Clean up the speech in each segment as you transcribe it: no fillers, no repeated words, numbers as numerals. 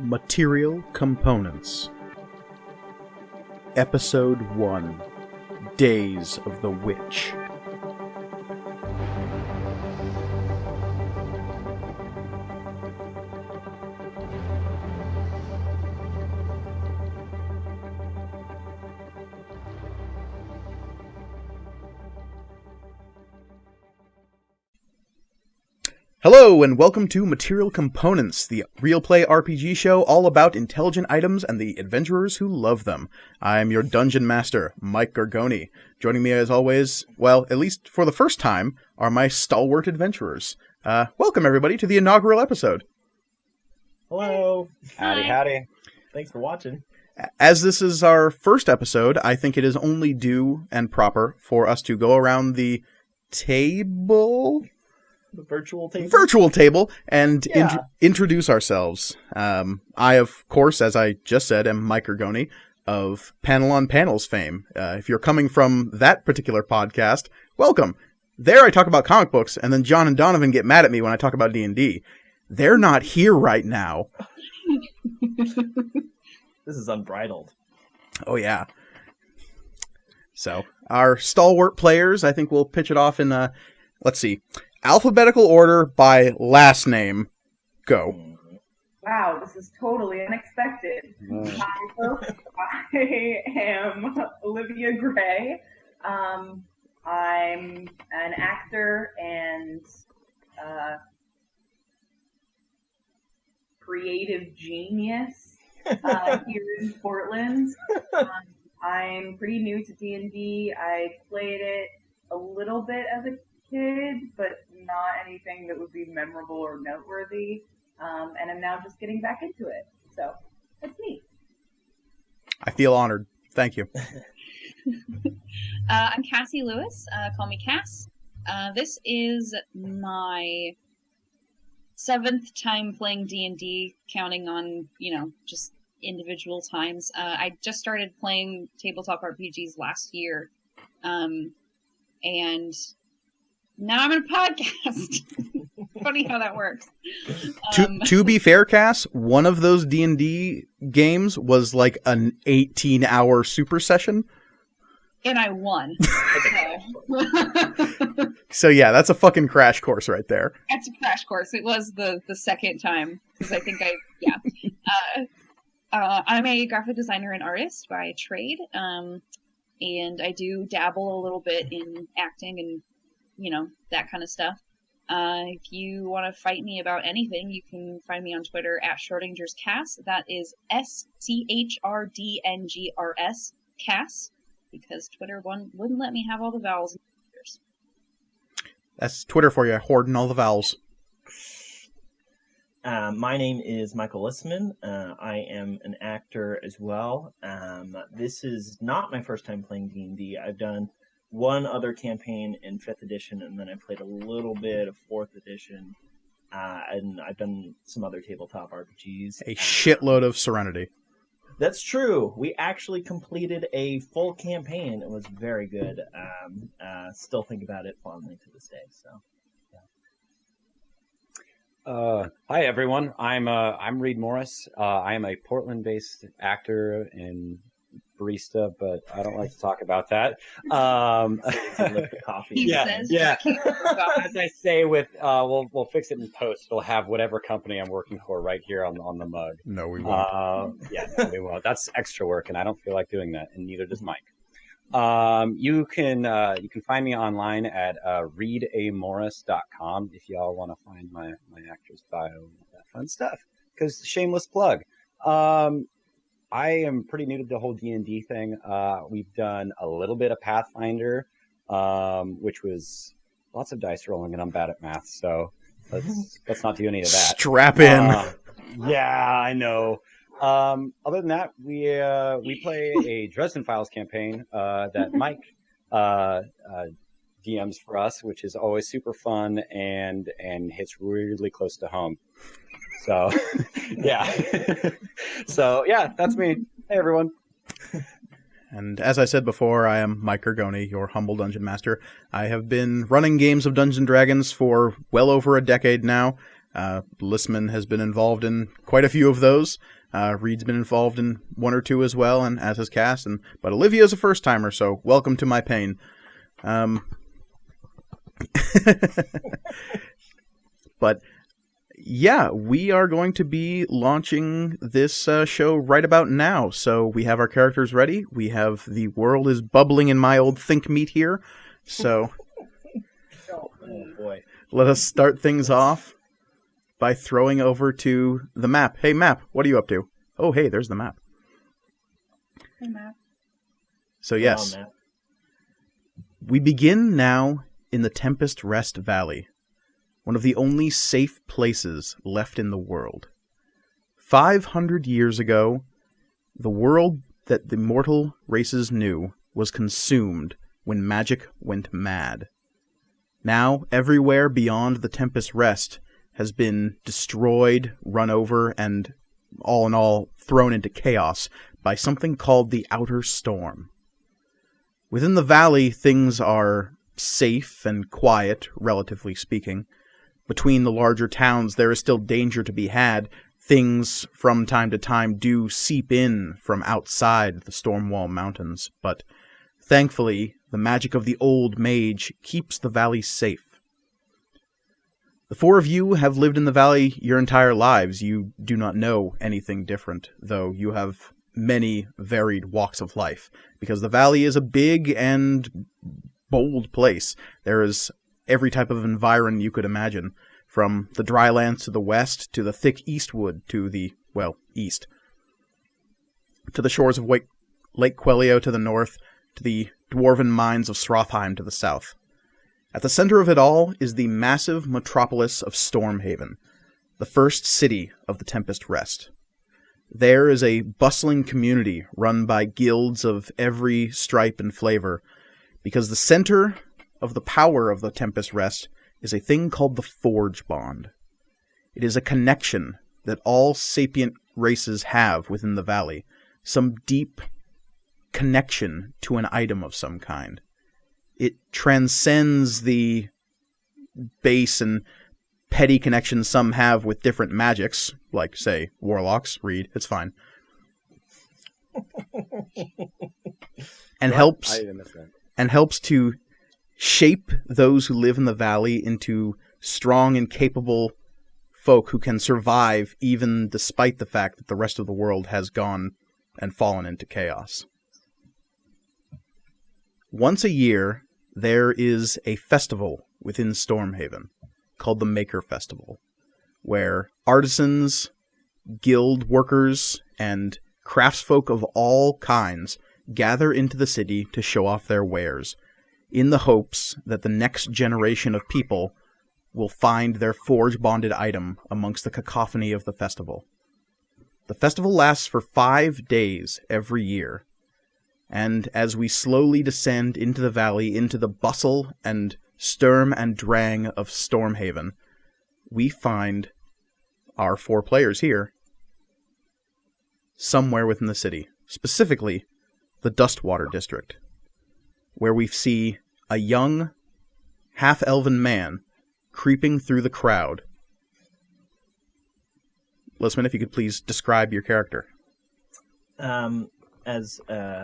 Material Components. Episode 1. Days of the Witch. Hello, and welcome to Material Components, the real play RPG show all about intelligent items and the adventurers who love them. I'm your dungeon master, Mike Gargoni. Joining me as always, well, at least for the first time, are my stalwart adventurers. Welcome everybody to the inaugural episode. Hello. Howdy, howdy. Thanks for watching. As this is our first episode, I think it is only due and proper for us to go around the table... The virtual table? And introduce ourselves. I, of course, as I just said, am Mike Ergoni of Panel on Panels fame. If you're coming from that particular podcast, welcome. There I talk about comic books, and then John and Donovan get mad at me when I talk about D&D. They're not here right now. This is unbridled. Oh, yeah. So, our stalwart players, I think we'll pitch it off in, let's see, alphabetical order by last name. Go. Wow, this is totally unexpected. Hi, folks. I am Olivia Gray. I'm an actor and creative genius here in Portland. I'm pretty new to D&D. I played it a little bit as a kid, but not anything that would be memorable or noteworthy. And I'm now just getting back into it. So, that's neat. I feel honored. Thank you. I'm Cassie Lewis. Call me Cass. This is my 7th time playing D&D, counting on, just individual times. I just started playing tabletop RPGs last year. And now I'm in a podcast. Funny how that works. To be fair, Cass, one of those D&D games was like an 18-hour super session. And I won. So yeah, that's a fucking crash course right there. That's a crash course. It was the second time. Because I think I'm a graphic designer and artist by trade. And I do dabble a little bit in acting and that kind of stuff. If you want to fight me about anything, you can find me on Twitter at SchrodingersCass. That is SCHRDNGRS Cass, because Twitter wouldn't let me have all the vowels. That's Twitter for you, hoarding all the vowels. My name is Michael Listman. I am an actor as well. This is not my first time playing D&D. I've done one other campaign in 5th edition, and then I played a little bit of 4th edition, and I've done some other tabletop RPGs. A shitload of Serenity. That's true. We actually completed a full campaign. It was very good. Still think about it fondly to this day. So, yeah. Hi everyone. I'm Reed Morris. I am a Portland-based actor and barista, but I don't like to talk about that. Coffee. Yeah. As I say, we'll fix it in post. It'll have whatever company I'm working for right here on the mug. No, we won't. No, we won't. That's extra work, and I don't feel like doing that, and neither does Mike. You can find me online at readamorris.com if y'all want to find my actor's bio and all that fun stuff. Because shameless plug. I am pretty new to the whole D&D thing. We've done a little bit of Pathfinder, which was lots of dice rolling, and I'm bad at math, so let's not do any of that. Strap in. Yeah, I know. Other than that, we play a Dresden Files campaign that Mike DMs for us, which is always super fun and hits really close to home. So, yeah. So, yeah, that's me. Hey, everyone. And as I said before, I am Mike Ergoni, your humble dungeon master. I have been running games of Dungeons & Dragons for well over a decade now. Listman has been involved in quite a few of those. Reed's been involved in one or two as well, and as has Cass. But Olivia's a first-timer, so welcome to my pain. But yeah, we are going to be launching this show right about now. So we have our characters ready. We have the world is bubbling in my old think meat here. So Oh boy. let us start things off by throwing over to the map. Hey, map, what are you up to? Oh, hey, there's the map. Hey, Matt. So yes, Come on, Matt. we begin now in the Tempest Rest Valley, one of the only safe places left in the world. 500 years ago, the world that the mortal races knew was consumed when magic went mad. Now, everywhere beyond the Tempest Rest has been destroyed, run over, and all in all, thrown into chaos by something called the Outer Storm. Within the valley, things are safe and quiet, relatively speaking. Between the larger towns, there is still danger to be had. Things, from time to time, do seep in from outside the Stormwall Mountains, but thankfully, the magic of the old mage keeps the valley safe. The four of you have lived in the valley your entire lives. You do not know anything different, though you have many varied walks of life, because the valley is a big and bold place. There is every type of environ you could imagine, from the drylands to the west, to the thick eastwood to the, east, to the shores of Lake Quelio to the north, to the dwarven mines of Srothheim to the south. At the center of it all is the massive metropolis of Stormhaven, the first city of the Tempest Rest. There is a bustling community run by guilds of every stripe and flavor, because the center of the power of the Tempest Rest is a thing called the Forgebond. It is a connection that all sapient races have within the valley, some deep connection to an item of some kind. It transcends the base and petty connections some have with different magics, like, say, warlocks. Reed, it's fine. And helps to shape those who live in the valley into strong and capable folk who can survive even despite the fact that the rest of the world has gone and fallen into chaos. Once a year, there is a festival within Stormhaven called the Maker Festival, where artisans, guild workers, and craftsfolk of all kinds gather into the city to show off their wares, in the hopes that the next generation of people will find their forge-bonded item amongst the cacophony of the festival. The festival lasts for 5 days every year, and as we slowly descend into the valley, into the bustle and sturm and drang of Stormhaven, we find our 4 players here somewhere within the city, specifically the Dustwater District, where we see a young, half-elven man creeping through the crowd. Listman, if you could please describe your character. As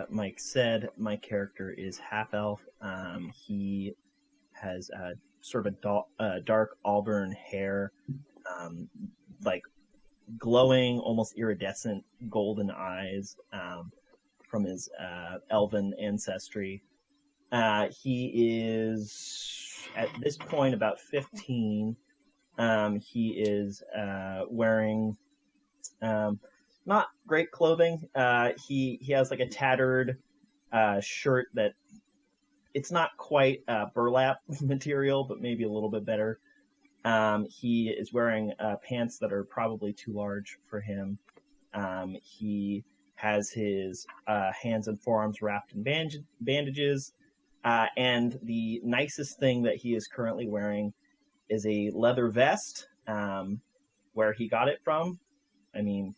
Mike said, my character is half-elf. He has sort of a dark auburn hair, like glowing, almost iridescent golden eyes from his elven ancestry. He is, at this point, about 15. He is wearing not great clothing. He has like a tattered shirt that it's not quite burlap material, but maybe a little bit better. He is wearing pants that are probably too large for him. He has his hands and forearms wrapped in bandages. And the nicest thing that he is currently wearing is a leather vest. Where he got it from, I mean,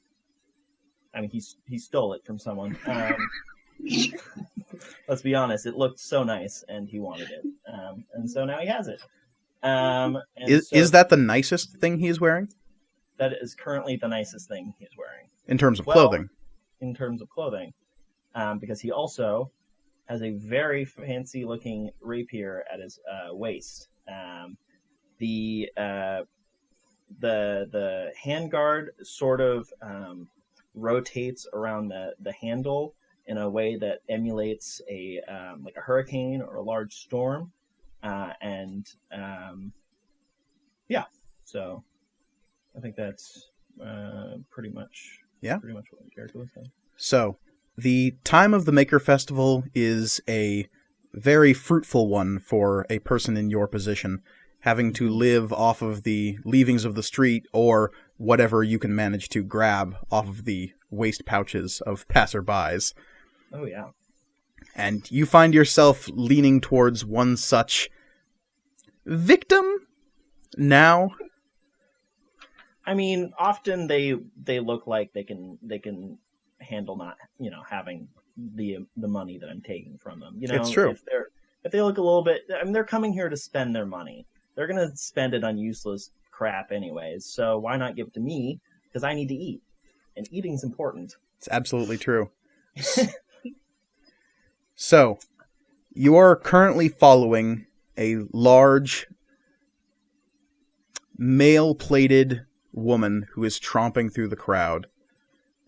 he stole it from someone. Let's be honest, it looked so nice, and he wanted it, and so now he has it. And Is that the nicest thing he is wearing? That is currently the nicest thing he's wearing. In terms of clothing? In terms of clothing. Because he also has a very fancy-looking rapier at his waist. The handguard sort of rotates around the handle in a way that emulates like a hurricane or a large storm, so I think that's pretty much what the character looks like. So, the time of the Maker Festival is a very fruitful one for a person in your position, having to live off of the leavings of the street or whatever you can manage to grab off of the waist pouches of passerbys. Oh, yeah. And you find yourself leaning towards one such victim now. I mean, often they look like they can handle not having the money that I'm taking from them. It's true. If they look a little bit, I mean, they're coming here to spend their money. They're gonna spend it on useless crap anyways. So why not give it to me? Because I need to eat, and eating's important. It's absolutely true. So, you are currently following a large, male-plated woman who is tromping through the crowd.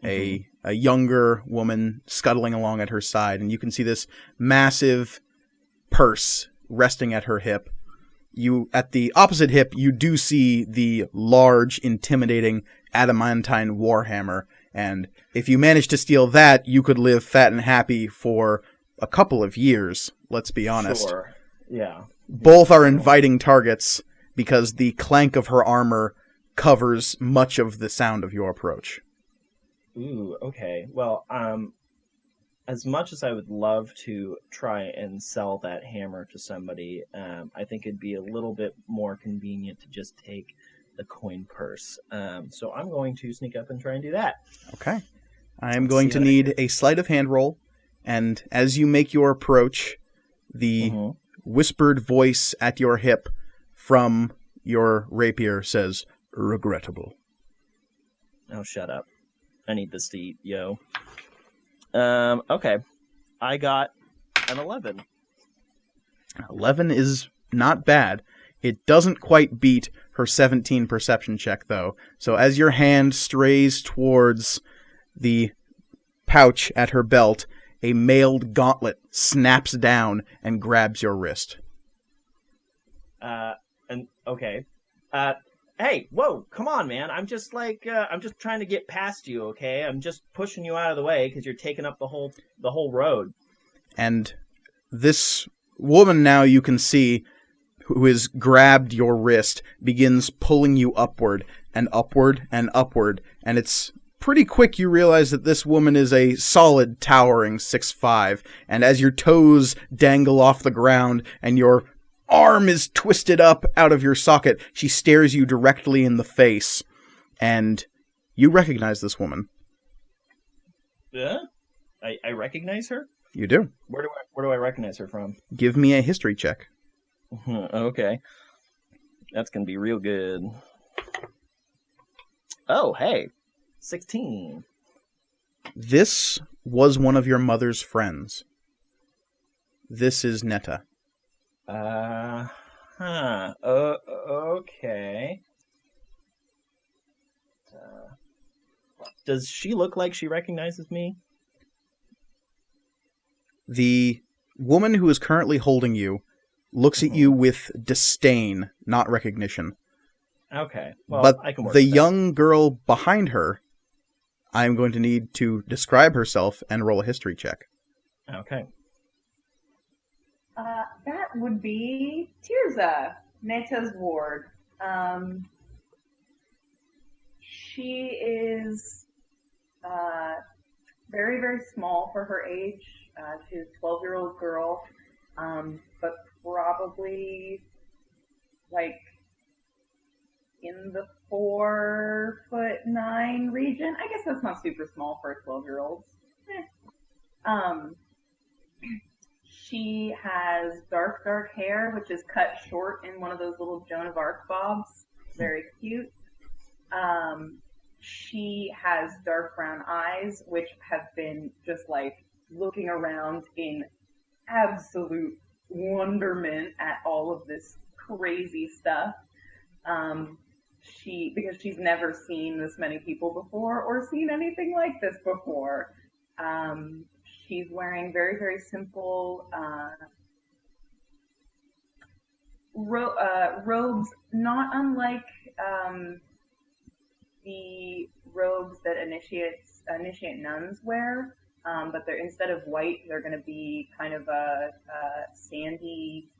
A younger woman scuttling along at her side, and you can see this massive purse resting at her hip. At the opposite hip, you do see the large, intimidating adamantine warhammer, and if you manage to steal that, you could live fat and happy for a couple of years, let's be honest. Sure. Yeah. Both are inviting targets because the clank of her armor covers much of the sound of your approach. Ooh, okay. Well, as much as I would love to try and sell that hammer to somebody, I think it'd be a little bit more convenient to just take the coin purse. So I'm going to sneak up and try and do that. Okay. I am going to need a sleight of hand roll, and as you make your approach, the whispered voice at your hip from your rapier says, "Regrettable." Oh, shut up. I need this to eat, yo. Okay. I got an 11. 11 is not bad. It doesn't quite beat her 17 perception check, though. So as your hand strays towards the pouch at her belt, a mailed gauntlet snaps down and grabs your wrist. Okay. Hey, whoa, come on, man. I'm just trying to get past you, okay? I'm just pushing you out of the way because you're taking up the whole road. And this woman now you can see, who has grabbed your wrist, begins pulling you upward and upward and upward. And it's pretty quick you realize that this woman is a solid towering 6'5", and as your toes dangle off the ground and your arm is twisted up out of your socket, she stares you directly in the face, and you recognize this woman. Yeah? I recognize her? You do. Where do I recognize her from? Give me a history check. Okay. That's gonna be real good. Oh, hey. 16. This was one of your mother's friends. This is Netta. Okay. Does she look like she recognizes me? The woman who is currently holding you looks at you with disdain, not recognition. Okay. Well, but I can work the with that. young girl behind her, I'm going to need to describe herself and roll a history check. Okay. That would be Tirza, Netta's ward. She is very, very small for her age. She's a 12-year-old girl, but probably like in the 4'9" region. I guess that's not super small for a 12-year-old. She has dark hair, which is cut short in one of those little Joan of Arc bobs. Very cute. She has dark brown eyes, which have been just like looking around in absolute wonderment at all of this crazy stuff. Because she's never seen this many people before or seen anything like this before. She's wearing very, very simple robes, not unlike the robes that initiate nuns wear, but they're, instead of white, they're going to be kind of a sandy,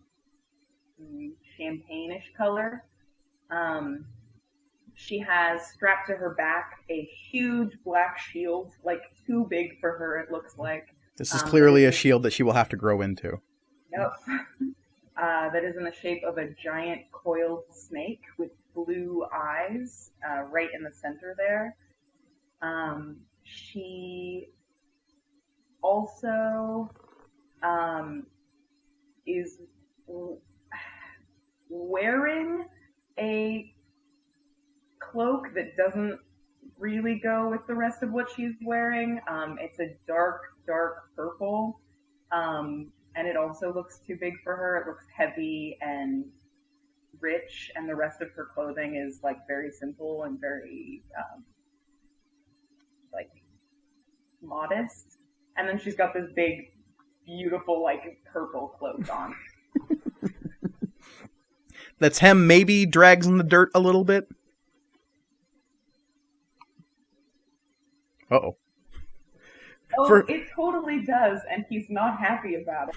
champagne-ish color. She has strapped to her back a huge black shield, like too big for her, it looks like. This is clearly a shield that she will have to grow into. Yep. That is in the shape of a giant coiled snake with blue eyes right in the center there. She also is wearing a cloak that doesn't really go with the rest of what she's wearing. It's a dark purple. And it also looks too big for her. It looks heavy and rich, and the rest of her clothing is like very simple and very like modest. And then she's got this big, beautiful, like purple cloak on. That's hem maybe drags in the dirt a little bit. Uh-oh. Oh, it totally does, and he's not happy about it.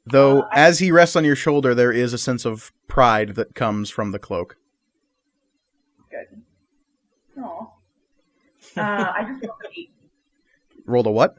Though, as he rests on your shoulder, there is a sense of pride that comes from the cloak. Good. Aw. I just rolled an 18. Rolled a what?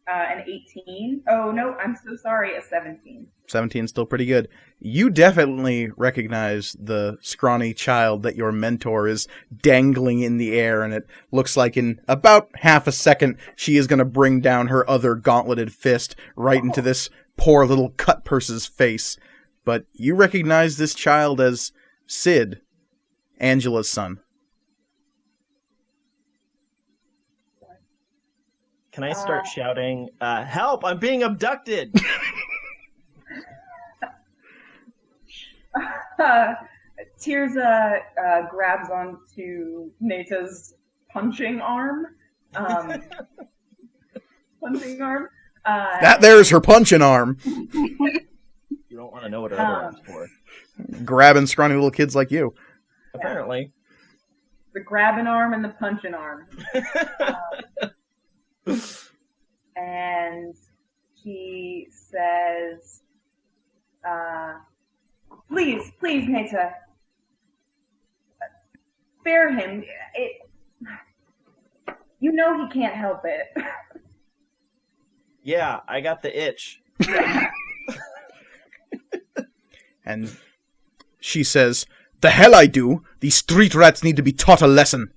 An 18. Oh, no, I'm so sorry, a 17. 17 still pretty good. You definitely recognize the scrawny child that your mentor is dangling in the air, and it looks like in about half a second she is going to bring down her other gauntleted fist right into this poor little cut purse's face. But you recognize this child as Sid, Angela's son. Can I start shouting, help, I'm being abducted! Tirza grabs onto Neta's punching arm. That there's her punching arm. You don't want to know what her other arm's for. Grabbing scrawny little kids like you. Apparently. The grabbing arm and the punching arm. And he says, please, Neta, spare him. You know he can't help it. Yeah, I got the itch. And she says, the hell I do. These street rats need to be taught a lesson.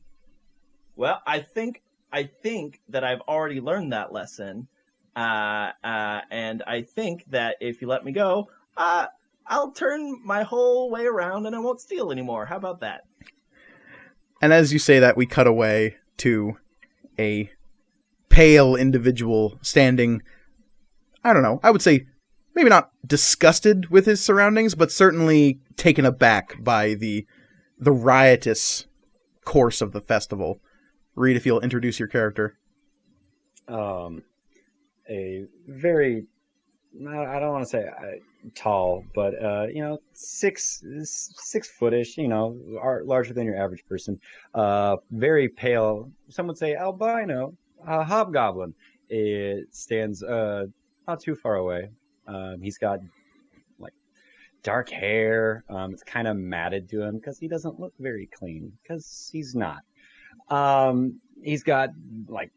Well, I think that I've already learned that lesson, and I think that if you let me go, I'll turn my whole way around and I won't steal anymore. How about that? And as you say that, we cut away to a pale individual standing, I don't know, I would say maybe not disgusted with his surroundings, but certainly taken aback by the riotous course of the festival. Reed, if you'll introduce your character. A very, I don't want to say tall, but, 6 footish, larger than your average person. Very pale, some would say albino, hobgoblin. It stands not too far away. He's got like dark hair. It's kind of matted to him because he doesn't look very clean, because he's not. He's got like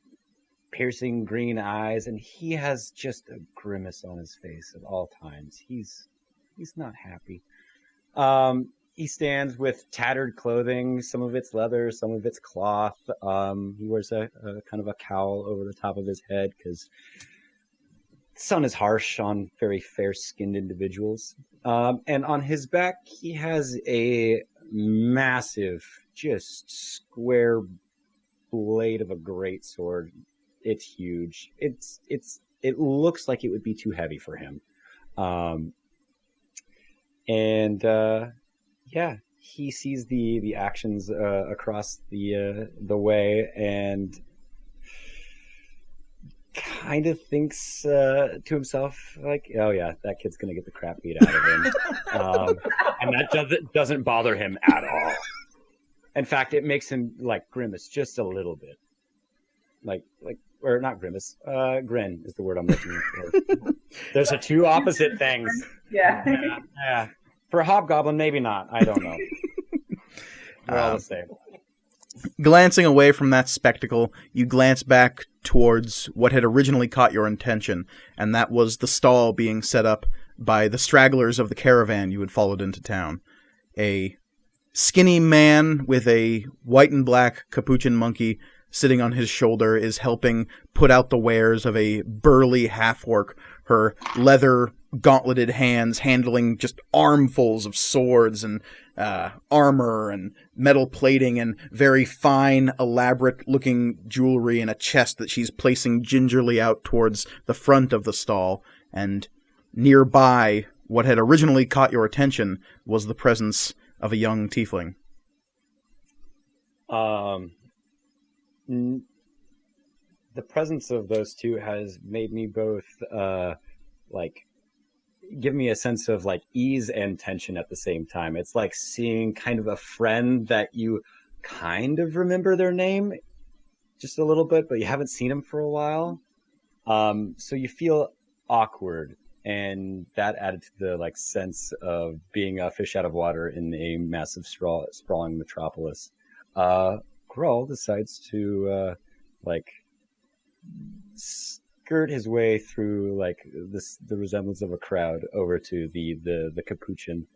piercing green eyes, and he has just a grimace on his face at all times. He's not happy. He stands with tattered clothing. Some of it's leather, some of it's cloth. He wears a kind of a cowl over the top of his head because sun is harsh on very fair-skinned individuals. And on his back, he has a massive, just square blade of a great sword. It's huge. It looks like it would be too heavy for him. Yeah, he sees the actions across the way and kind of thinks to himself, like, oh yeah, that kid's gonna get the crap beat out of him. And that doesn't bother him at all. In fact, it makes him like grimace just a little bit. Or not grimace, grin is the word I'm looking for. There's two opposite things. Yeah. For a hobgoblin, maybe not. I don't know. We're all the same. Glancing away from that spectacle, you glance back towards what had originally caught your attention, and that was the stall being set up by the stragglers of the caravan you had followed into town. A skinny man with a white and black capuchin monkey sitting on his shoulder is helping put out the wares of a burly half-orc, her leather gauntleted hands handling just armfuls of swords and armor and metal plating and very fine, elaborate-looking jewelry in a chest that she's placing gingerly out towards the front of the stall. And nearby, what had originally caught your attention was the presence of a young tiefling. The presence of those two has made me both give me a sense of like ease and tension at the same time. It's like seeing kind of a friend that you kind of remember their name just a little bit, but you haven't seen them for a while. So you feel awkward, and that added to the like sense of being a fish out of water in a massive sprawling metropolis. Grawl decides to skirt his way through like the resemblance of a crowd over to the capuchin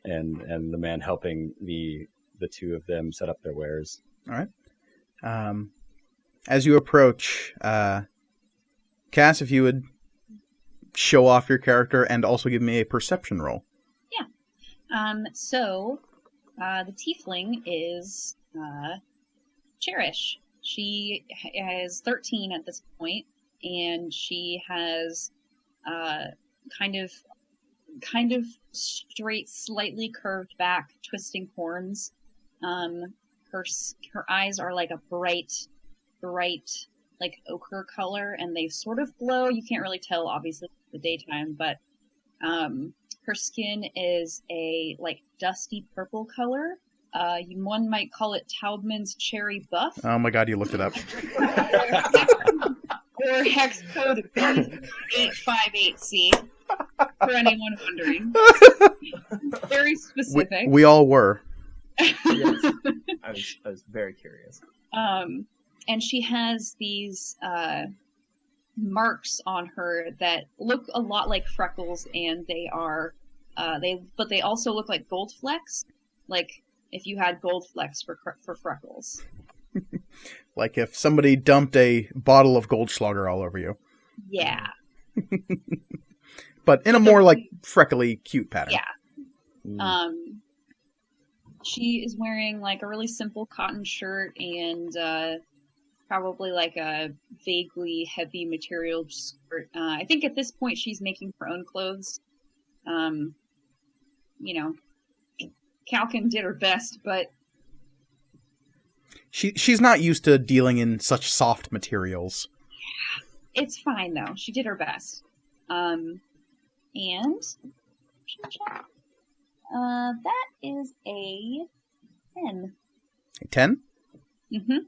and the man helping the two of them set up their wares. All right. As you approach, Cass, if you would show off your character and also give me a perception roll. Yeah. So the tiefling is Cherish. She is 13 at this point, and she has kind of straight, slightly curved back, twisting horns. Her eyes are like a bright, like ochre color, and they sort of glow. You can't really tell, obviously, in the daytime, but her skin is a like dusty purple color. One might call it Taubman's cherry buff. Oh my god, you looked it up. Or hex code B858C, for anyone wondering. Very specific. We all were. Yes. I was very curious. And she has these marks on her that look a lot like freckles, and they are but they also look like gold flecks, like if you had gold flecks for freckles. Like if somebody dumped a bottle of Goldschlager all over you. Yeah. But in a more like freckly, cute pattern. Yeah. She is wearing like a really simple cotton shirt and probably like a vaguely heavy material skirt. I think at this point she's making her own clothes. Calkin did her best, but she's not used to dealing in such soft materials. Yeah, it's fine though. She did her best. And that is a 10. A 10? Mm-hmm.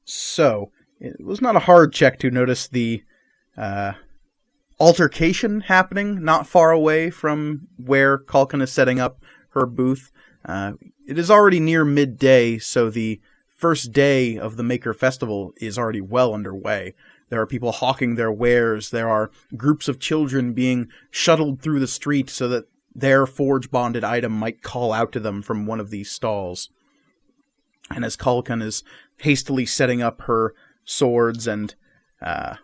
So, it was not a hard check to notice the altercation happening not far away from where Calkin is setting up her booth. It is already near midday, so the first day of the Maker Festival is already well underway. There are people hawking their wares. There are groups of children being shuttled through the street so that their forge-bonded item might call out to them from one of these stalls. And as Calkin is hastily setting up her swords and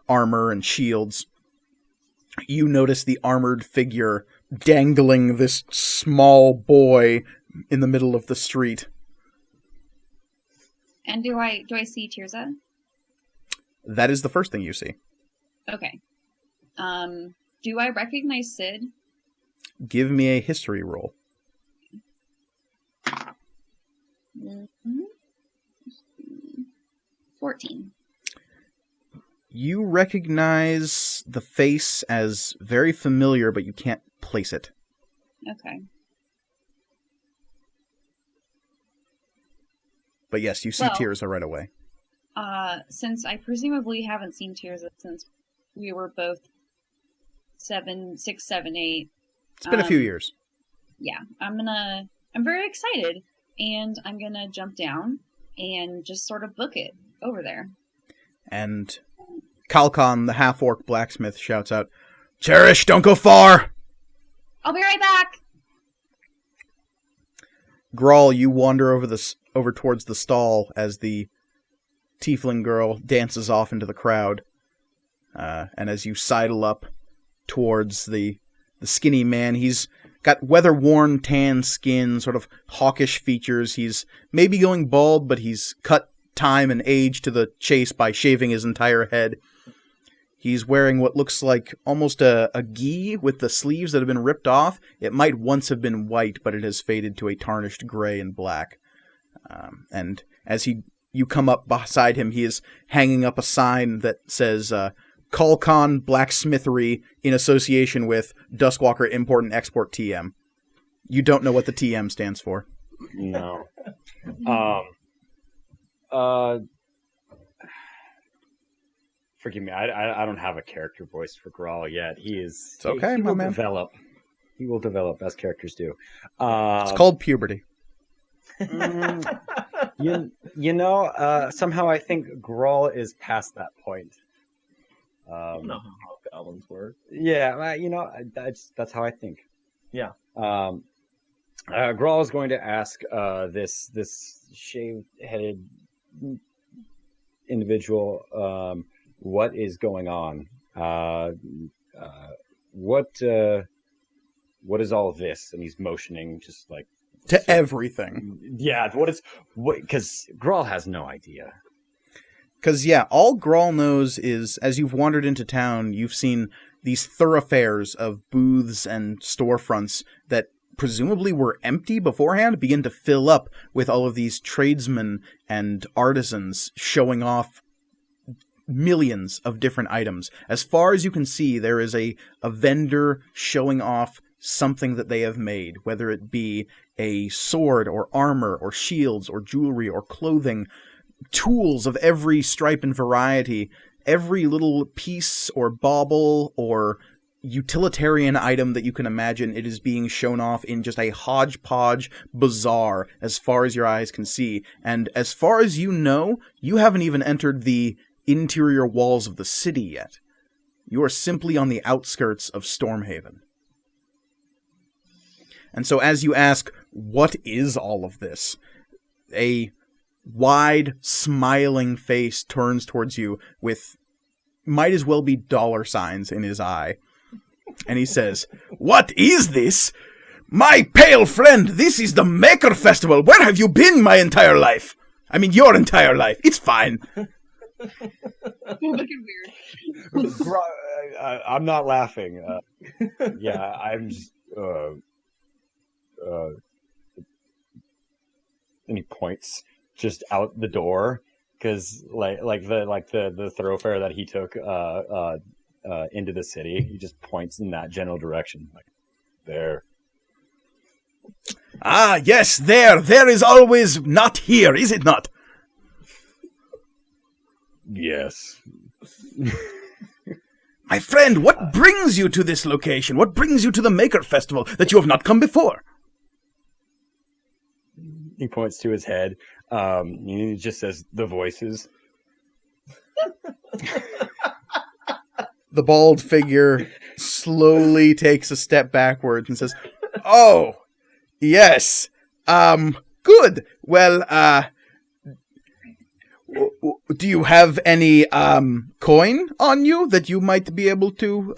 armor and shields, you notice the armored figure dangling this small boy in the middle of the street. And do I see Tirza? That is the first thing you see. Okay. Do I recognize Sid? Give me a history roll. Mm-hmm. 14. You recognize the face as very familiar, but you can't place it. Okay. But yes, you see Tirza right away. Since I presumably haven't seen Tirza since we were both 6, 7, 8. It's been a few years. Yeah, I'm very excited, and I'm gonna jump down and just sort of book it over there. And Kalkan, the half-orc blacksmith, shouts out, "Cherish, don't go far!" I'll be right back! Grawl, you wander over towards the stall as the tiefling girl dances off into the crowd. And as you sidle up towards the skinny man, he's got weather-worn tan skin, sort of hawkish features. He's maybe going bald, but he's cut time and age to the chase by shaving his entire head. He's wearing what looks like almost a gi with the sleeves that have been ripped off. It might once have been white, but it has faded to a tarnished gray and black. And as you come up beside him, he is hanging up a sign that says, Kalkan Blacksmithery in association with Duskwalker Import and Export TM. You don't know what the TM stands for. No. Forgive me, I don't have a character voice for Grawl yet. It's okay, my man. He will develop as characters do. It's called puberty. You know, somehow I think Grawl is past that point. I don't know how goblins work. Yeah, that's how I think. Yeah. Grawl is going to ask this shaved-headed individual what is going on. What is all of this? And he's motioning just like to everything. Yeah, because Grawl has no idea. Because, yeah, all Grawl knows is, as you've wandered into town, you've seen these thoroughfares of booths and storefronts that presumably were empty beforehand begin to fill up with all of these tradesmen and artisans showing off millions of different items. As far as you can see, there is a vendor showing off something that they have made, whether it be a sword or armor or shields or jewelry or clothing, tools of every stripe and variety, every little piece or bauble or utilitarian item that you can imagine. It is being shown off in just a hodgepodge bazaar as far as your eyes can see. And as far as you know, you haven't even entered the interior walls of the city yet. You are simply on the outskirts of Stormhaven. And so as you ask, what is all of this? A wide, smiling face turns towards you with might as well be dollar signs in his eye. And he says, "What is this? My pale friend, this is the Maker Festival. Where have you been my entire life? I mean, your entire life. It's fine." You're looking weird. I'm not laughing. Yeah, I'm just... and he points just out the door, because like the thoroughfare that he took into the city, he just points in that general direction, like there. Ah, yes, there. There is always not here, is it not? Yes. My friend, what brings you to this location? What brings you to the Maker Festival that you have not come before? He points to his head. He just says, "The voices." The bald figure slowly takes a step backwards and says, "Oh, yes. Good. Well, do you have any coin on you that you might be able to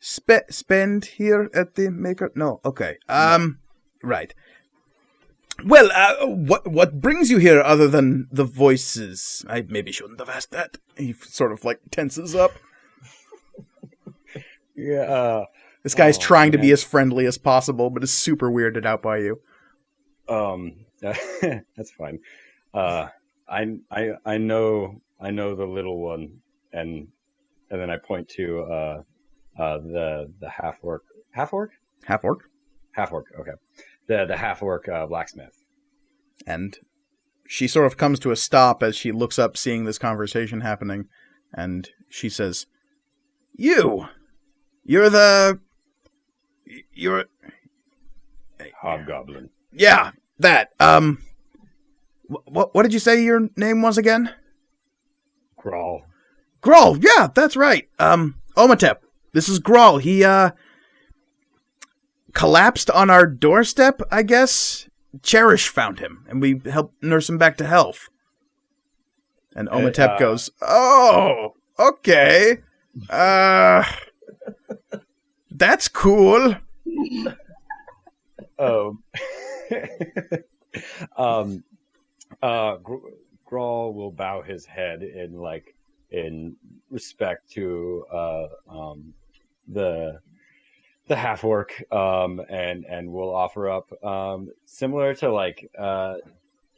spend here at the maker? No, okay. Right. Well, what brings you here other than the voices? I maybe shouldn't have asked that. He sort of like tenses up. Yeah. This guy's trying to be as friendly as possible, but is super weirded out by you. That's fine. I know the little one, and then I point to the half orc. Okay, the half orc blacksmith. And she sort of comes to a stop as she looks up, seeing this conversation happening, and she says, You're Hobgoblin. Yeah, that. What did you say your name was again? Grawl. Grawl, yeah, that's right. Omatep, this is Grawl. He, collapsed on our doorstep, I guess. Cherish found him, and we helped nurse him back to health. And Omatep goes, Oh, okay. That's cool. Grawl will bow his head in respect to the half orc, and will offer up similar to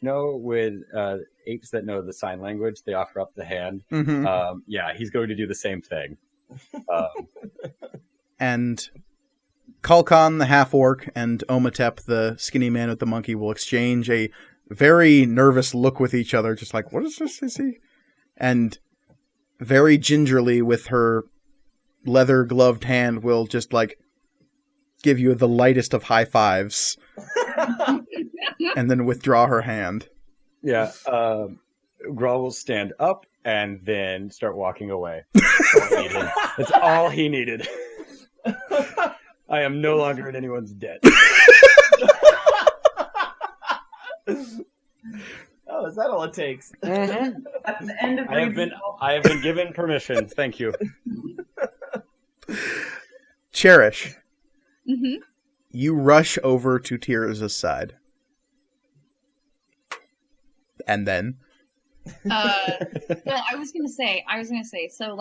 with apes that know the sign language, they offer up the hand. Mm-hmm. Yeah, he's going to do the same thing. And Kalkan, the half-orc, and Omatep, the skinny man with the monkey, will exchange a very nervous look with each other, just like, what is this, is he? And very gingerly, with her leather-gloved hand, will just, give you the lightest of high fives, and then withdraw her hand. Yeah, Grawl will stand up and then start walking away. That's all he needed. I am no longer in anyone's debt. Oh, is that all it takes? Mm-hmm. That's the end of I have been given permission. Thank you. Cherish. Mm-hmm. You rush over to Tirza's side. And then? Well, I was gonna say, so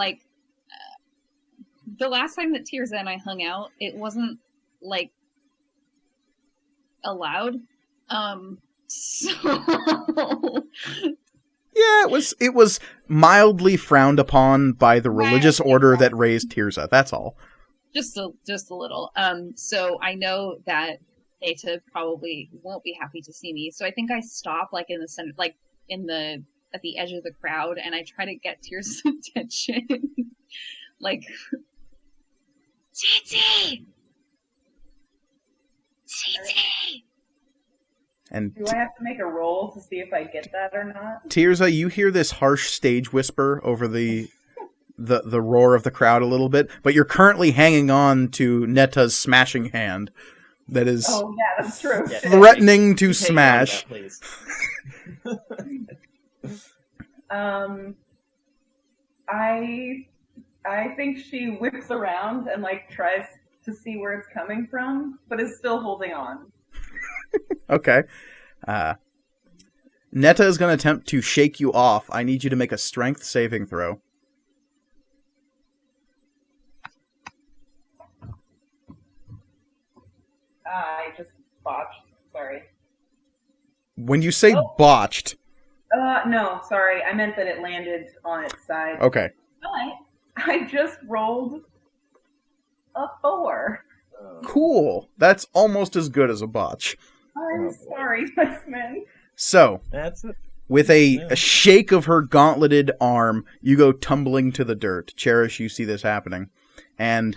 the last time that Tirza and I hung out, it wasn't allowed. So Yeah, it was mildly frowned upon by the religious Right. order that raised Tirza. That's all. just a little. So I know that Nata probably won't be happy to see me. So I think I stop in the center, at the edge of the crowd, and I try to get Tirza's attention. Titi! Titi! And Do I have to make a roll to see if I get that or not? Tirza, you hear this harsh stage whisper over the roar of the crowd a little bit, but you're currently hanging on to Neta's smashing hand that is Oh yeah, that's true. Yeah. threatening to Take smash. that, please. I think she whips around and tries to see where it's coming from, but is still holding on. Okay. Neta is going to attempt to shake you off. I need you to make a strength saving throw. I just botched. Sorry. When you say Oh. botched... No, sorry. I meant that it landed on its side. Okay. But I just rolled a 4. Cool. That's almost as good as a botch. I'm sorry, Westman. So, That's it. with a shake of her gauntleted arm, you go tumbling to the dirt. Cherish, you see this happening. And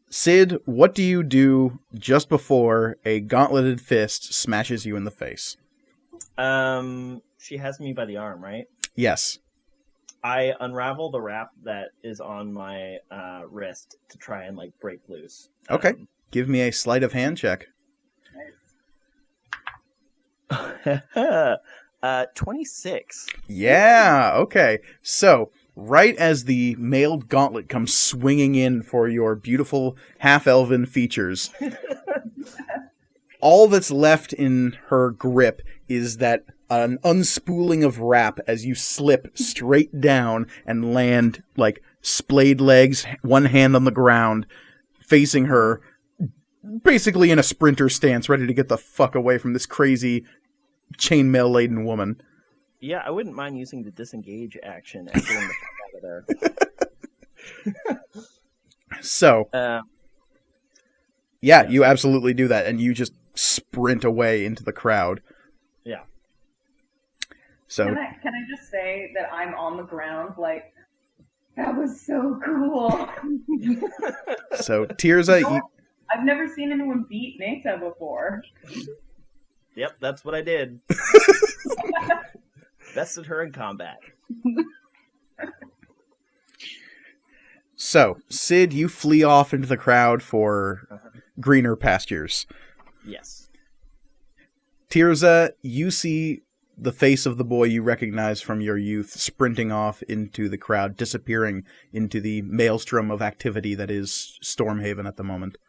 Sid, what do you do just before a gauntleted fist smashes you in the face? She has me by the arm, right? Yes. I unravel the wrap that is on my wrist to try and break loose. Okay. Give me a sleight of hand check. 26. Yeah, okay. So, right as the mailed gauntlet comes swinging in for your beautiful half-elven features, all that's left in her grip is that an unspooling of wrap as you slip straight down and land like splayed legs, one hand on the ground, facing her, basically in a sprinter stance, ready to get the fuck away from this crazy chainmail-laden woman. Yeah, I wouldn't mind using the disengage action and getting the fuck out of there. So, yeah, you absolutely do that, and you just sprint away into the crowd. Yeah. So, can I just say that I'm on the ground, like, that was so cool. so Tirza, I've never seen anyone beat Neta before. Yep, that's what I did. Bested her in combat. So, Sid, you flee off into the crowd for greener pastures. Yes. Tirza, you see the face of the boy you recognize from your youth sprinting off into the crowd, disappearing into the maelstrom of activity that is Stormhaven at the moment.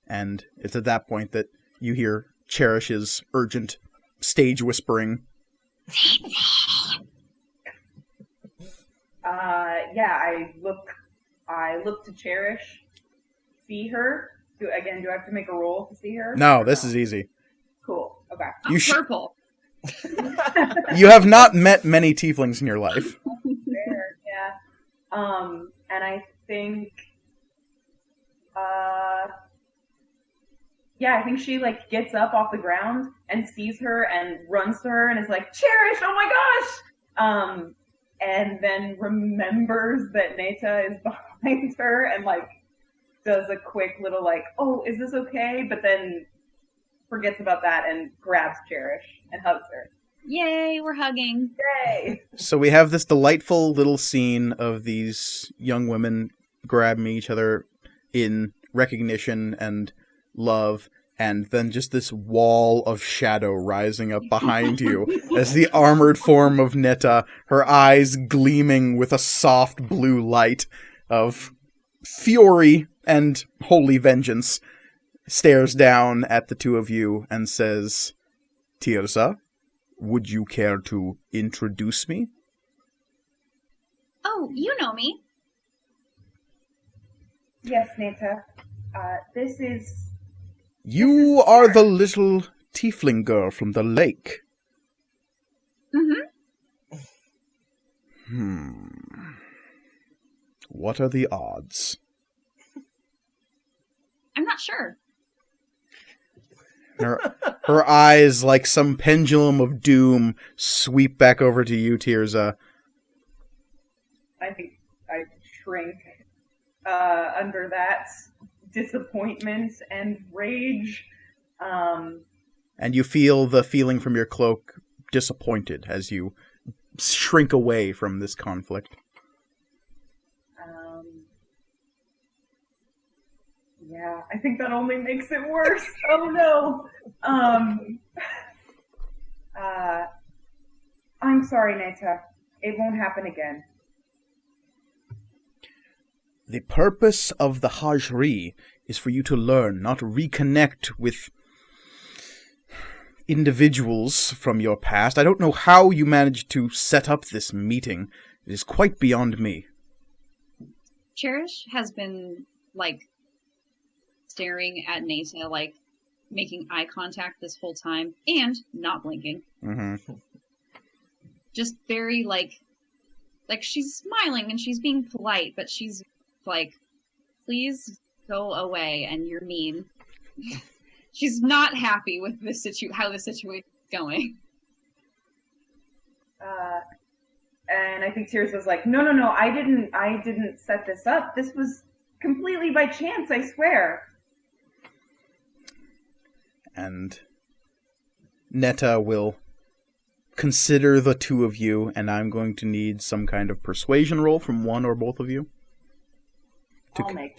And it's at that point that you hear Cherish's urgent stage whispering. I look to Cherish, see her. Do I have to make a roll to see her? No, this is easy. Cool. Okay. I'm purple. You have not met many tieflings in your life. Fair, yeah. And I think, I think she like gets up off the ground and sees her and runs to her and is like, Cherish, oh my gosh! And then remembers that Neta is behind her and like does a quick little like, oh, is this okay? But then forgets about that and grabs Cherish and hugs her. Yay, we're hugging. Yay! So we have this delightful little scene of these young women grabbing each other in recognition and love, and then just this wall of shadow rising up behind you as the armored form of Neta, her eyes gleaming with a soft blue light of fury and holy vengeance, stares down at the two of you and says, Tirza, would you care to introduce me? Oh, you know me. Yes, Neta. This is... You are the little tiefling girl from the lake. Mm-hmm. What are the odds? I'm not sure. Her eyes, like some pendulum of doom, sweep back over to you, Tirza. I think I shrink under that disappointment and rage. And you feel the feeling from your cloak disappointed as you shrink away from this conflict. Yeah, I think that only makes it worse. Oh no. I'm sorry, Neta. It won't happen again. The purpose of the Hajri is for you to learn, not reconnect with individuals from your past. I don't know how you managed to set up this meeting. It is quite beyond me. Cherish has been, staring at Neta, making eye contact this whole time, and not blinking. Mm-hmm. Just very, she's smiling and she's being polite, but she's please go away, and you're mean. She's not happy with this how the situation is going. And I think Tears was like, no, I didn't set this up. This was completely by chance, I swear. And Neta will consider the two of you, and I'm going to need some kind of persuasion roll from one or both of you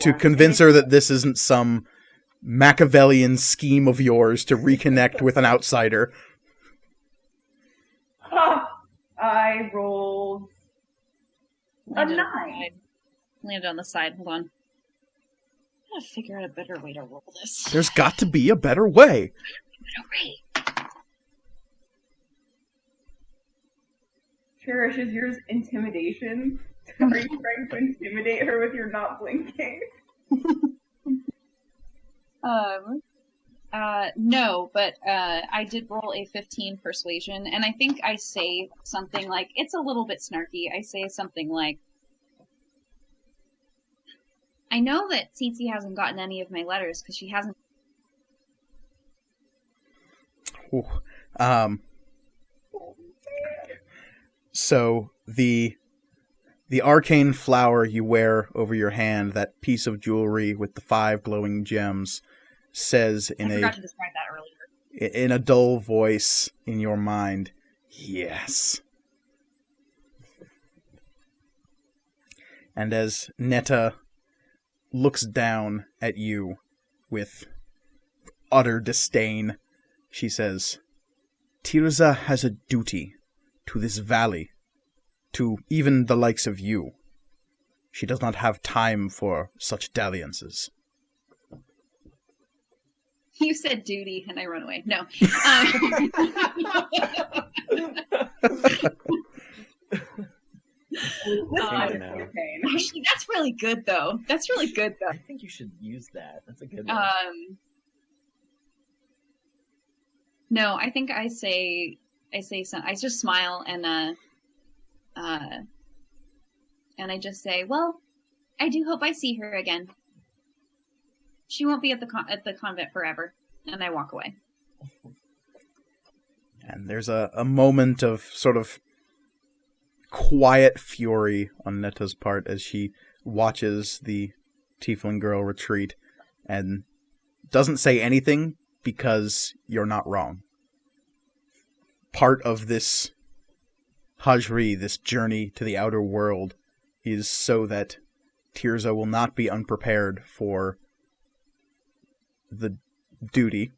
to convince her that this isn't some Machiavellian scheme of yours to reconnect with an outsider. I rolled Landed A on the 9. side. Landed on the side. Hold on. I gotta figure out a better way to roll this. There's got to be a better way. Better way. Cherish, is yours intimidation? Are you trying to intimidate her with your not blinking? No, but I did roll a 15 persuasion, and I think I say something like, it's a little bit snarky. I say something like, I know that Tsitsi hasn't gotten any of my letters because she hasn't. Ooh. So the arcane flower you wear over your hand, that piece of jewelry with the 5 glowing gems, says I forgot to describe that earlier. in a dull voice in your mind, yes. And as Netta looks down at you with utter disdain, she says, Tirza has a duty to this valley, to even the likes of you. She does not have time for such dalliances. You said duty, and I run away. No. Actually, that's really good, though. I think you should use that. That's a good one. No, I think I say some. I just smile and I just say, "Well, I do hope I see her again. She won't be at the convent forever." And I walk away. And there's a moment of sort of quiet fury on Netta's part as she watches the tiefling girl retreat and doesn't say anything because you're not wrong. Part of this Hajri, this journey to the outer world, is so that Tirza will not be unprepared for the duty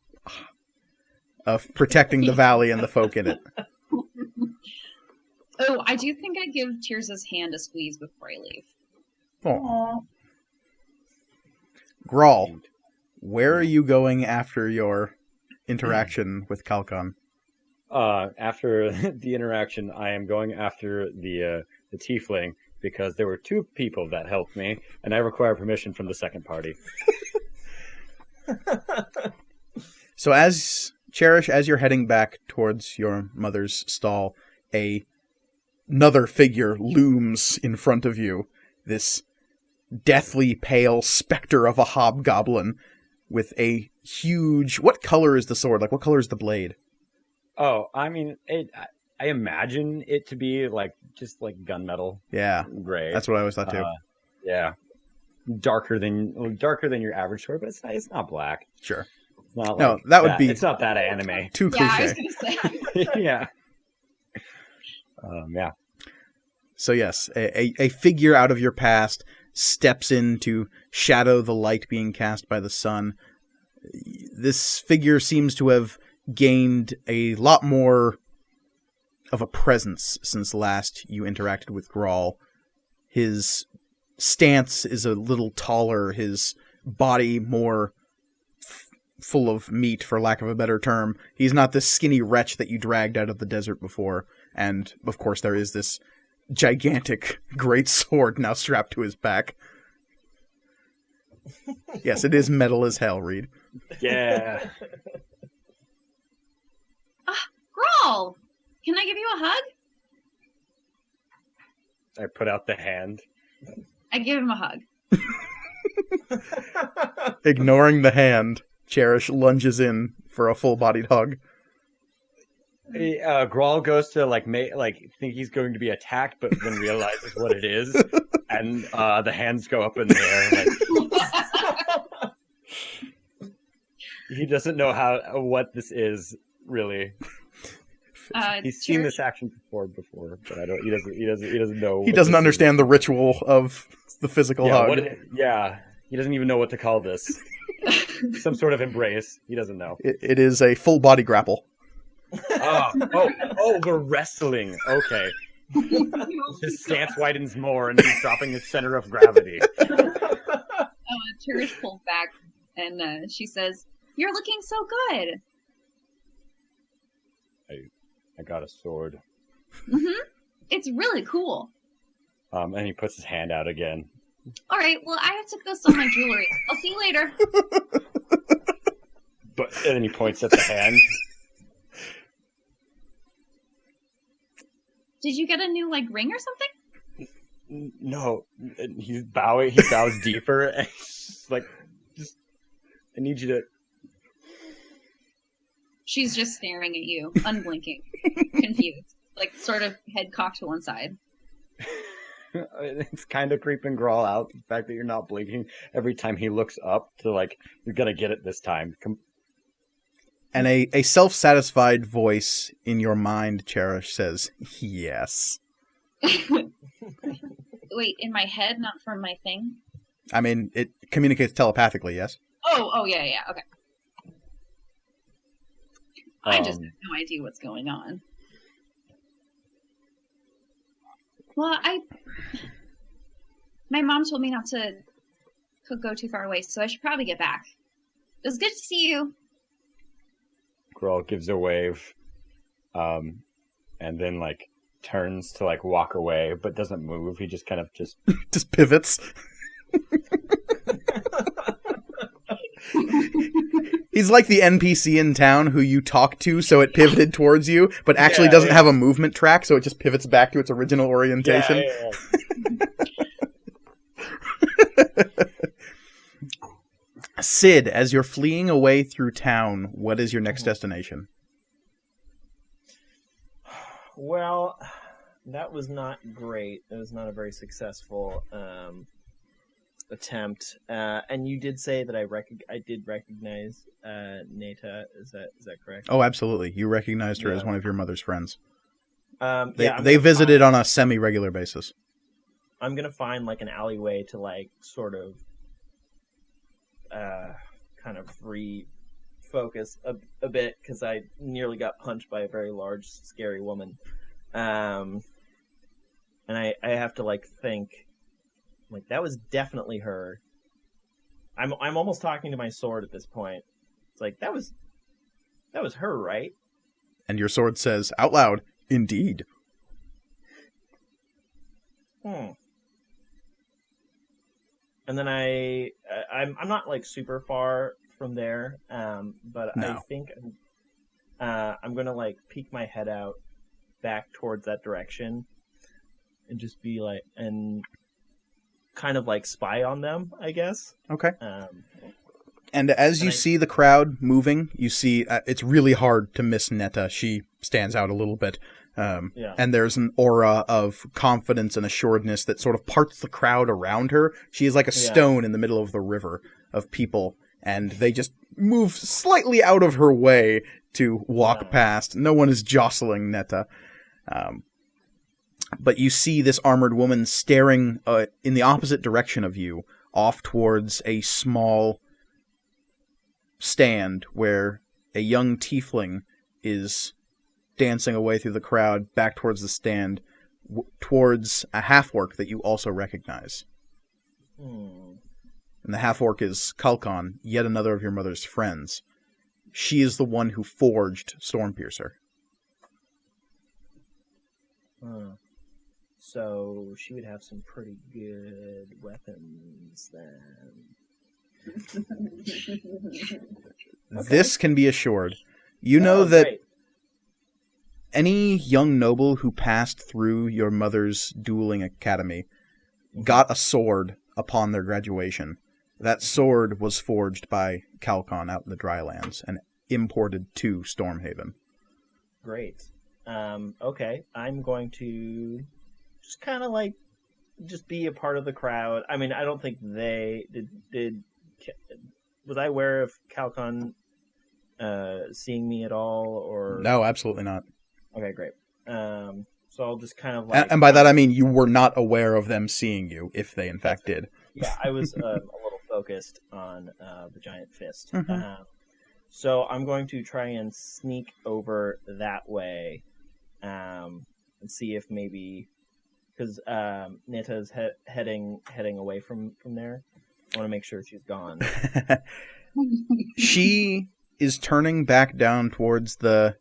of protecting the valley and the folk in it. Oh, I do think I give Tirza's hand a squeeze before I leave. Oh. Grawl, where are you going after your interaction with Kalkan? After the interaction, I am going after the tiefling because there were 2 people that helped me, and I require permission from the second party. So as Cherish, as you're heading back towards your mother's stall, another figure looms in front of you. This deathly pale specter of a hobgoblin with a huge... What color is the sword? Like, what color is the blade? Oh, I mean, I imagine it to be just like gunmetal. Yeah, gray. That's what I always thought too. Yeah, darker than your average sword, but it's not black. Sure. It's not no, that would be. It's not that anime. Too Yeah, cliche. I was gonna say. Yeah. Yeah. So yes, a figure out of your past steps in to shadow the light being cast by the sun. This figure seems to have gained a lot more of a presence since last you interacted with Grawl. His stance is a little taller, his body more full of meat, for lack of a better term. He's not this skinny wretch that you dragged out of the desert before. And, of course, there is this gigantic great sword now strapped to his back. Yes, it is metal as hell, Reed. Yeah. Grawl, can I give you a hug? I put out the hand. I give him a hug. Ignoring the hand, Cherish lunges in for a full-bodied hug. Grawl goes to think he's going to be attacked, but then realizes what it is, and the hands go up in the air. He doesn't know what this is really. He's seen this action before, but I don't. He doesn't know. He doesn't understand the ritual of the physical hug. He doesn't even know what to call this. Some sort of embrace. He doesn't know. It is a full body grapple. Oh, we're wrestling. Okay. His stance widens more, and he's dropping his center of gravity. Cherish pulls back, and she says, "You're looking so good." I got a sword. Mm-hmm. It's really cool. And he puts his hand out again. All right, well, I have to go sell my jewelry. I'll see you later. And then he points at the hand. Did you get a new ring or something? No, and he's bowing. He bows deeper, and he's like, I need you to. She's just staring at you, unblinking, confused, sort of head cocked to one side. It's kind of creeping Grawl out, the fact that you're not blinking every time he looks up to, you're gonna get it this time. And a self-satisfied voice in your mind, Cherish, says, yes. Wait, in my head, not from my thing? I mean, it communicates telepathically, yes? Oh, yeah, okay. I just have no idea what's going on. Well, my mom told me not to go too far away, so I should probably get back. It was good to see you. Grawl gives a wave, and then turns to walk away, but doesn't move. He just kind of just pivots. He's like the NPC in town who you talk to, so it pivoted towards you, but actually doesn't have a movement track, so it just pivots back to its original orientation. Sid, as you're fleeing away through town, what is your next destination? Well, that was not great. It was not a very successful attempt. And you did say that I did recognize Neta. Is that correct? Oh, absolutely. You recognized her as one of your mother's friends. They visited on a semi-regular basis. I'm gonna find an alleyway to sort of kind of refocus a bit, because I nearly got punched by a very large, scary woman. And I have to think, that was definitely her. I'm almost talking to my sword at this point. It's that was her, right? And your sword says out loud, indeed. And then I'm not super far from there, but no. I think I'm gonna peek my head out back towards that direction, and just be and kind of spy on them, I guess. Okay. And as you see the crowd moving, you see it's really hard to miss Neta. She stands out a little bit. And there's an aura of confidence and assuredness that sort of parts the crowd around her. She is like a stone in the middle of the river of people, and they just move slightly out of her way to walk past. No one is jostling Neta. But you see this armored woman staring in the opposite direction of you, off towards a small stand where a young tiefling is dancing away through the crowd back towards the stand, towards a half-orc that you also recognize. And the half-orc is Kalkon, yet another of your mother's friends. She is the one who forged Stormpiercer. So she would have some pretty good weapons then. This can be assured. You know that great. Any young noble who passed through your mother's dueling academy got a sword upon their graduation. That sword was forged by Kalkon out in the Drylands and imported to Stormhaven. Great. Okay, I'm going to just kind of just be a part of the crowd. I mean, I don't think they did. Was I aware of Kalkon seeing me at all, or no? Absolutely not. Okay, great. So I'll just kind of and by that I mean you were not aware of them seeing you, if they in fact did. Yeah, I was a little focused on the giant fist. Mm-hmm. So I'm going to try and sneak over that way, and see if maybe because Nita's heading away from there. I want to make sure she's gone. She is turning back down towards the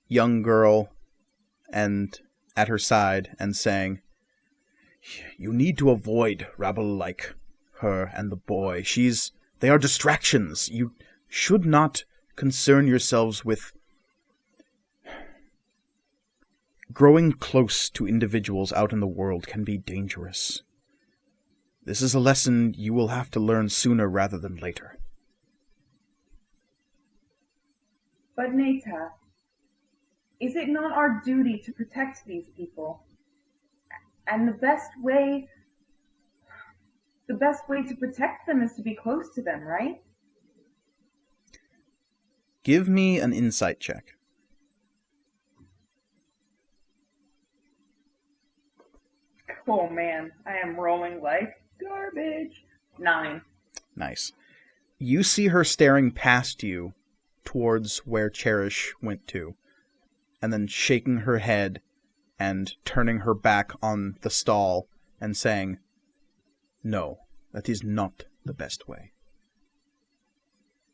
young girl and at her side and saying, "You need to avoid rabble like her and the boy. They are distractions. You should not concern yourselves with growing close to individuals out in the world can be dangerous. This is a lesson you will have to learn sooner rather than later." But Neta, is it not our duty to protect these people? And the best way to protect them is to be close to them, right? Give me an insight check. Oh man, I am rolling like garbage. 9. Nice. You see her staring past you towards where Cherish went to, and then shaking her head and turning her back on the stall and saying, "No, that is not the best way."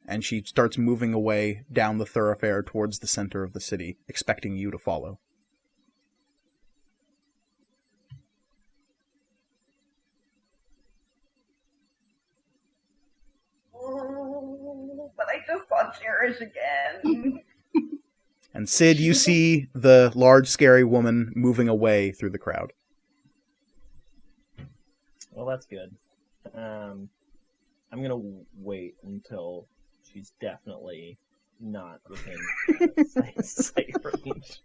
And she starts moving away down the thoroughfare towards the center of the city, expecting you to follow. But I just saw Cherish again. And Sid, you see the large, scary woman moving away through the crowd. Well, that's good. I'm gonna wait until she's definitely not within sight range.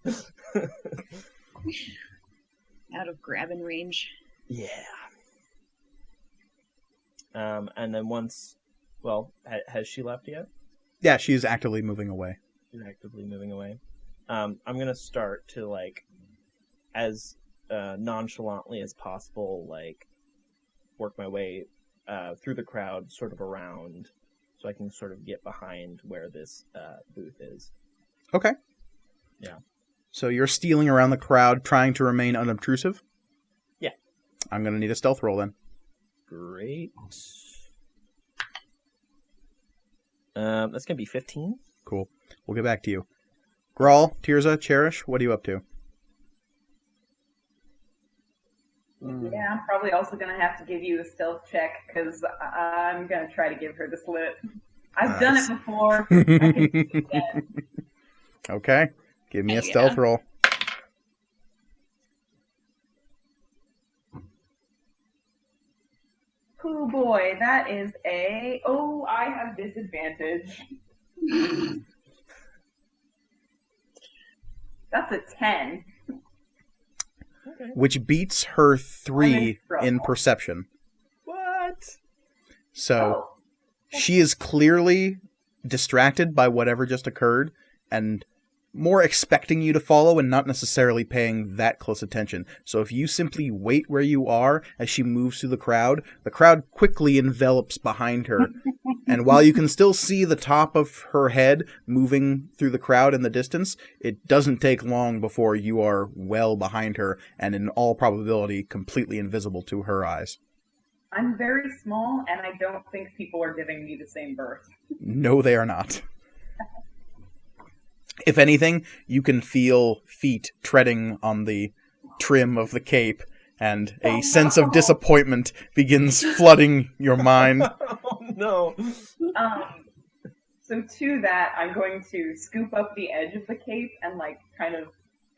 Out of grabbing range. Yeah. And then once, has she left yet? Yeah, she's actively moving away. She's actively moving away. I'm gonna start to as nonchalantly as possible, work my way through the crowd, sort of around, so I can sort of get behind where this booth is. Okay. Yeah. So you're stealing around the crowd, trying to remain unobtrusive? Yeah. I'm going to need a stealth roll then. Great. That's going to be 15. Cool. We'll get back to you. Grawl, Tirza, Cherish, what are you up to? Yeah, I'm probably also going to have to give you a stealth check, because I'm going to try to give her the slip. I've done it before. I can do it again. Okay. Give me a stealth roll. Oh boy, that is I have disadvantage. That's a 10. Okay. Which beats her 3 in perception. What? So she is clearly distracted by whatever just occurred and more expecting you to follow and not necessarily paying that close attention. So if you simply wait where you are as she moves through the crowd quickly envelops behind her. And while you can still see the top of her head moving through the crowd in the distance, it doesn't take long before you are well behind her and in all probability completely invisible to her eyes. I'm very small, and I don't think people are giving me the same berth. No, they are not. If anything, you can feel feet treading on the trim of the cape, and a sense of disappointment begins flooding your mind. Oh, no. So to that, I'm going to scoop up the edge of the cape and, kind of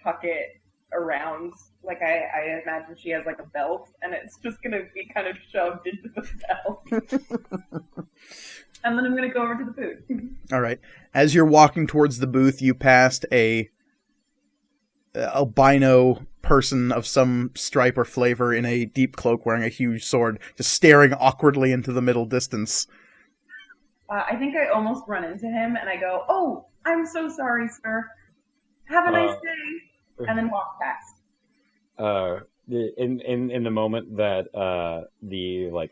tuck it around. I imagine she has, a belt, and it's just going to be kind of shoved into the belt. And then I'm going to go over to the booth. All right. As you're walking towards the booth, you passed a albino person of some stripe or flavor in a deep cloak wearing a huge sword, just staring awkwardly into the middle distance. I think I almost run into him, and I go, "Oh, I'm so sorry, sir. Have a nice day," and then walk past. In the moment that the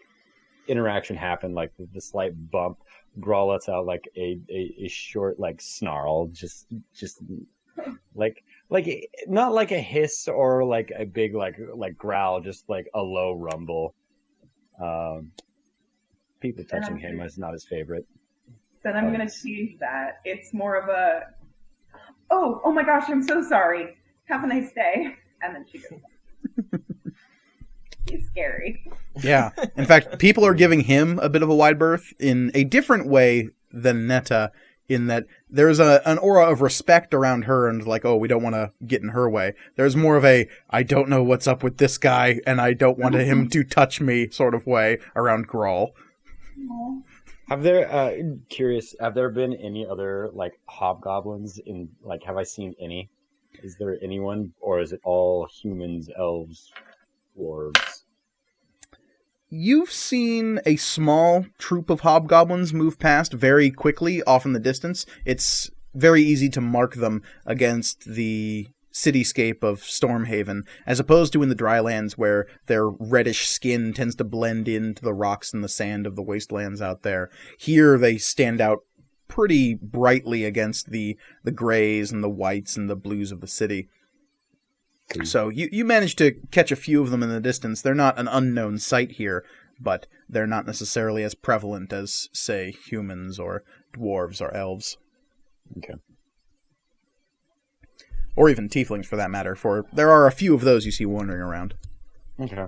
interaction happened, the slight bump, Grawl lets out a short snarl, just like not like a hiss or like a big like growl, just like a low rumble. People touching him is not his favorite. Then I'm going to change that. It's more of a, oh my gosh, I'm so sorry. Have a nice day. And then she goes. He's scary. Yeah. In fact, people are giving him a bit of a wide berth in a different way than Netta, in that there's an aura of respect around her and like, oh, we don't want to get in her way. There's more of a, I don't know what's up with this guy and I don't want him to touch me sort of way around Grawl. Have there, have there been any other like hobgoblins in, like, have I seen any? Is there anyone, or is it all humans, elves, dwarves? You've seen a small troop of hobgoblins move past very quickly off in the distance. It's very easy to mark them against the cityscape of Stormhaven, as opposed to in the Drylands where their reddish skin tends to blend into the rocks and the sand of the wastelands out there. Here they stand out pretty brightly against the grays and the whites and the blues of the city. So you managed to catch a few of them in the distance. They're not an unknown sight here, but they're not necessarily as prevalent as, say, humans or dwarves or elves. Okay. Or even tieflings, for that matter, for there are a few of those you see wandering around. Okay.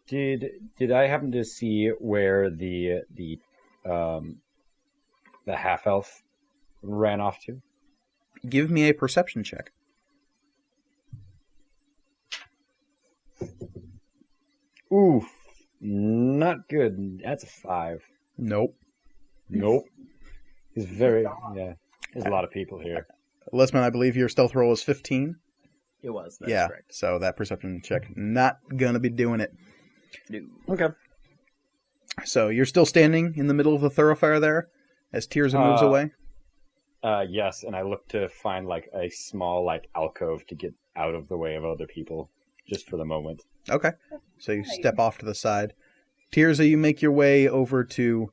Did I happen to see where the half elf ran off to? Give me a perception check. Oof. Not good. That's a 5. Nope. He's very, yeah. There's a lot of people here. Listman, I believe your stealth roll is 15. It was. That's yeah, correct. so that perception check, not gonna be doing it. No. Okay. So you're still standing in the middle of the thoroughfare there, as Tirza moves away? Yes, and I look to find like a small like alcove to get out of the way of other people, just for the moment. Okay, so you step off to the side. Tirza, you make your way over to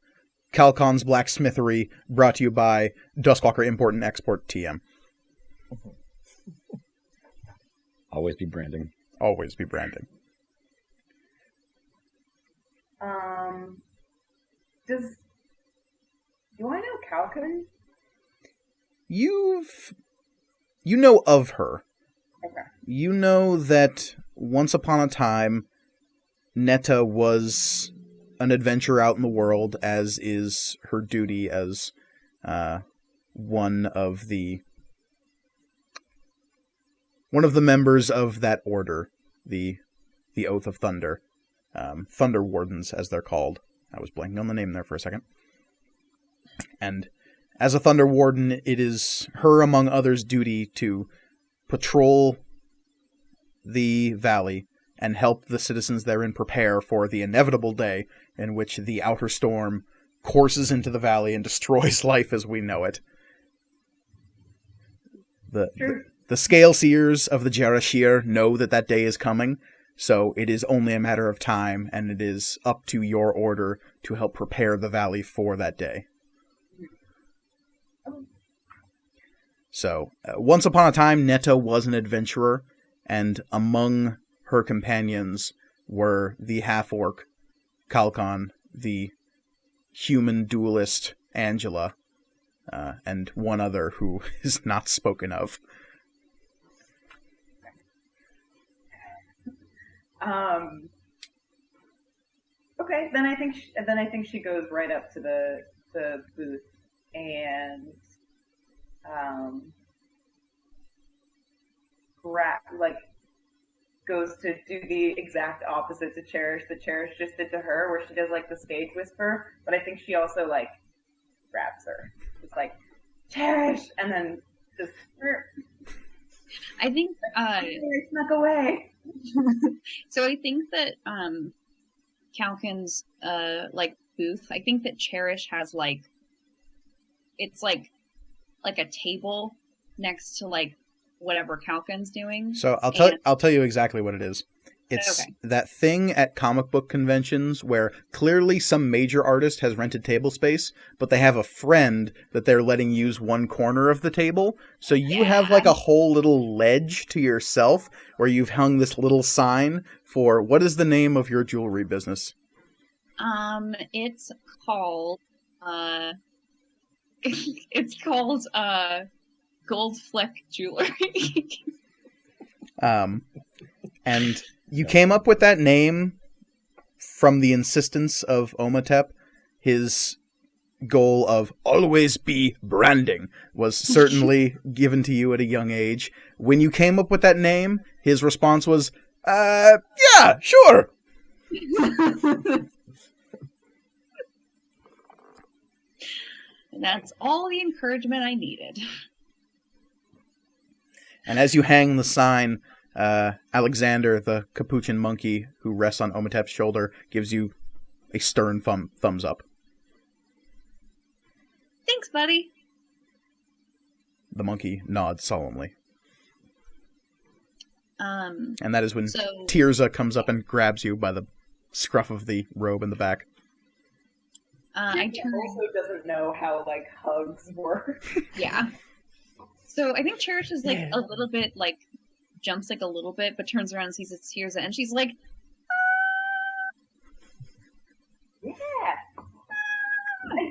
Calcon's Blacksmithery, brought to you by Duskwalker Import and Export TM. Always be branding. Always be branding. Do I know Calcon? You know of her. Okay. You know that once upon a time, Netta was an adventurer out in the world, as is her duty as one of the members of that order, the Oath of Thunder, Thunder Wardens, as they're called. I was blanking on the name there for a second. And as a Thunder Warden, it is her, among others, duty to patrol the valley and help the citizens therein prepare for the inevitable day in which the outer storm courses into the valley and destroys life as we know it. The Scale Seers of the Jarashir know that day is coming, so it is only a matter of time, and it is up to your order to help prepare the valley for that day. So, once upon a time, Netta was an adventurer, and among her companions were the half-orc Calcon, the human duelist Angela, and one other who is not spoken of. Okay, then I think she goes right up to the booth and goes to do the exact opposite to Cherish that Cherish just did to her, where she does like the stage whisper, but I think she also like grabs her. It's like Cherish, and then just I think snuck away. So I think that Calcon's booth, I think that Cherish has it's like a table next to whatever Calcon's doing. So I'll tell you exactly what it is. It's Okay. that thing at comic book conventions where clearly some major artist has rented table space, but they have a friend that they're letting use one corner of the table. So you have like a whole little ledge to yourself where you've hung this little sign for, what is the name of your jewelry business? It's called, it's called, Gold Fleck Jewelry. And you came up with that name from the insistence of Omatep. His goal of always be branding was certainly given to you at a young age. When you came up with that name, his response was, yeah, sure. And that's all the encouragement I needed. And as you hang the sign, Alexander, the capuchin monkey who rests on Omatep's shoulder, gives you a stern thumbs up. Thanks, buddy. The monkey nods solemnly. And that is when So- Tirza comes up and grabs you by the scruff of the robe in the back. I He turn. also doesn't know how like hugs work. Yeah. So I think Cherish is like a little bit like jumps like a little bit, but turns around and sees it's Tirza, and she's like, Yeah.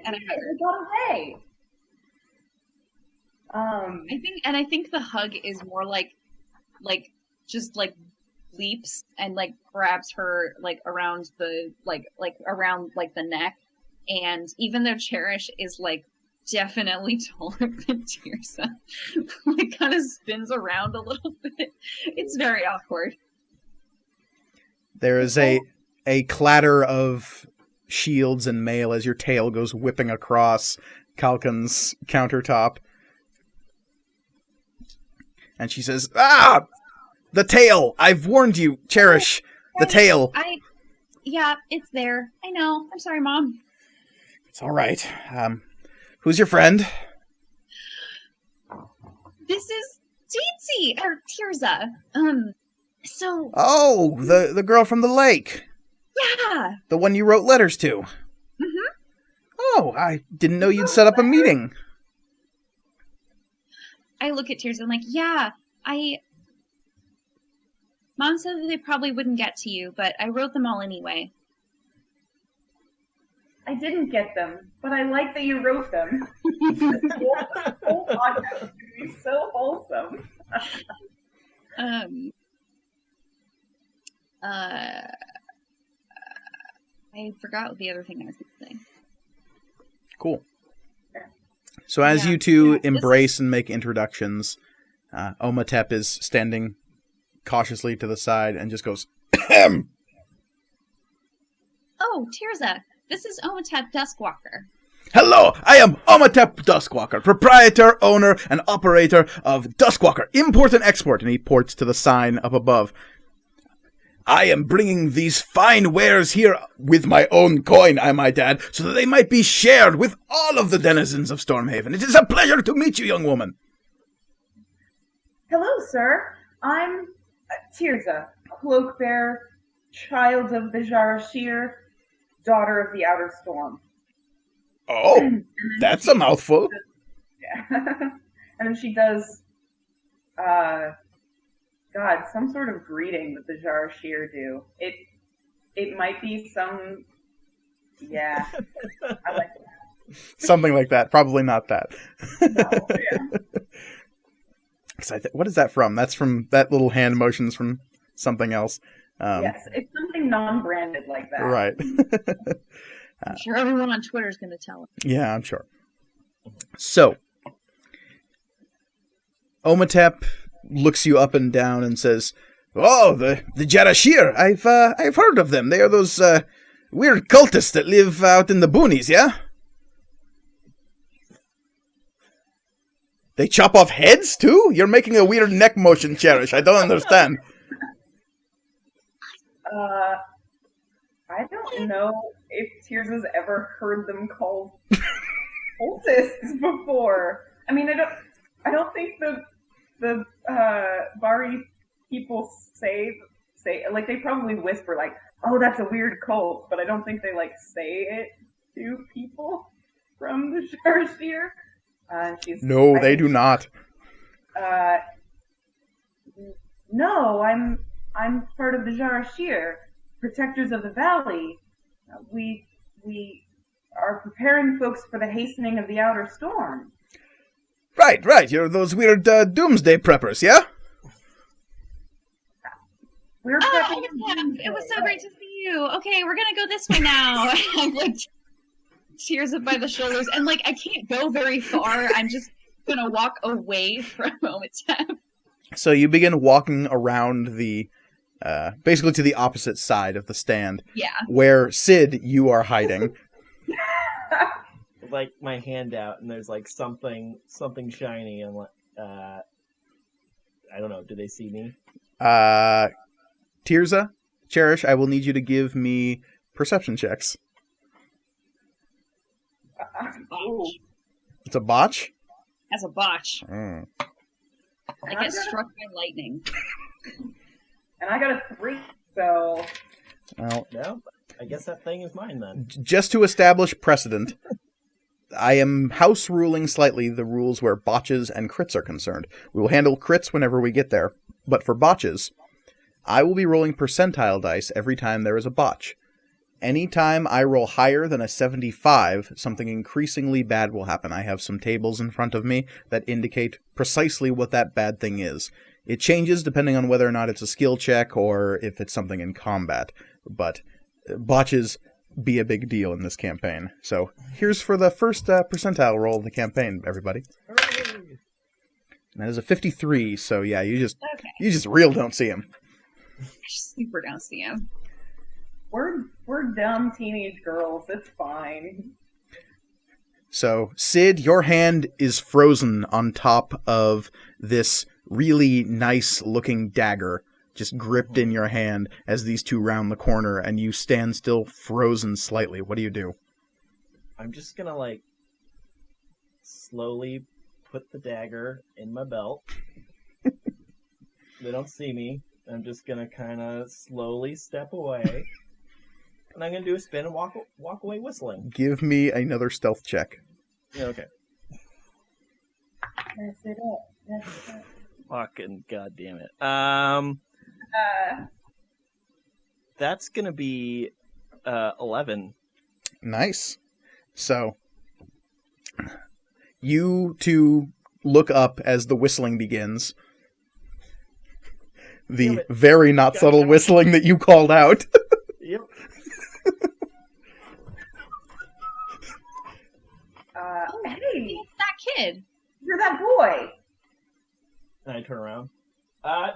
and I hug her. I got away. I think the hug is more like just like leaps and like grabs her like around the around like the neck, and even though Cherish is like definitely taller than Tirza, like kind of spins around a little bit. It's very awkward. There is a clatter of shields and mail as your tail goes whipping across Kalkan's countertop. And she says, the tail! I've warned you, Cherish! The tail! Yeah, it's there. I know. I'm sorry, Mom. It's alright. Who's your friend? This is Tsitsi, or Tirza. So, Oh, the girl from the lake. yeah. The one you wrote letters to. Mhm. Oh, I didn't know you'd set up a meeting. I look at Tirza and I'm like, yeah, Mom said that they probably wouldn't get to you, but I wrote them all anyway. I didn't get them, but I like that you wrote them. The whole podcast would be so wholesome. I forgot what the other thing I was going to say. Cool. So as Yeah. you two Yeah, this embrace and make introductions, Omatep is standing cautiously to the side and just goes, Ahem. Oh, Tirza, this is Omatep Duskwalker. Hello, I am Omatep Duskwalker, proprietor, owner, and operator of Duskwalker, import and export. And he ports to the sign up above. I am bringing these fine wares here with my own coin, I might add, so that they might be shared with all of the denizens of Stormhaven. It is a pleasure to meet you, young woman. Hello, sir. I'm Tirza, cloak bearer, child of the Jarashir, daughter of the Outer Storm. Oh, that's a mouthful. Yeah. And then she does, some sort of greeting that the Jarashir do. It might be some, yeah. I like Something like that. Probably not that. that. No, yeah. 'Cause what is that from? That's from that little hand motions from something else. Yes, it's something non-branded like that. Right. I'm sure everyone on Twitter is going to tell him. Yeah, I'm sure. So, Omatep looks you up and down and says, "Oh, the Jarashir. I've heard of them. They are those weird cultists that live out in the boonies, yeah? They chop off heads too? You're making a weird neck motion, Cherish. I don't understand." I don't know if Tears has ever heard them called cultists before. I mean, I don't think the Bari people say say, like, they probably whisper, like, oh, that's a weird cult, but I don't think they, like, say it to people from the Sharshir. No, they do not. No, I'm part of the Sharshir, protectors of the valley. We are preparing folks for the hastening of the outer storm. Right. You're those weird doomsday preppers, yeah? We're Oh, it was so great to see you. Okay, we're gonna go this way now. I'm like tears up by the shoulders, and like I can't go very far. I'm just gonna walk away for a moment. So you begin walking around the, basically to the opposite side of the stand. Yeah. Where, Sid, you are hiding. Like my hand out, and there's like something shiny, and like, I don't know. Do they see me? Tirza, Cherish, I will need you to give me perception checks. Botch. It's a botch? As a botch. Mm. I get struck by lightning. And I got a 3, so... Well, No, I guess that thing is mine then. just to establish precedent, I am house ruling slightly the rules where botches and crits are concerned. We will handle crits whenever we get there, but for botches, I will be rolling percentile dice every time there is a botch. Anytime I roll higher than a 75, something increasingly bad will happen. I have some tables in front of me that indicate precisely what that bad thing is. It changes depending on whether or not it's a skill check or if it's something in combat. But botches be a big deal in this campaign. So here's for the first percentile roll of the campaign, everybody. Hooray! That is a 53, so yeah, you just Okay. real don't see him. I just super don't see him. We're dumb teenage girls. It's fine. So, Sid, your hand is frozen on top of this really nice-looking dagger, just gripped in your hand as these two round the corner, and you stand still frozen slightly. What do you do? I'm just gonna like slowly put the dagger in my belt. They don't see me. I'm just gonna kind of slowly step away, and I'm gonna do a spin and walk away whistling. Give me another stealth check. Yeah, okay. Mess it up. Mess it up. Fucking goddamn it. That's gonna be 11. Nice. So, you two look up as the whistling begins. The very not subtle whistling that you called out. Yep. Hey, It's that kid. you're that boy. And I turn around.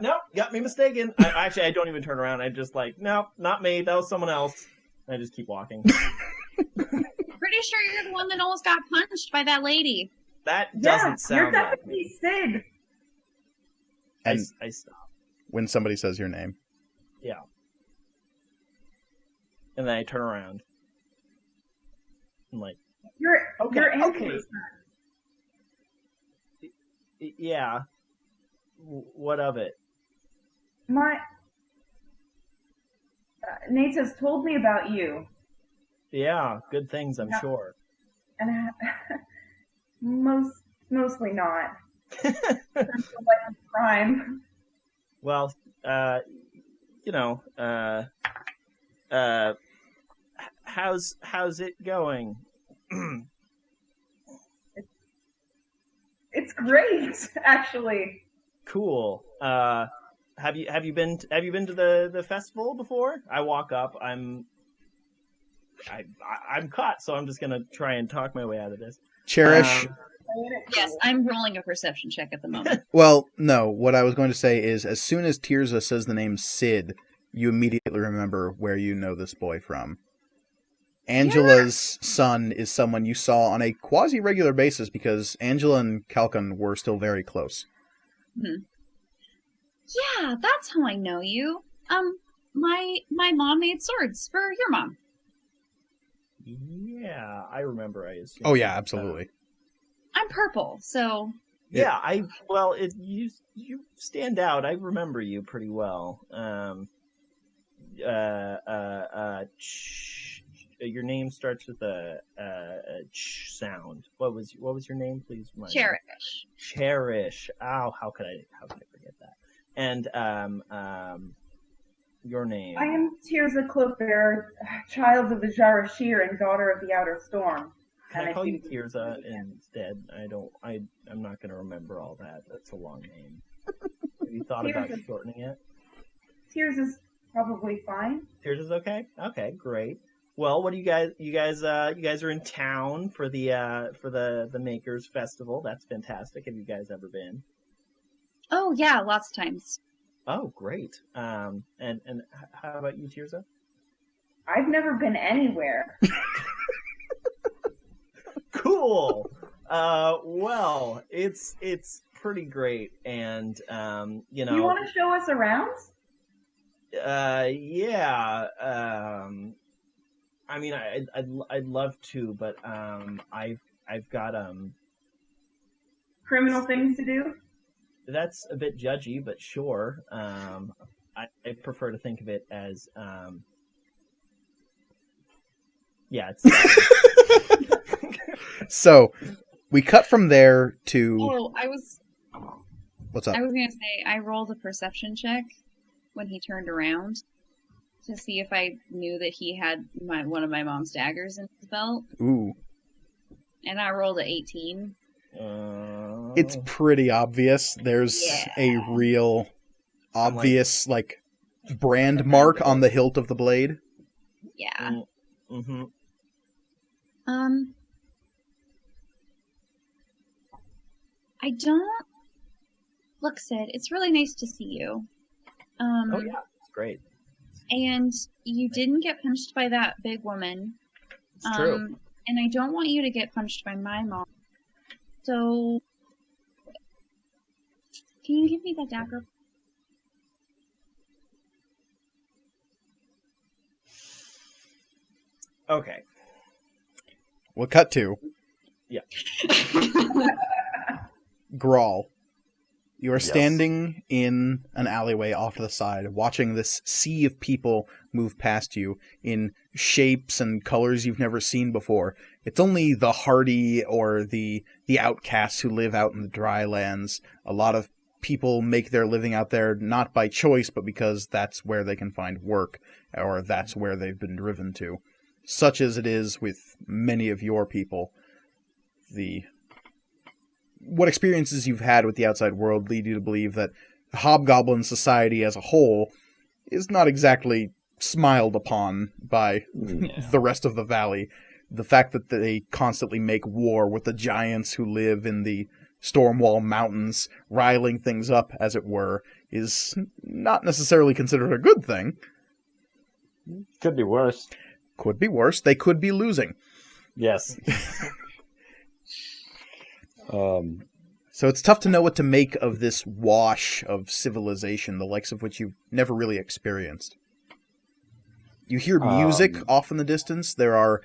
Nope, got me mistaken. I don't even turn around. I just like, nope, not me. That was someone else. And I just keep walking. Pretty sure you're the one that almost got punched by that lady. That Yeah, doesn't you're sound like definitely me. Sid. And I stop. when somebody says your name. Yeah. And then I turn around. I'm like, You're Okay. Angela's yeah. What of it? My Nate has told me about you, Yeah, good things, I'm Yeah. sure. and mostly not. Crime. Well, you know, how's it going? It's great, actually. Cool. Have you been to the festival before? I walk up. I'm caught, so I'm just gonna try and talk my way out of this. Cherish. Yes, I'm rolling a perception check at the moment. Well, no. What I was going to say is, as soon as Tirza says the name Sid, you immediately remember where you know this boy from. Angela's son is someone you saw on a quasi-regular basis because Angela and Kalkan were still very close. Yeah, that's how I know you. My mom made swords for your mom. Yeah, I remember. I assume. Oh yeah, absolutely. I'm purple, so You stand out. I remember you pretty well. your name starts with a ch sound. What was your name, please? Cherish. Cherish. Ow, how could I forget that? And your name. I am Tirza Cloakbearer, child of the Jarashir and daughter of the Outer Storm. Can I call you Tirza instead? I'm not going to remember all that. That's a long name. Have you thought about shortening it? Tirza's probably fine. Tirza's okay. Okay, great. Well, what do you guys are in town for the Makers Festival. That's fantastic. Have you guys ever been? Oh yeah, lots of times. Oh, great. And how about you, Tirza? I've never been anywhere. Cool. Well, it's pretty great, and you know. You want to show us around? Yeah. I mean, I'd love to, but I've got Criminal things to do? That's a bit judgy, but sure. I prefer to think of it as yeah. It's So, we cut from there to... Oh, What's up? I was going to say, I rolled a perception check when he turned around to see if I knew that he had one of my mom's daggers in his belt. Ooh. And I rolled an 18. It's pretty obvious. There's a real obvious, like, brand mark on the hilt of the blade. Yeah. Mm-hmm. I don't... Look, Sid, it's really nice to see you. Oh, yeah. It's great. And you didn't get punched by that big woman. It's true. And I don't want you to get punched by my mom. So... Can you give me that dagger? Okay. We'll cut to... Yeah. Grawl. You are standing in an alleyway off to the side, watching this sea of people move past you in shapes and colors you've never seen before. It's only the hardy or the outcasts who live out in the dry lands. A lot of people make their living out there not by choice, but because that's where they can find work, or that's where they've been driven to. Such as it is with many of your people. What experiences you've had with the outside world lead you to believe that hobgoblin society as a whole is not exactly smiled upon by the rest of the valley. The fact that they constantly make war with the giants who live in the Stormwall Mountains, riling things up, as it were, is not necessarily considered a good thing. Could be worse. Could be worse. They could be losing. Yes. So it's tough to know what to make of this wash of civilization, the likes of which you've never really experienced. You hear music off in the distance. There are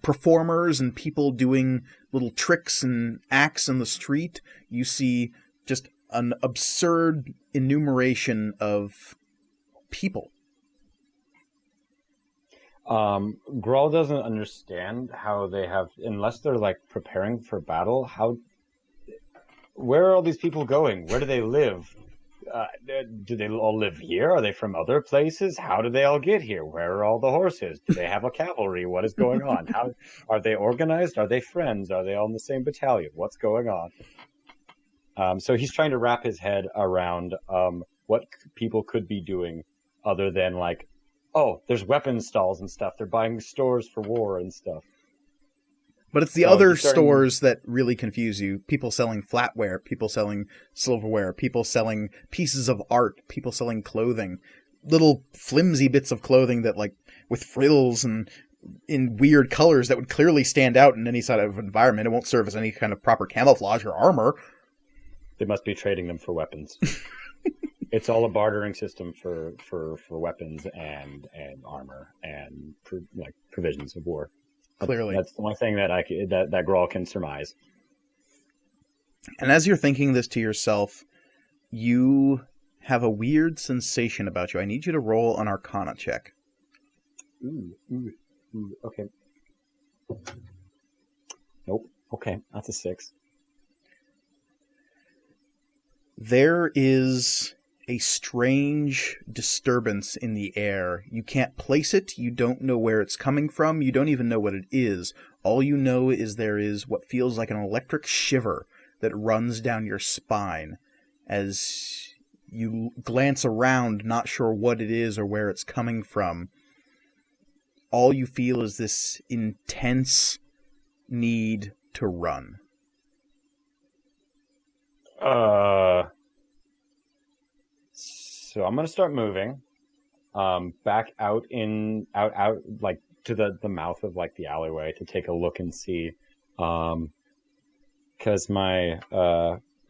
performers and people doing little tricks and acts in the street. You see just an absurd enumeration of people. Grawl doesn't understand how they have, unless they're like preparing for battle, where are all these people going? Where do they live? Do they all live here? Are they from other places? How do they all get here? Where are all the horses? Do they have a cavalry? What is going on? How are they organized? Are they friends? Are they all in the same battalion? What's going on? So he's trying to wrap his head around what people could be doing other than like, oh, there's weapon stalls and stuff. They're buying stores for war and stuff. But it's the other stores that really confuse you. People selling flatware, people selling silverware, people selling pieces of art, people selling clothing. Little flimsy bits of clothing that, like, with frills and in weird colors that would clearly stand out in any sort of environment. It won't serve as any kind of proper camouflage or armor. They must be trading them for weapons. It's all a bartering system for weapons and armor and provisions of war. Clearly. That's the one thing that that Grawl can surmise. And as you're thinking this to yourself, you have a weird sensation about you. I need you to roll an Arcana check. Ooh, okay. Nope. Okay, that's a 6. There is a strange disturbance in the air. You can't place it. You don't know where it's coming from. You don't even know what it is. All you know is there is what feels like an electric shiver that runs down your spine as you glance around, not sure what it is or where it's coming from. All you feel is this intense need to run. So I'm gonna start moving, back out like to the mouth of like the alleyway to take a look and see, because my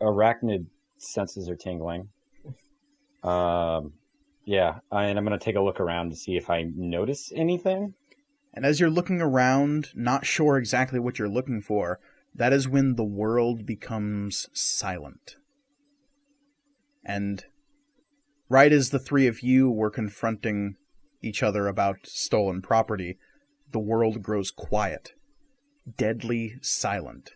arachnid senses are tingling. Yeah, and I'm gonna take a look around to see if I notice anything. And as you're looking around, not sure exactly what you're looking for, that is when the world becomes silent. And right as the three of you were confronting each other about stolen property, the world grows quiet, deadly silent.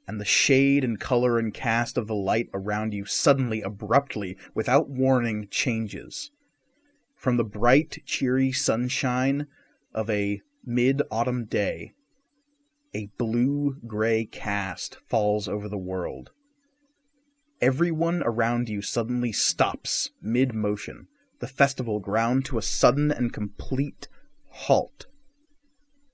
And the shade and color and cast of the light around you suddenly, abruptly, without warning, changes. From the bright, cheery sunshine of a mid-autumn day, a blue-gray cast falls over the world. Everyone around you suddenly stops mid-motion, the festival ground to a sudden and complete halt.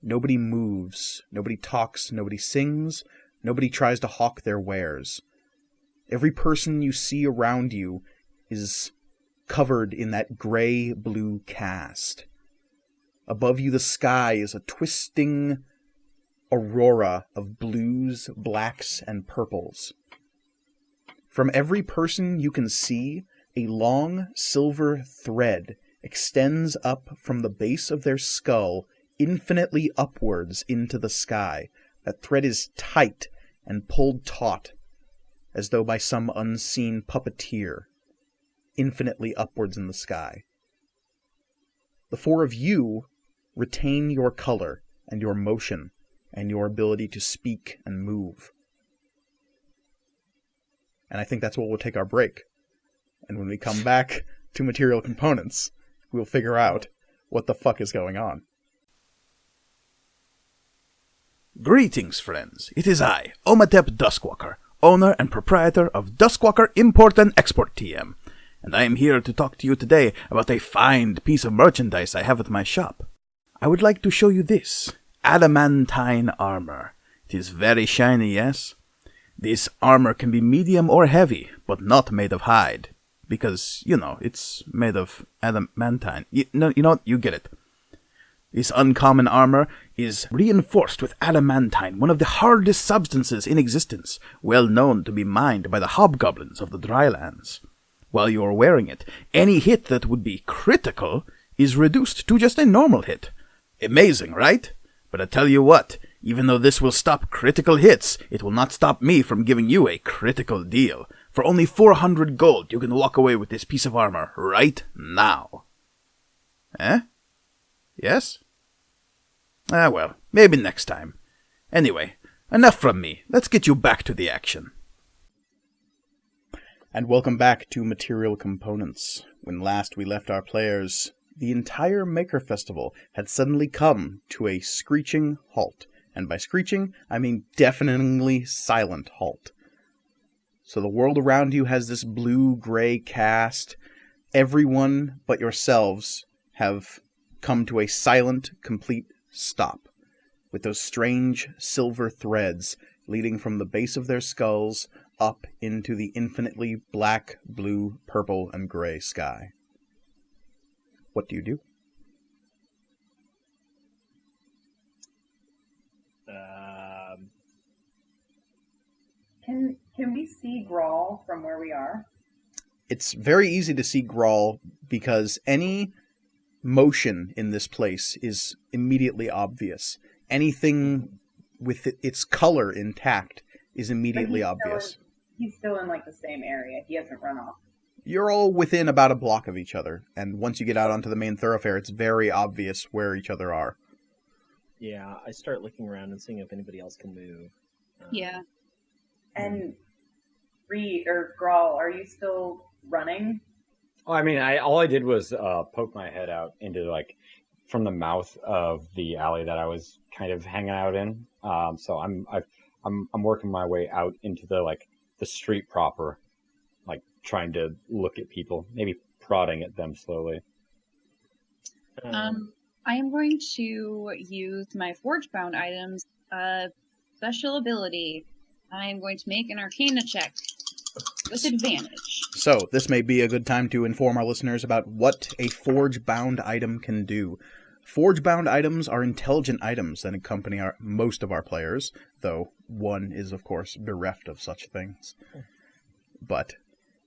Nobody moves, nobody talks, nobody sings, nobody tries to hawk their wares. Every person you see around you is covered in that gray-blue cast. Above you, the sky is a twisting aurora of blues, blacks, and purples. From every person you can see, a long silver thread extends up from the base of their skull infinitely upwards into the sky. That thread is tight and pulled taut, as though by some unseen puppeteer, infinitely upwards in the sky. The four of you retain your color and your motion and your ability to speak and move. And I think that's where we'll take our break. And when we come back to material components, we'll figure out what the fuck is going on. Greetings, friends. It is I, Omatep Duskwalker, owner and proprietor of Duskwalker Import and Export TM. And I am here to talk to you today about a fine piece of merchandise I have at my shop. I would like to show you this adamantine armor. It is very shiny, yes? This armor can be medium or heavy, but not made of hide. Because, it's made of adamantine. You know what? You get it. This uncommon armor is reinforced with adamantine, one of the hardest substances in existence, well known to be mined by the hobgoblins of the drylands. While you are wearing it, any hit that would be critical is reduced to just a normal hit. Amazing, right? But I tell you what, even though this will stop critical hits, it will not stop me from giving you a critical deal. For only 400 gold, you can walk away with this piece of armor right now. Eh? Yes? Well, maybe next time. Anyway, enough from me. Let's get you back to the action. And welcome back to Material Components. When last we left our players, the entire Maker Festival had suddenly come to a screeching halt. And by screeching, I mean deafeningly silent halt. So the world around you has this blue-gray cast. Everyone but yourselves have come to a silent, complete stop, with those strange silver threads leading from the base of their skulls up into the infinitely black, blue, purple, and gray sky. What do you do? Can we see Grawl from where we are? It's very easy to see Grawl because any motion in this place is immediately obvious. Anything with its color intact is immediately obvious. He's still in like the same area. He hasn't run off. You're all within about a block of each other, and once you get out onto the main thoroughfare, it's very obvious where each other are. Yeah, I start looking around and seeing if anybody else can move. Yeah. And Reed or Grawl, are you still running? Oh, I mean, all I did was poke my head out into like from the mouth of the alley that I was kind of hanging out in. So I'm working my way out into the street proper, like trying to look at people, maybe prodding at them slowly. I am going to use my Forgebond items special ability. I am going to make an Arcana check with advantage. So, this may be a good time to inform our listeners about what a Forge-bound item can do. Forge-bound items are intelligent items that accompany most of our players, though one is, of course, bereft of such things. But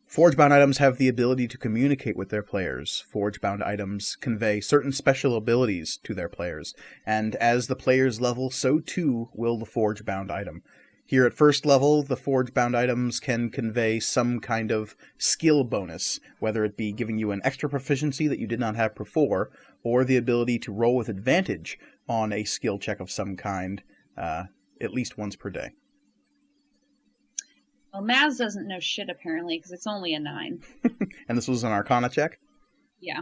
Forge-bound items have the ability to communicate with their players. Forge-bound items convey certain special abilities to their players, and as the players level, so too will the Forge-bound item. Here at first level, the Forge-bound items can convey some kind of skill bonus, whether it be giving you an extra proficiency that you did not have before, or the ability to roll with advantage on a skill check of some kind, at least once per day. Well, Maz doesn't know shit, apparently, because it's only a 9. And this was an Arcana check? Yeah.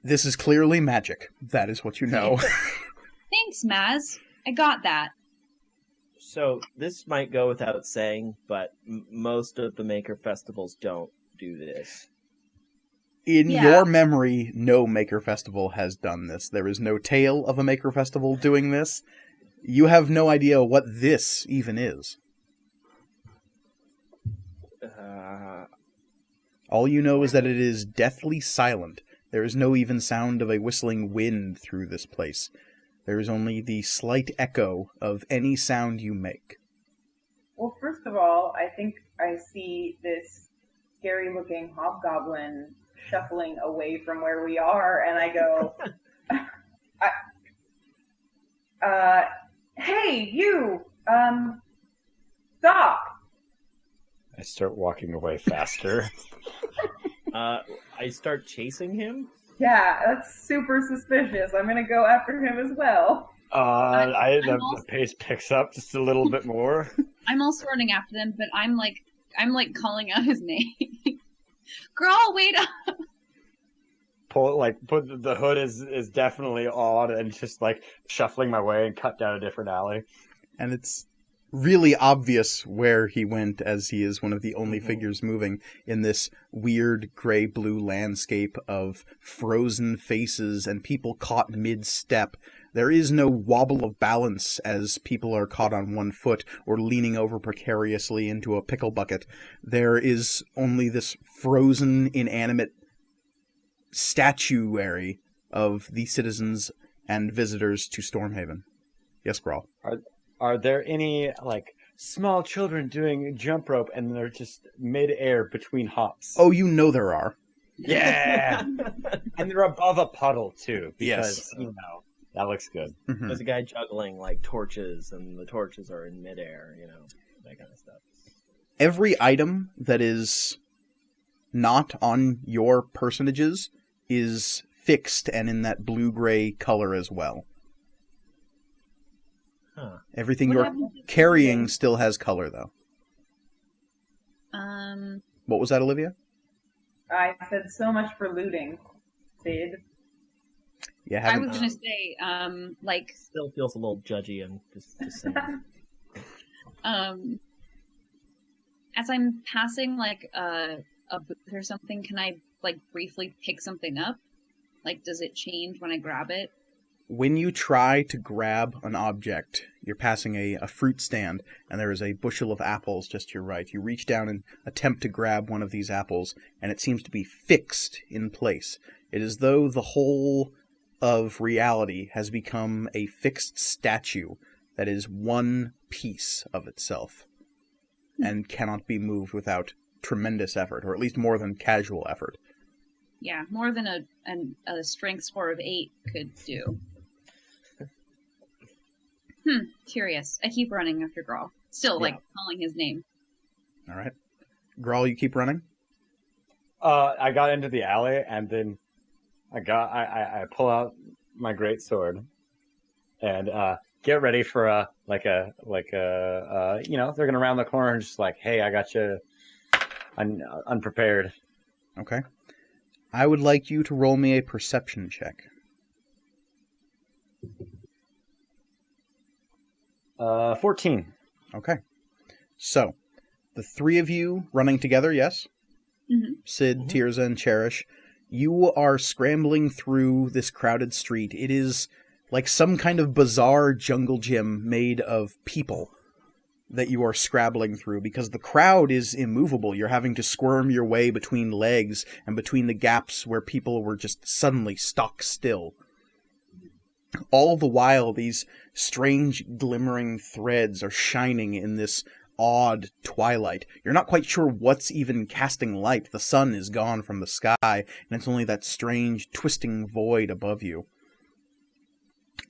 This is clearly magic. That is what you know. Thanks, Maz. I got that. So this might go without saying, but most of the Maker Festivals don't do this. In Yeah. your memory, no Maker Festival has done this. There is no tale of a Maker Festival doing this. You have no idea what this even is. All you know is that it is deathly silent. There is no even sound of a whistling wind through this place. There is only the slight echo of any sound you make. Well, first of all, I think I see this scary-looking hobgoblin shuffling away from where we are, and I go, hey, you, stop. I start walking away faster. I start chasing him. Yeah, that's super suspicious. I'm gonna go after him as well. The pace picks up just a little bit more. I'm also running after them, but I'm calling out his name. Girl, wait up! Put the hood is definitely on and just like shuffling my way and cut down a different alley. And it's really obvious where he went, as he is one of the only figures moving in this weird gray-blue landscape of frozen faces and people caught mid-step. There is no wobble of balance as people are caught on one foot or leaning over precariously into a pickle bucket. There is only this frozen, inanimate statuary of the citizens and visitors to Stormhaven. Yes, Grawl. Are there any small children doing jump rope and they're just mid-air between hops? Oh, you know there are. Yeah! And they're above a puddle too, because Yes. that looks good. Mhm. There's a guy juggling torches, and the torches are in midair. That kind of stuff. Every item that is not on your personages is fixed and in that blue-gray color as well. Huh. Everything What you're happened to carrying looting? still has color, though. What was that, Olivia? I said so much for looting, Sid. Yeah, I haven't... was gonna say, Still feels a little judgy. I'm just saying. as I'm passing a booth or something, can I briefly pick something up? Does it change when I grab it? When you try to grab an object, you're passing a fruit stand, and there is a bushel of apples just to your right. You reach down and attempt to grab one of these apples, and it seems to be fixed in place. It is though the whole of reality has become a fixed statue that is one piece of itself, and cannot be moved without tremendous effort, or at least more than casual effort. Yeah, more than a strength score of 8 could do. Curious. I keep running after Grawl. Still, Yeah. calling his name. All right. Grawl, you keep running? I got into the alley, and then I pull out my great sword, and get ready for they're gonna round the corner and just like, hey, I got you unprepared. Okay. I would like you to roll me a perception check. 14. Okay. So, the three of you running together, yes? Mm-hmm. Sid, Tirza, and Cherish, you are scrambling through this crowded street. It is like some kind of bizarre jungle gym made of people that you are scrabbling through, because the crowd is immovable. You're having to squirm your way between legs and between the gaps where people were just suddenly stock still. All the while, these strange glimmering threads are shining in this odd twilight. You're not quite sure what's even casting light. The sun is gone from the sky, and it's only that strange twisting void above you.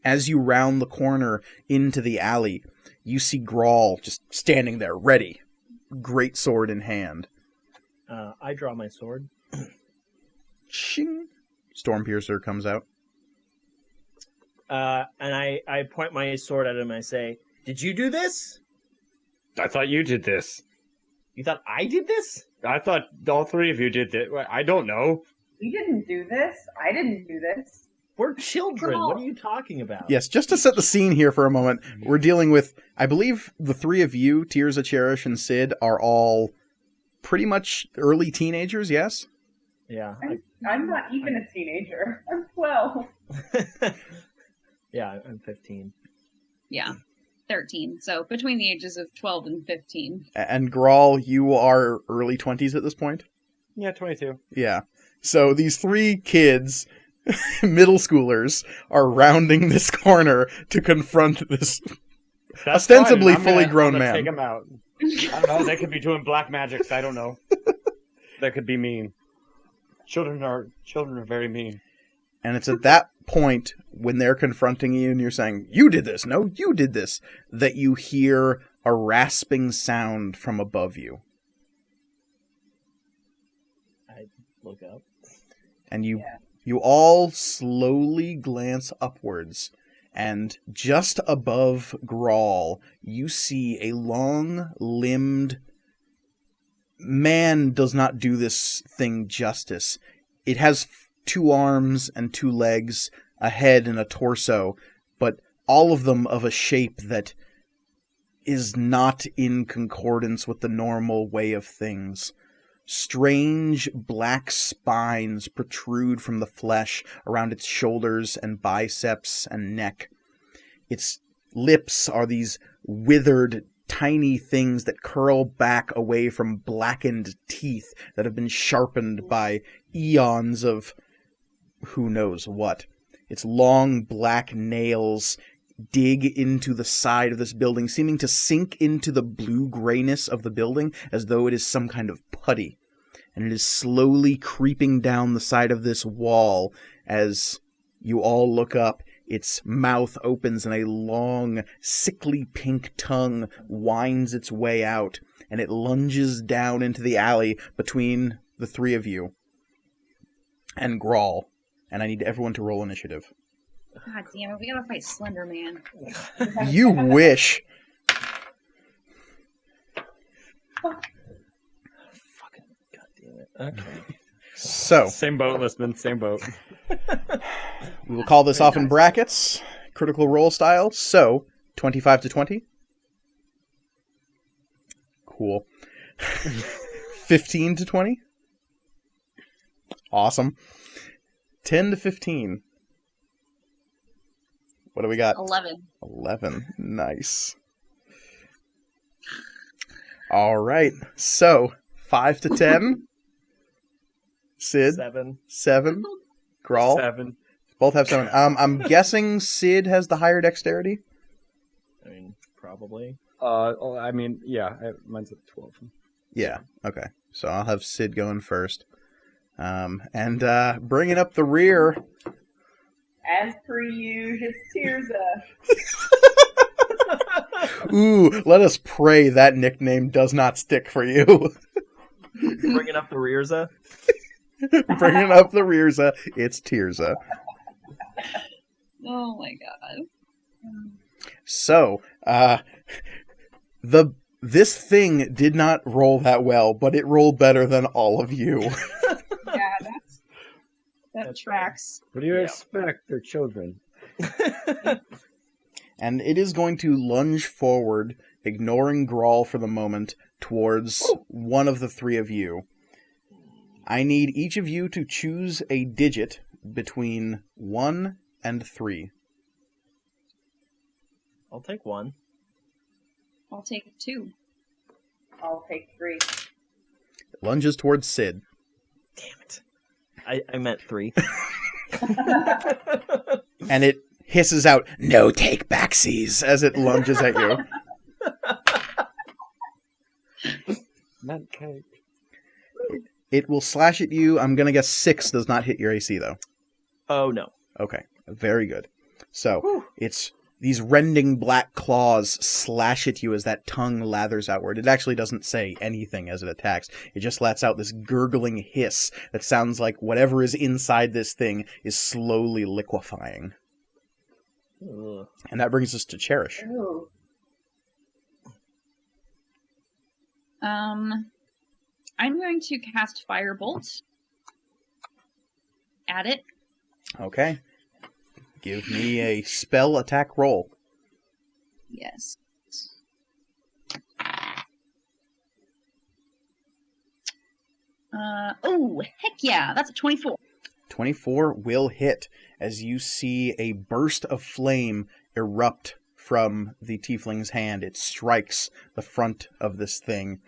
As you round the corner into the alley, you see Grawl just standing there, ready, great sword in hand. I draw my sword. Shing! Stormpiercer comes out. And I point my sword at him and I say, "Did you do this? I thought you did this. You thought I did this? I thought all three of you did this. I don't know. We didn't do this. I didn't do this. We're children. What are you talking about?" Yes, just to set the scene here for a moment, we're dealing with, I believe the three of you, Tirza, Cherish, and Sid, are all pretty much early teenagers, yes? Yeah. I'm not even a teenager. I'm 12. Yeah, I'm 15. Yeah, 13. So between the ages of 12 and 15. And Grawl, you are early 20s at this point? Yeah, 22. Yeah. So these three kids, middle schoolers, are rounding this corner to confront this That's ostensibly fine. fully grown I'm gonna man. Take them out. I don't know. They could be doing black magics. I don't know. They could be mean. Children are very mean. And it's at that point, when they're confronting you and you're saying, "You did this, no, you did this," that you hear a rasping sound from above you. I look up. And you all slowly glance upwards, and just above Grawl, you see a long-limbed man. Does not do this thing justice. It has 2 arms and 2 legs, a head and a torso, but all of them of a shape that is not in concordance with the normal way of things. Strange black spines protrude from the flesh around its shoulders and biceps and neck. Its lips are these withered, tiny things that curl back away from blackened teeth that have been sharpened by eons of who knows what. Its long black nails dig into the side of this building, seeming to sink into the blue-grayness of the building as though it is some kind of putty. And it is slowly creeping down the side of this wall as you all look up. Its mouth opens and a long, sickly pink tongue winds its way out, and it lunges down into the alley between the three of you and Grawl. And I need everyone to roll initiative. God damn it, we gotta fight Slender Man. You wish. Fucking goddamn it. Okay. So, Same boat, Listman. Same boat. we will call this off in brackets, critical roll style. So, 25 to 20. Cool. 15 to 20. Awesome. 10 to 15. What do we got? 11. 11. Nice. All right. So, 5 to 10. Sid. 7. 7. Grawl. 7. Both have 7. I'm guessing Sid has the higher dexterity. I mean, probably. Mine's at 12. Yeah. Okay. So I'll have Sid going first. And bringing up the rear. As per you, his Tirza. Ooh, let us pray that nickname does not stick for you. bringing up the Rearza? Bringing up the Rearza, it's Tirza. Oh my god. So, this thing did not roll that well, but it rolled better than all of you. Yeah, that tracks. What do you expect? They're children. And it is going to lunge forward, ignoring Grawl for the moment, towards one of the three of you. I need each of you to choose a digit between 1 and 3. I'll take 1. I'll take 2. I'll take 3. It lunges towards Sid. Damn it. I meant 3. And it hisses out, "No take backsies," as it lunges at you. Meant cake. It will slash at you. I'm going to guess 6 does not hit your AC, though. Oh, no. Okay, very good. So, it's these rending black claws slash at you as that tongue lathers outward. It actually doesn't say anything as it attacks. It just lets out this gurgling hiss that sounds like whatever is inside this thing is slowly liquefying. Ugh. And that brings us to Cherish. Ooh. I'm going to cast Firebolt at it. Okay. Give me a spell attack roll. Yes. Heck yeah, that's a 24. 24 will hit as you see a burst of flame erupt from the tiefling's hand. It strikes the front of this thing.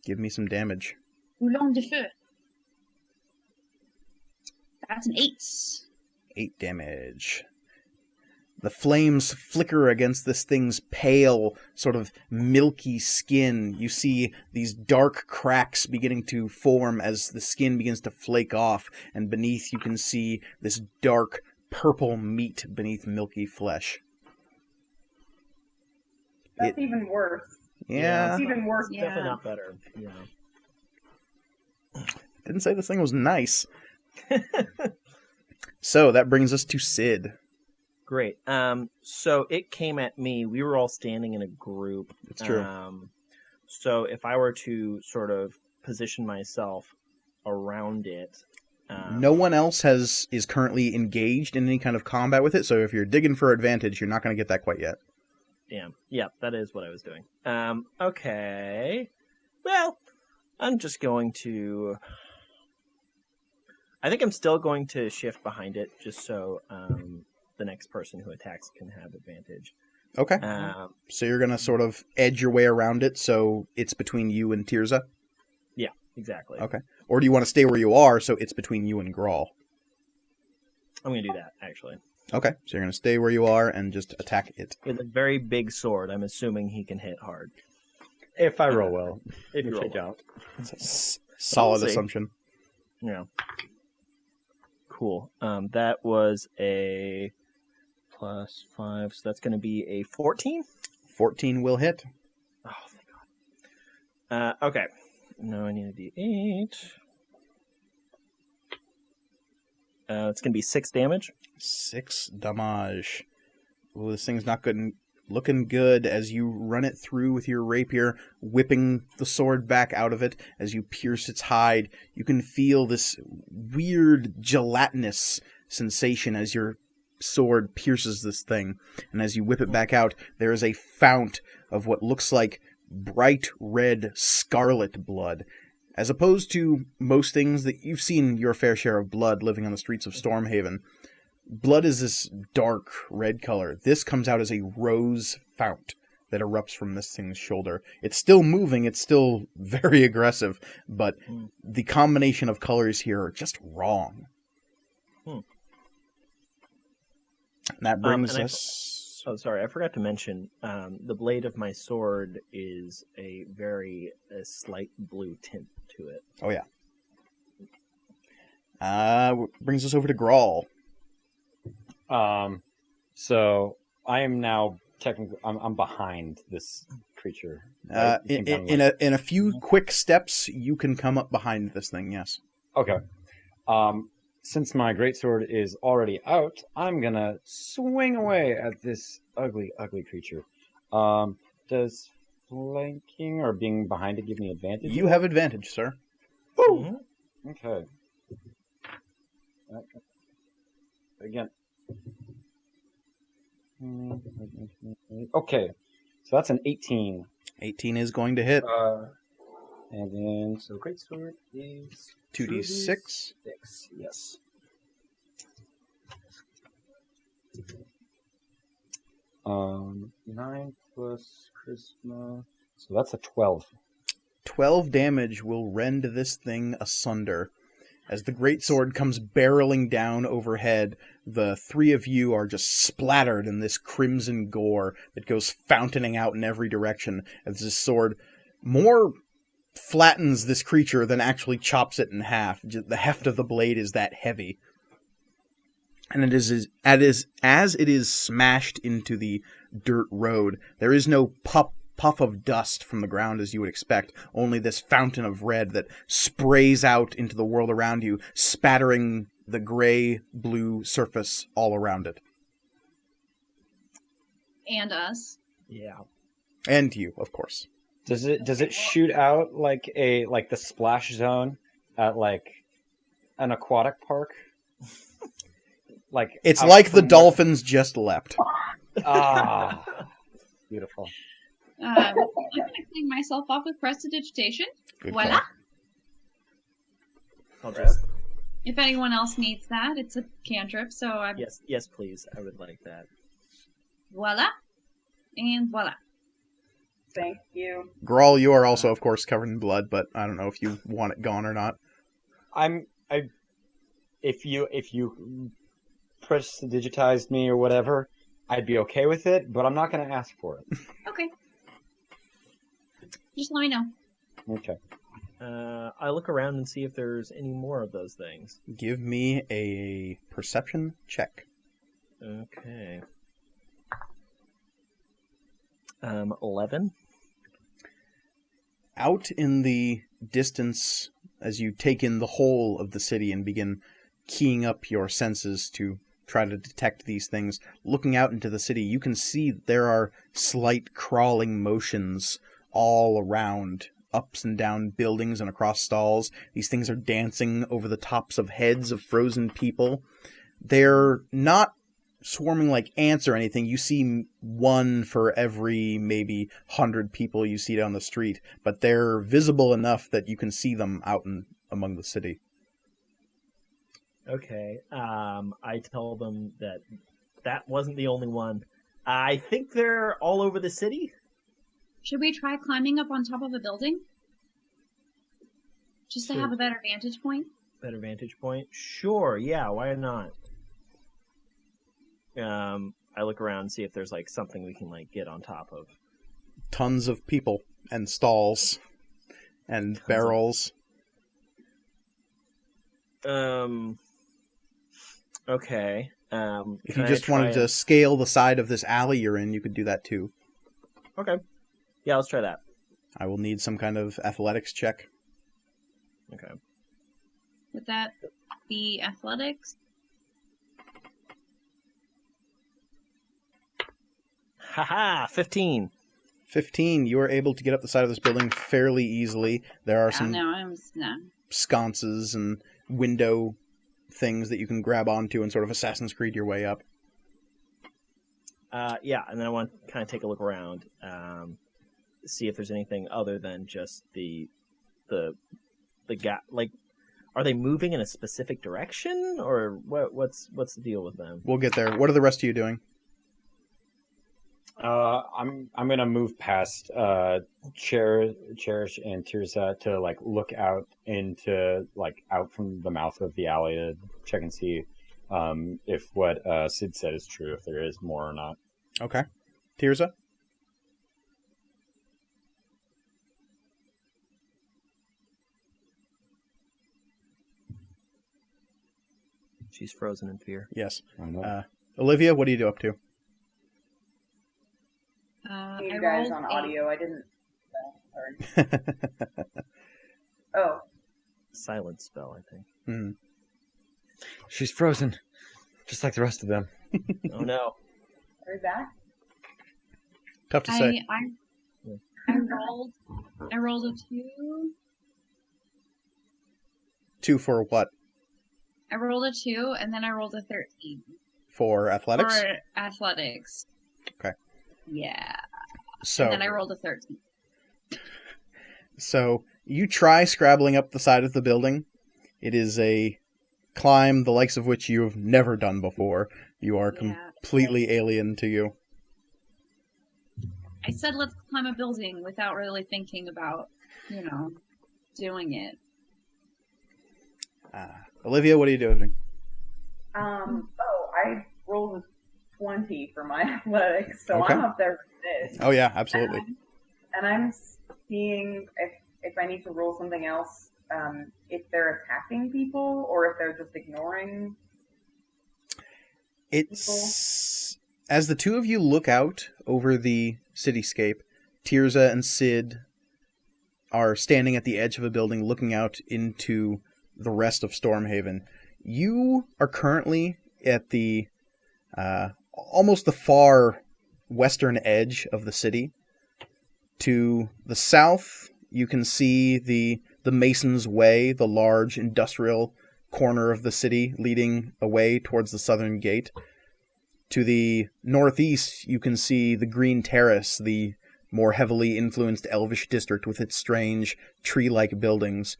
Give me some damage. Boulon de feu. That's an 8. 8 damage. The flames flicker against this thing's pale, sort of milky skin. You see these dark cracks beginning to form as the skin begins to flake off, and beneath you can see this dark purple meat beneath milky flesh. That's even worse. Yeah. It's even worse. Yeah. Definitely not better. Yeah. Didn't say this thing was nice. So that brings us to Sid. Great. So it came at me. We were all standing in a group. It's true. So if I were to sort of position myself around it, No one else is currently engaged in any kind of combat with it, so if you're digging for advantage, you're not going to get that quite yet. Damn. Yeah, that is what I was doing. Okay. Well, I'm just going to... I think I'm still going to shift behind it, just so the next person who attacks can have advantage. Okay. So you're going to sort of edge your way around it, so it's between you and Tirza? Yeah, exactly. Okay. Or do you want to stay where you are, so it's between you and Grawl? I'm going to do that, actually. Okay. So you're going to stay where you are and just attack it. With a very big sword, I'm assuming he can hit hard. If I roll well. If you Which I roll well. don't. It's a solid We'll see. assumption. Yeah. Cool. That was a +5, so that's going to be a 14? 14 will hit. Oh, thank God. Okay. Now I need a D8. It's going to be 6 damage. 6 damage. Ooh, this thing's not good. Looking good as you run it through with your rapier, whipping the sword back out of it. As you pierce its hide, you can feel this weird gelatinous sensation as your sword pierces this thing. And as you whip it back out, there is a fount of what looks like bright red scarlet blood. As opposed to most things that you've seen your fair share of blood living on the streets of Stormhaven, blood is this dark red color. This comes out as a rose fount that erupts from this thing's shoulder. It's still moving, it's still very aggressive, but the combination of colors here are just wrong. And that brings us... Oh, sorry, I forgot to mention, the blade of my sword is a slight blue tint to it. Oh, yeah. Brings us over to Grawl. So I am now technically I'm behind this creature. Right? In a few quick steps, you can come up behind this thing. Yes. Okay. Since my greatsword is already out, I'm gonna swing away at this ugly, ugly creature. Does flanking or being behind it give me advantage? You have advantage, sir. Boom. Okay. Again. Okay. So that's an 18. 18 is going to hit. And then, so greatsword is 2d6. 6. Yes. Um, 9 plus charisma. So that's a 12. 12 damage will rend this thing asunder. As the greatsword comes barreling down overhead, the three of you are just splattered in this crimson gore that goes fountaining out in every direction as this sword more flattens this creature than actually chops it in half. The heft of the blade is that heavy. And as it is smashed into the dirt road, there is no puff of dust from the ground as you would expect, only this fountain of red that sprays out into the world around you, spattering the gray-blue surface all around it. And us. Yeah. And you, of course. Does it shoot out like the splash zone at like an aquatic park? Like it's like the dolphins just leapt. Ah, beautiful. I'm going to clean myself up with prestidigitation. Good Voila. I'll just... If anyone else needs that, it's a cantrip, so I'm... Yes, please. I would like that. Voila. And voila. Thank you. Grawl, you are also, of course, covered in blood, but I don't know if you want it gone or not. If you prestidigitized me or whatever, I'd be okay with it, but I'm not going to ask for it. Okay. Just let me know. Okay. I look around and see if there's any more of those things. Give me a perception check. Okay. 11. Out in the distance, as you take in the whole of the city and begin keying up your senses to try to detect these things, looking out into the city, you can see there are slight crawling motions all around, ups and down buildings and across stalls. These things are dancing over the tops of heads of frozen people. They're not swarming like ants or anything. You see one for every maybe 100 people you see down the street, but they're visible enough that you can see them out among the city. Okay. I tell them that wasn't the only one. I think they're all over the city. Should we try climbing up on top of a building? Just to have a better vantage point? Better vantage point? Sure, yeah, why not? I look around and see if there's like something we can like get on top of. Tons of people and stalls and barrels. Okay. If you just wanted to scale the side of this alley you're in, you could do that too. Okay. Yeah, let's try that. I will need some kind of athletics check. Okay. Would that be athletics? Haha, 15. 15, you are able to get up the side of this building fairly easily. There are some sconces and window things that you can grab onto and sort of Assassin's Creed your way up. Yeah, and then I want to kind of take a look around, see if there's anything other than just the gap. Like, are they moving in a specific direction, or what's the deal with them? We'll get there. What are the rest of you doing? I'm gonna move past Cherish and Tirza to like look out into out from the mouth of the alley to check and see if what Sid said is true, if there is more or not. Okay. Tirza? She's frozen in fear. Yes. Olivia, what do you do up to? You I guys rolled on a- audio, I didn't. Sorry. Oh, Silence spell, I think. Mhm. She's frozen, just like the rest of them. Oh no. are we back? Tough to say. I rolled a 2. 2 for what? I rolled a 2, and then I rolled a 13 For athletics? for athletics. Okay. Yeah. So, And then I rolled a 13. so you try scrabbling up the side of the building. It is a climb the likes of which you have never done before. You are Yeah. completely alien to you. I said let's climb a building without really thinking about, doing it. Olivia, what are you doing? I rolled a 20 for my athletics, so Okay. I'm up there with this. Oh yeah, absolutely. And I'm seeing if I need to roll something else, if they're attacking people or if they're just ignoring. It's as the two of you look out over the cityscape, Tirza and Sid are standing at the edge of a building looking out into the rest of Stormhaven. You are currently at the almost the far western edge of the city. To the south, you can see the Mason's Way, the large industrial corner of the city leading away towards the southern gate. To the northeast, you can see the Green Terrace, the more heavily influenced Elvish district with its strange tree-like buildings.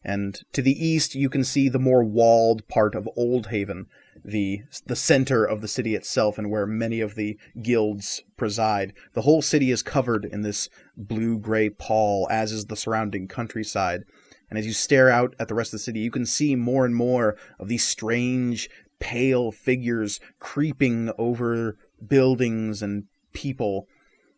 And to the east, you can see the more walled part of Oldhaven, the center of the city itself and where many of the guilds preside. The whole city is covered in this blue-gray pall, as is the surrounding countryside. And as you stare out at the rest of the city, you can see more and more of these strange, pale figures creeping over buildings and people.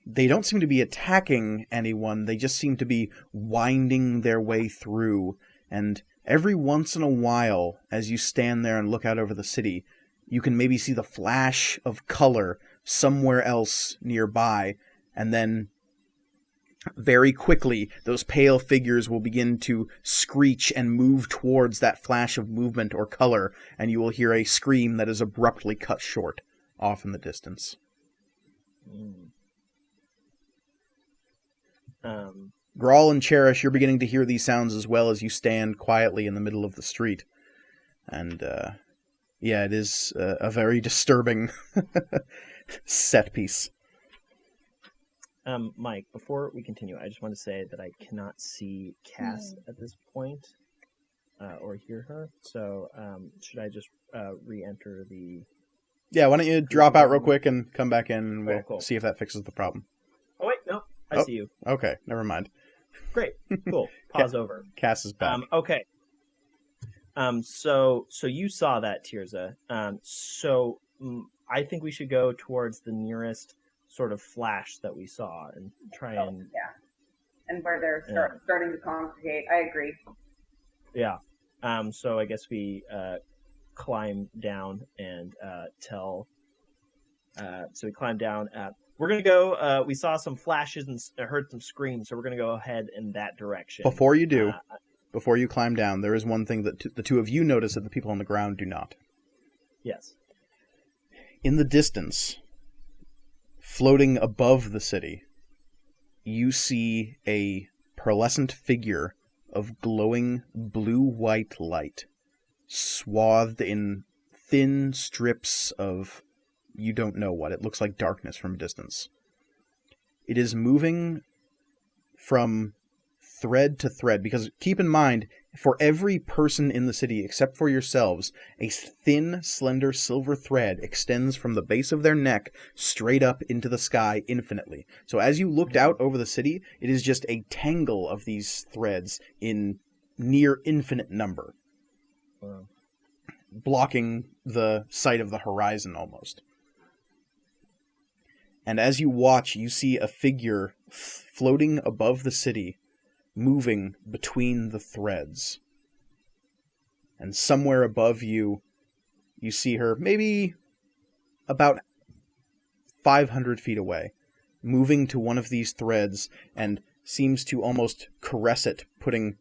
They don't seem to be attacking anyone, they just seem to be winding their way through. And every once in a while, as you stand there and look out over the city, you can maybe see the flash of color somewhere else nearby, and then very quickly, those pale figures will begin to screech and move towards that flash of movement or color, and you will hear a scream that is abruptly cut short off in the distance. Grawl and Cherish, you're beginning to hear these sounds as well as you stand quietly in the middle of the street. And, yeah, it is a very disturbing set piece. Mike, before we continue, I just want to say that I cannot see Cass at this point, or hear her. So, should I just re-enter the... Yeah, why don't you drop out real quick and come back in, and we'll Cool. see if that fixes the problem. Oh, wait, no. I see you. Okay, never mind. Great. Cool. Pause over. Cass is back. Okay. So you saw that, Tirza. I think we should go towards the nearest sort of flash that we saw and try and... Yeah. And where they're starting to congregate. I agree. Yeah. So I guess we climb down and tell... so we climb down. We're going to go... we saw some flashes and heard some screams, so we're going to go ahead in that direction. Before you do, before you climb down, there is one thing that the two of you notice that the people on the ground do not. Yes. In the distance, floating above the city, you see a pearlescent figure of glowing blue-white light, swathed in thin strips of you don't know what. It looks like darkness from a distance. It is moving from thread to thread, because keep in mind, for every person in the city except for yourselves, a thin, slender silver thread extends from the base of their neck straight up into the sky infinitely. So as you looked out over the city, it is just a tangle of these threads in near infinite number, blocking the sight of the horizon almost. And as you watch, you see a figure floating above the city, moving between the threads. And somewhere above you, you see her maybe about 500 feet away. moving to one of these threads and seems to almost caress it, putting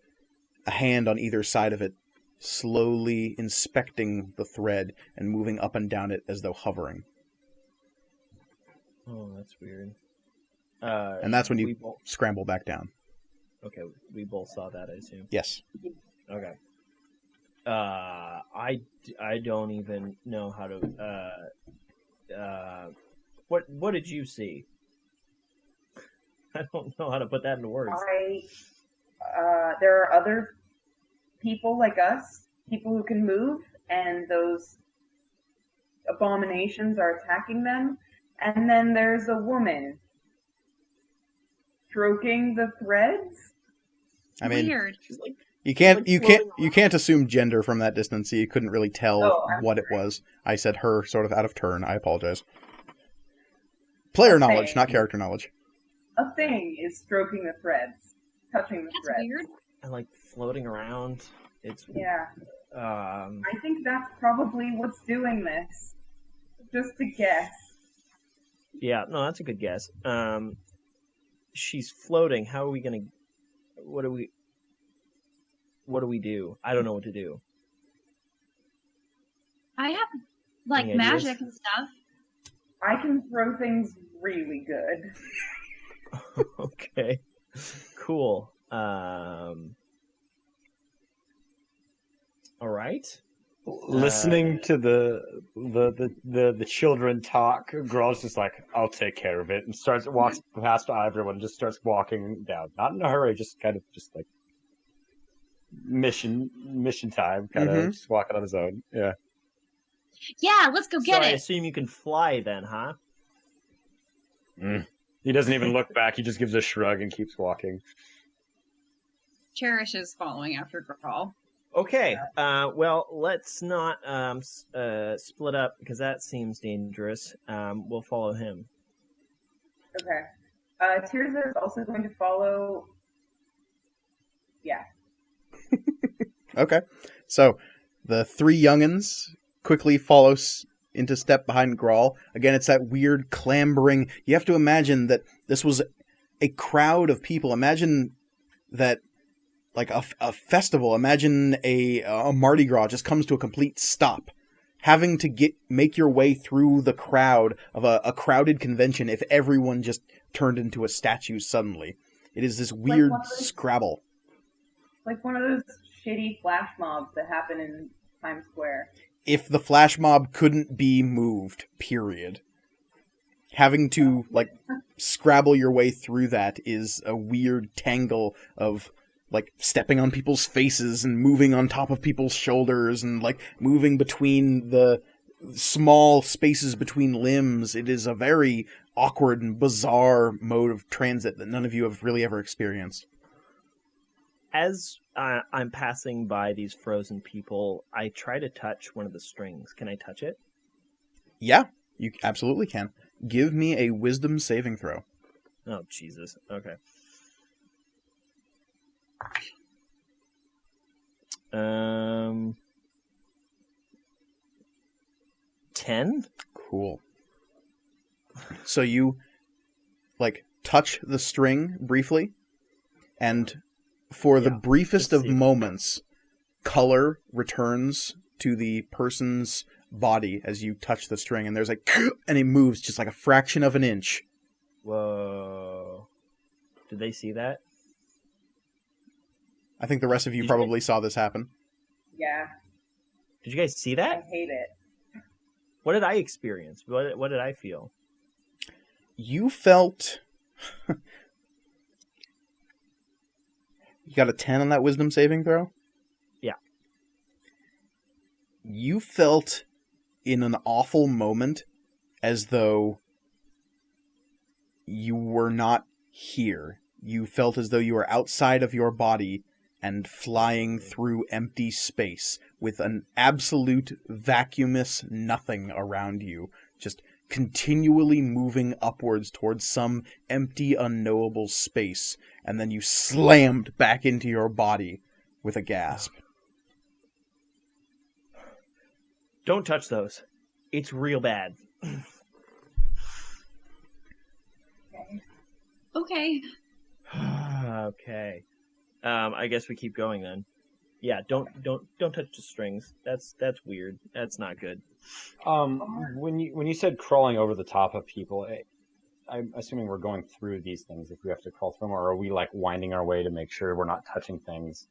a hand on either side of it, slowly inspecting the thread and moving up and down it as though hovering. Oh, that's weird. And that's when you scramble back down. Okay, we both saw that, I assume. Yes. Okay. I don't even know how to. What did you see? I don't know how to put that into words. There are other people like us, people who can move, and those abominations are attacking them. And then there's a woman stroking the threads. I mean, Weird. She's like, you can't floating you can't assume gender from that distance. So you couldn't really tell what it was. I said her sort of out of turn. I apologize. Player knowledge, not character knowledge. A thing is stroking the threads, touching the That's threads. weird. and like floating around. It's Yeah. I I think that's probably what's doing this. Just to guess. Yeah, no, that's a good guess. She's floating. How are we gonna? What do we do? I don't know what to do. I have like Any magic ideas? and stuff. I can throw things really good. Okay, cool. All right. Listening to the children talk, Gral's just like, I'll take care of it, and walks past everyone and just starts walking down. Not in a hurry, just kind of just like mission time, kind of just walking on his own. Yeah. Yeah, let's go get So I it. assume you can fly then, huh? He doesn't even look back. He just gives a shrug and keeps walking. Cherish is following after Grawl. Okay. Well, let's not split up because that seems dangerous. We'll follow him. Okay. Tirza is also going to follow. Yeah. Okay. So the three young'uns quickly follow into step behind Grawl. Again, it's that weird clambering. You have to imagine that this was a crowd of people. Imagine that, like a festival. Imagine a Mardi Gras just comes to a complete stop. Having to make your way through the crowd of a crowded convention if everyone just turned into a statue suddenly. It is this weird Scrabble. Like one of those shitty flash mobs that happen in Times Square. If the flash mob couldn't be moved, period. Having to, like, scrabble your way through that is a weird tangle of, like, stepping on people's faces and moving on top of people's shoulders and, like, moving between the small spaces between limbs. It is a very awkward and bizarre mode of transit that none of you have really ever experienced. As I'm passing by these frozen people, I try to touch one of the strings. Can I touch it? Yeah, you absolutely can. Give me a wisdom saving throw. Oh, Jesus. Okay. 10? Cool. So you, like, touch the string briefly, and for the briefest of moments, color returns to the person's body as you touch the string, and there's like, and it moves just like a fraction of an inch. Whoa. Did they see that? I think the rest of you probably saw this happen. Yeah. Did you guys see I that? hate it. What did I experience? What did I feel? You felt... You got a 10 on that wisdom saving throw? Yeah. You felt in an awful moment as though you were not here. You felt as though you were outside of your body and flying through empty space with an absolute vacuumous nothing around you, just continually moving upwards towards some empty, unknowable space, and then you slammed back into your body with a gasp. Don't touch those. It's real bad. Okay. Okay. I guess we keep going then. Yeah, don't touch the strings. That's weird. That's not good. When you said crawling over the top of people, I'm assuming we're going through these things if we have to crawl through them, or are we like winding our way to make sure we're not touching things?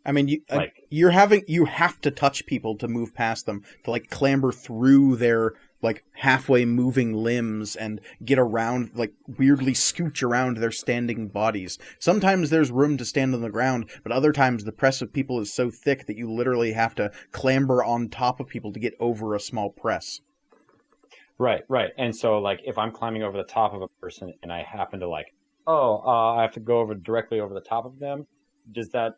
I mean, you have to touch people to move past them, to like clamber through their like halfway moving limbs and get around, like weirdly scooch around their standing bodies. Sometimes there's room to stand on the ground, but other times the press of people is so thick that you literally have to clamber on top of people to get over a small press. Right. And so like if I'm climbing over the top of a person and I happen to like, I have to go directly over the top of them, does that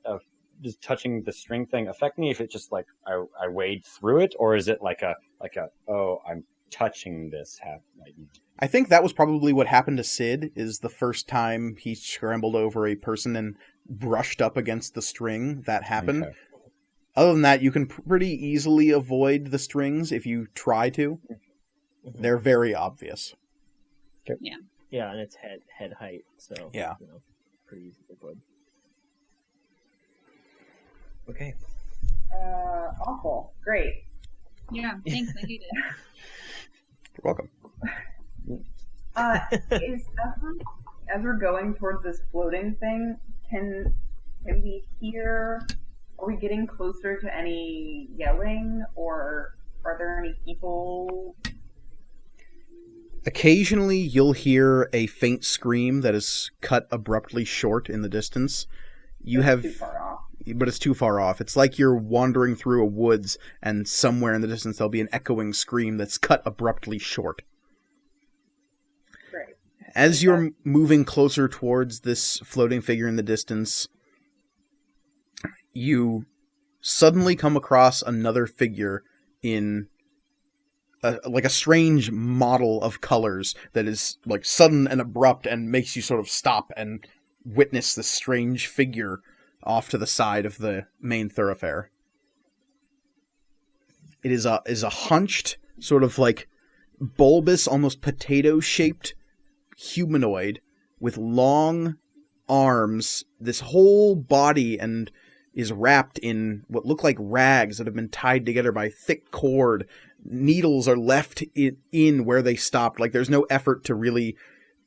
does touching the string thing affect me if it just like I wade through it, or is it like a I'm touching this? I think that was probably what happened to Sid, is the first time he scrambled over a person and brushed up against the string, that happened. Okay. Other than that, you can pretty easily avoid the strings if you try to. They're very obvious. Okay. Yeah, and it's head height, so yeah, pretty easy to avoid. Okay. Awful. Great. Yeah, thanks. I hate it. You're welcome. As we're going towards this floating thing, can we hear? Are we getting closer to any yelling, or are there any people? Occasionally, you'll hear a faint scream that is cut abruptly short in the distance. Too far off. But it's too far off. It's like you're wandering through a woods, and somewhere in the distance there'll be an echoing scream that's cut abruptly short. Great. As you're moving closer towards this floating figure in the distance, you suddenly come across another figure in like a strange model of colors that is like sudden and abrupt and makes you sort of stop and witness this strange figure off to the side of the main thoroughfare. It is a hunched, sort of like bulbous, almost potato-shaped humanoid with long arms. This whole body and is wrapped in what look like rags that have been tied together by thick cord. Needles are left in where they stopped. Like there's no effort to really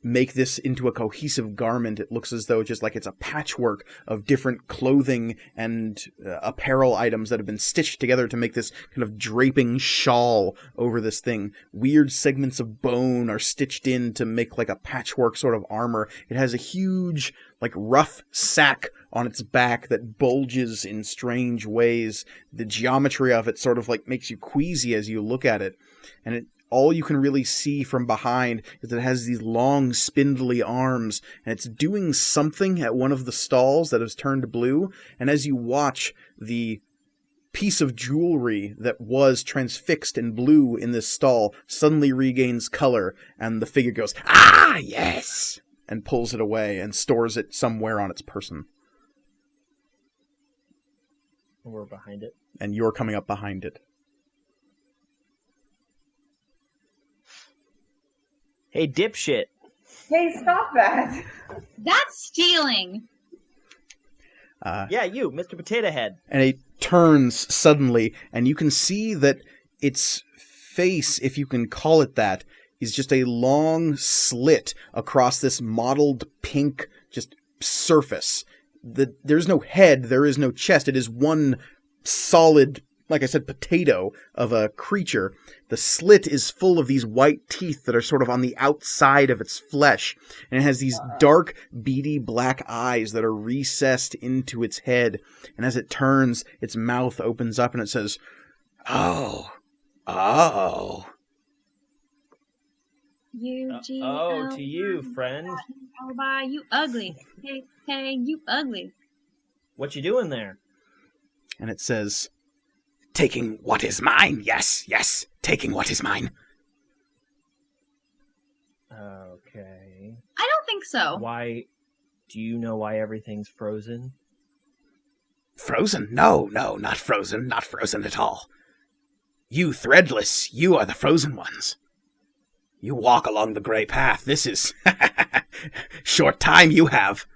make this into a cohesive garment. It looks as though just like it's a patchwork of different clothing and apparel items that have been stitched together to make this kind of draping shawl over this thing. Weird segments of bone are stitched in to make like a patchwork sort of armor. It has a huge, like rough sack on its back that bulges in strange ways. The geometry of it sort of like makes you queasy as you look at it. And all you can really see from behind is that it has these long, spindly arms, and it's doing something at one of the stalls that has turned blue, and as you watch, the piece of jewelry that was transfixed in blue in this stall suddenly regains color, and the figure goes, "Ah, yes!" and pulls it away and stores it somewhere on its person. We're behind it. And you're coming up behind it. Hey, dipshit. Hey, stop that! That's stealing! Yeah, you, Mr. Potato Head. And it turns suddenly, and you can see that its face, if you can call it that, is just a long slit across this mottled pink just surface. There's no head, there is no chest. It is one solid, like I said, potato of a creature. The slit is full of these white teeth that are sort of on the outside of its flesh. And it has these dark, beady black eyes that are recessed into its head. And as it turns, its mouth opens up and it says, "Oh. Oh, to you, friend. Oh, bye, you ugly. Hey, you ugly. What you doing there?" And it says, "Taking what is mine. Yes, taking what is mine." Okay. I don't think so. Why? Do you know why everything's frozen? Frozen? No, not frozen. Not frozen at all. You, Threadless, you are the frozen ones. You walk along the gray path. This is Short time you have.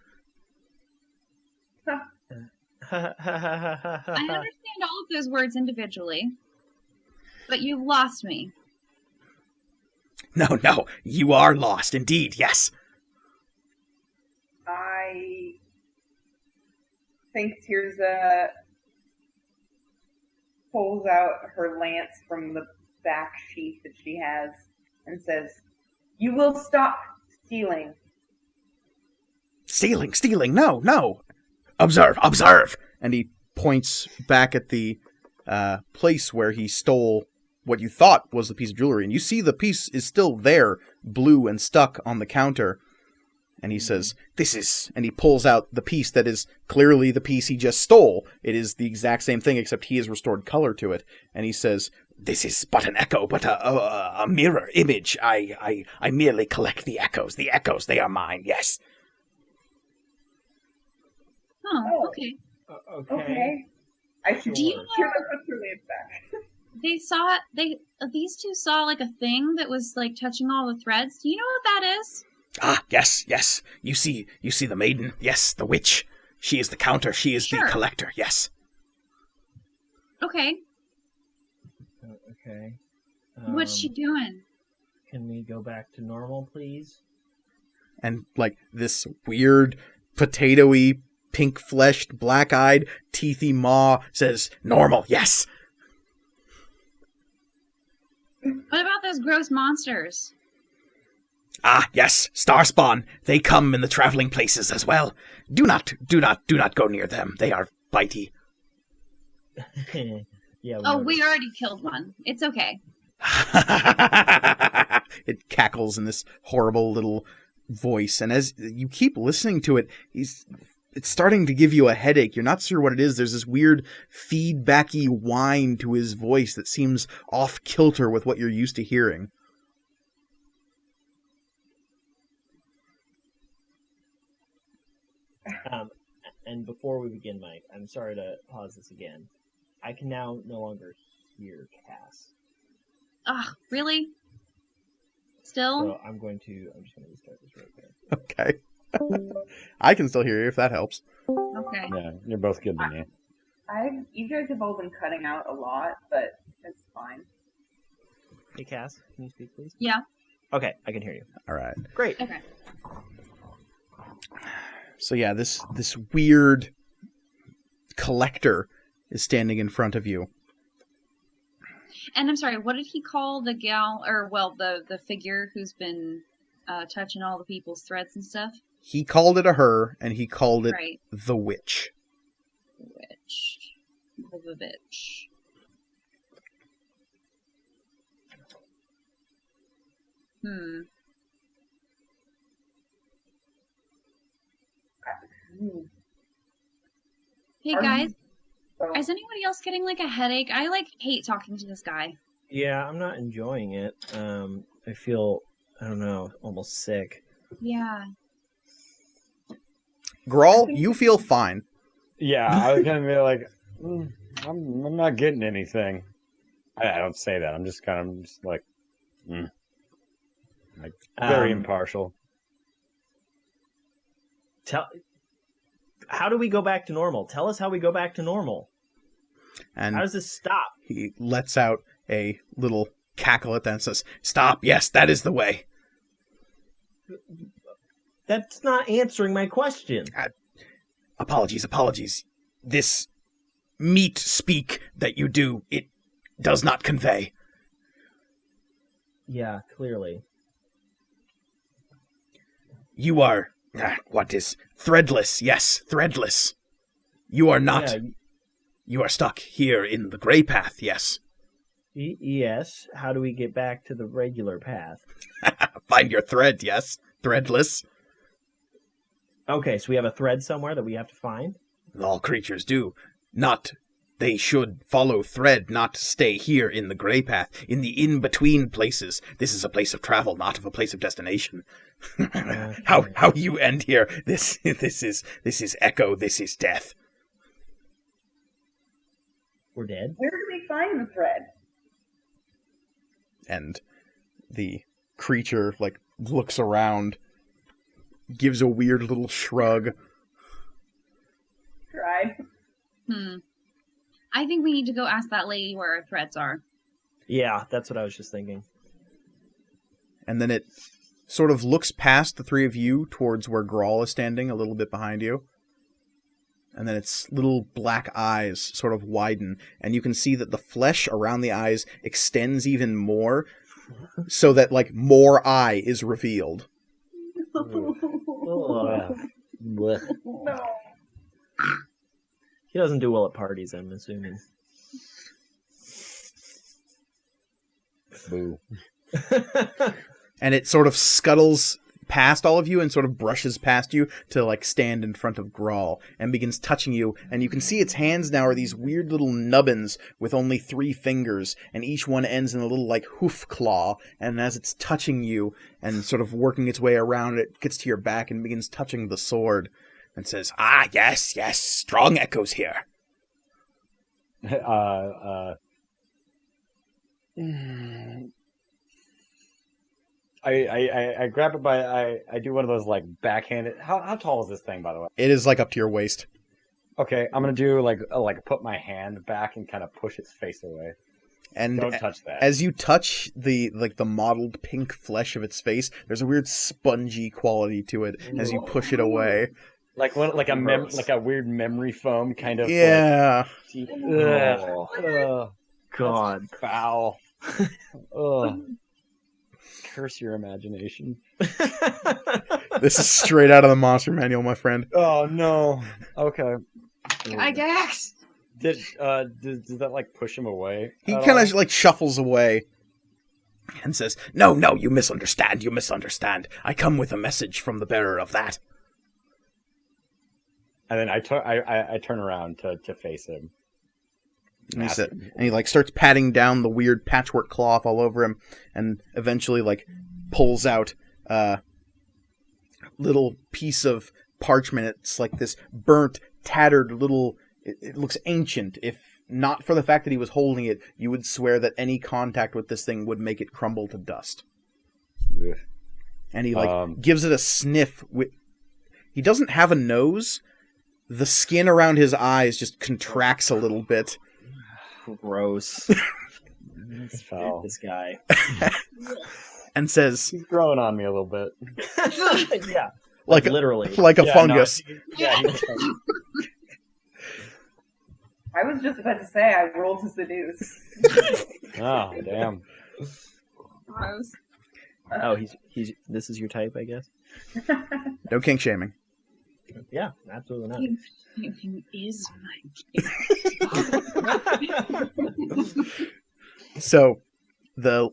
I understand all of those words individually, but you've lost me. No, you are lost indeed, yes. I think Tirza pulls out her lance from the back sheath that she has and says, "You will stop stealing." Stealing, no. Observe. And he points back at the place where he stole what you thought was the piece of jewelry. And you see the piece is still there, blue and stuck on the counter. And he says, "This is," and he pulls out the piece that is clearly the piece he just stole. It is the exact same thing, except he has restored color to it. And he says, "This is but an echo, but a mirror image. I merely collect the echoes. The echoes, they are mine, yes." Oh, okay. Okay. I should Do you Tirza know- puts her lance back. These two saw like a thing that was like touching all the threads. Do you know what that is? Ah, yes. You see the maiden? Yes, the witch. She is the counter. She is the Sure. collector. Yes. Okay. Okay. What's she doing? Can we go back to normal, please? And like this weird, potatoey, pink-fleshed, black-eyed, teethy maw says, "Normal. Yes." What about those gross monsters? Ah, yes. Starspawn. They come in the traveling places as well. Do not go near them. They are bitey. Yeah. Oh, know. we already killed one. It's okay. It cackles in this horrible little voice, and as you keep listening to it, it's starting to give you a headache. You're not sure what it is. There's this weird feedbacky whine to his voice that seems off kilter with what you're used to hearing. And before we begin, Mike, I'm sorry to pause this again. I can now no longer hear Cass. Ugh, really? Still? So I'm just going to restart this right there. Okay. I can still hear you if that helps. Okay. Yeah, you're both good to me. You guys have all been cutting out a lot, but it's fine. Hey, Cass, can you speak, please? Yeah. Okay, I can hear you. All right. Great. Okay. So yeah, this weird collector is standing in front of you. And I'm sorry, what did he call the gal, or well, the figure who's been touching all the people's threads and stuff? He called it a her, and he called it Right. the witch. Witch. The bitch. Hey guys, So, is anybody else getting like a headache? I hate talking to this guy. Yeah, I'm not enjoying it. I feel, I don't know, almost sick. Yeah. Grawl, you feel fine. Yeah, I was gonna be like, I'm not getting anything. I don't say that. I'm just like very impartial. How do we go back to normal? Tell us how we go back to normal. And How does this stop? he lets out a little cackle at that and says, "Stop, yes, that is the way." That's not answering my question. Apologies. This meat speak that you do, it does not convey. Yeah, clearly. You are, what is, threadless, yes, threadless. You are not, Yeah, you are stuck here in the gray path, yes. yes. How do we get back to the regular path? Find your thread, yes, threadless. Okay, so we have a thread somewhere that we have to find? All creatures do. They should follow thread, not stay here in the gray path, in the in-between places. This is a place of travel, not of a place of destination. How you end here? This is echo. This is death. We're dead? where do we find the thread? And the creature looks around gives a weird little shrug. Tried. I think we need to go ask that lady where our threads are. Yeah, that's what I was just thinking. And then it sort of looks past the three of you towards where Grawl is standing, a little bit behind you. And then its little black eyes sort of widen, and you can see that the flesh around the eyes extends even more, so that, like, more eye is revealed. Oh. No. He doesn't do well at parties, I'm assuming. Boo. And it sort of scuttles past all of you and sort of brushes past you to, like, stand in front of Grawl and begins touching you. And you can see its hands now are these weird little nubbins with only 3 fingers, and each one ends in a little, like, hoof claw. And as it's touching you and sort of working its way around, it gets to your back and begins touching the sword and says, "Ah, yes, yes, strong echoes here." I grab it by I do one of those like backhanded. How tall is this thing, by the way? It is, like, up to your waist. Okay, I'm gonna do like put my hand back and kind of push its face away. And Don't touch that. as you touch the mottled pink flesh of its face, there's a weird spongy quality to it as you push it away. Like a weird memory foam kind of. Yeah. Ugh. God. That's foul. Ugh. Curse your imagination. This is straight out of the monster manual, my friend. Oh no. Okay. Hi, Dax! Does that like push him away? He kind of like shuffles away and says, No, you misunderstand. I come with a message from the bearer of that. And then I turn around to face him. And he like starts patting down the weird patchwork cloth all over him, and eventually like pulls out a little piece of parchment. It's like this burnt, tattered little. It looks ancient. If not for the fact that he was holding it, you would swear that any contact with this thing would make it crumble to dust. Ugh. And he gives it a sniff. He doesn't have a nose. The skin around his eyes just contracts a little bit. Gross. It's foul. This guy. And says, He's growing on me a little bit. Yeah. like literally. like a fungus. I was just about to say I rolled to seduce. Oh, damn. Gross. Oh, he's. This is your type, I guess. No kink shaming. Yeah, absolutely not. He is my So the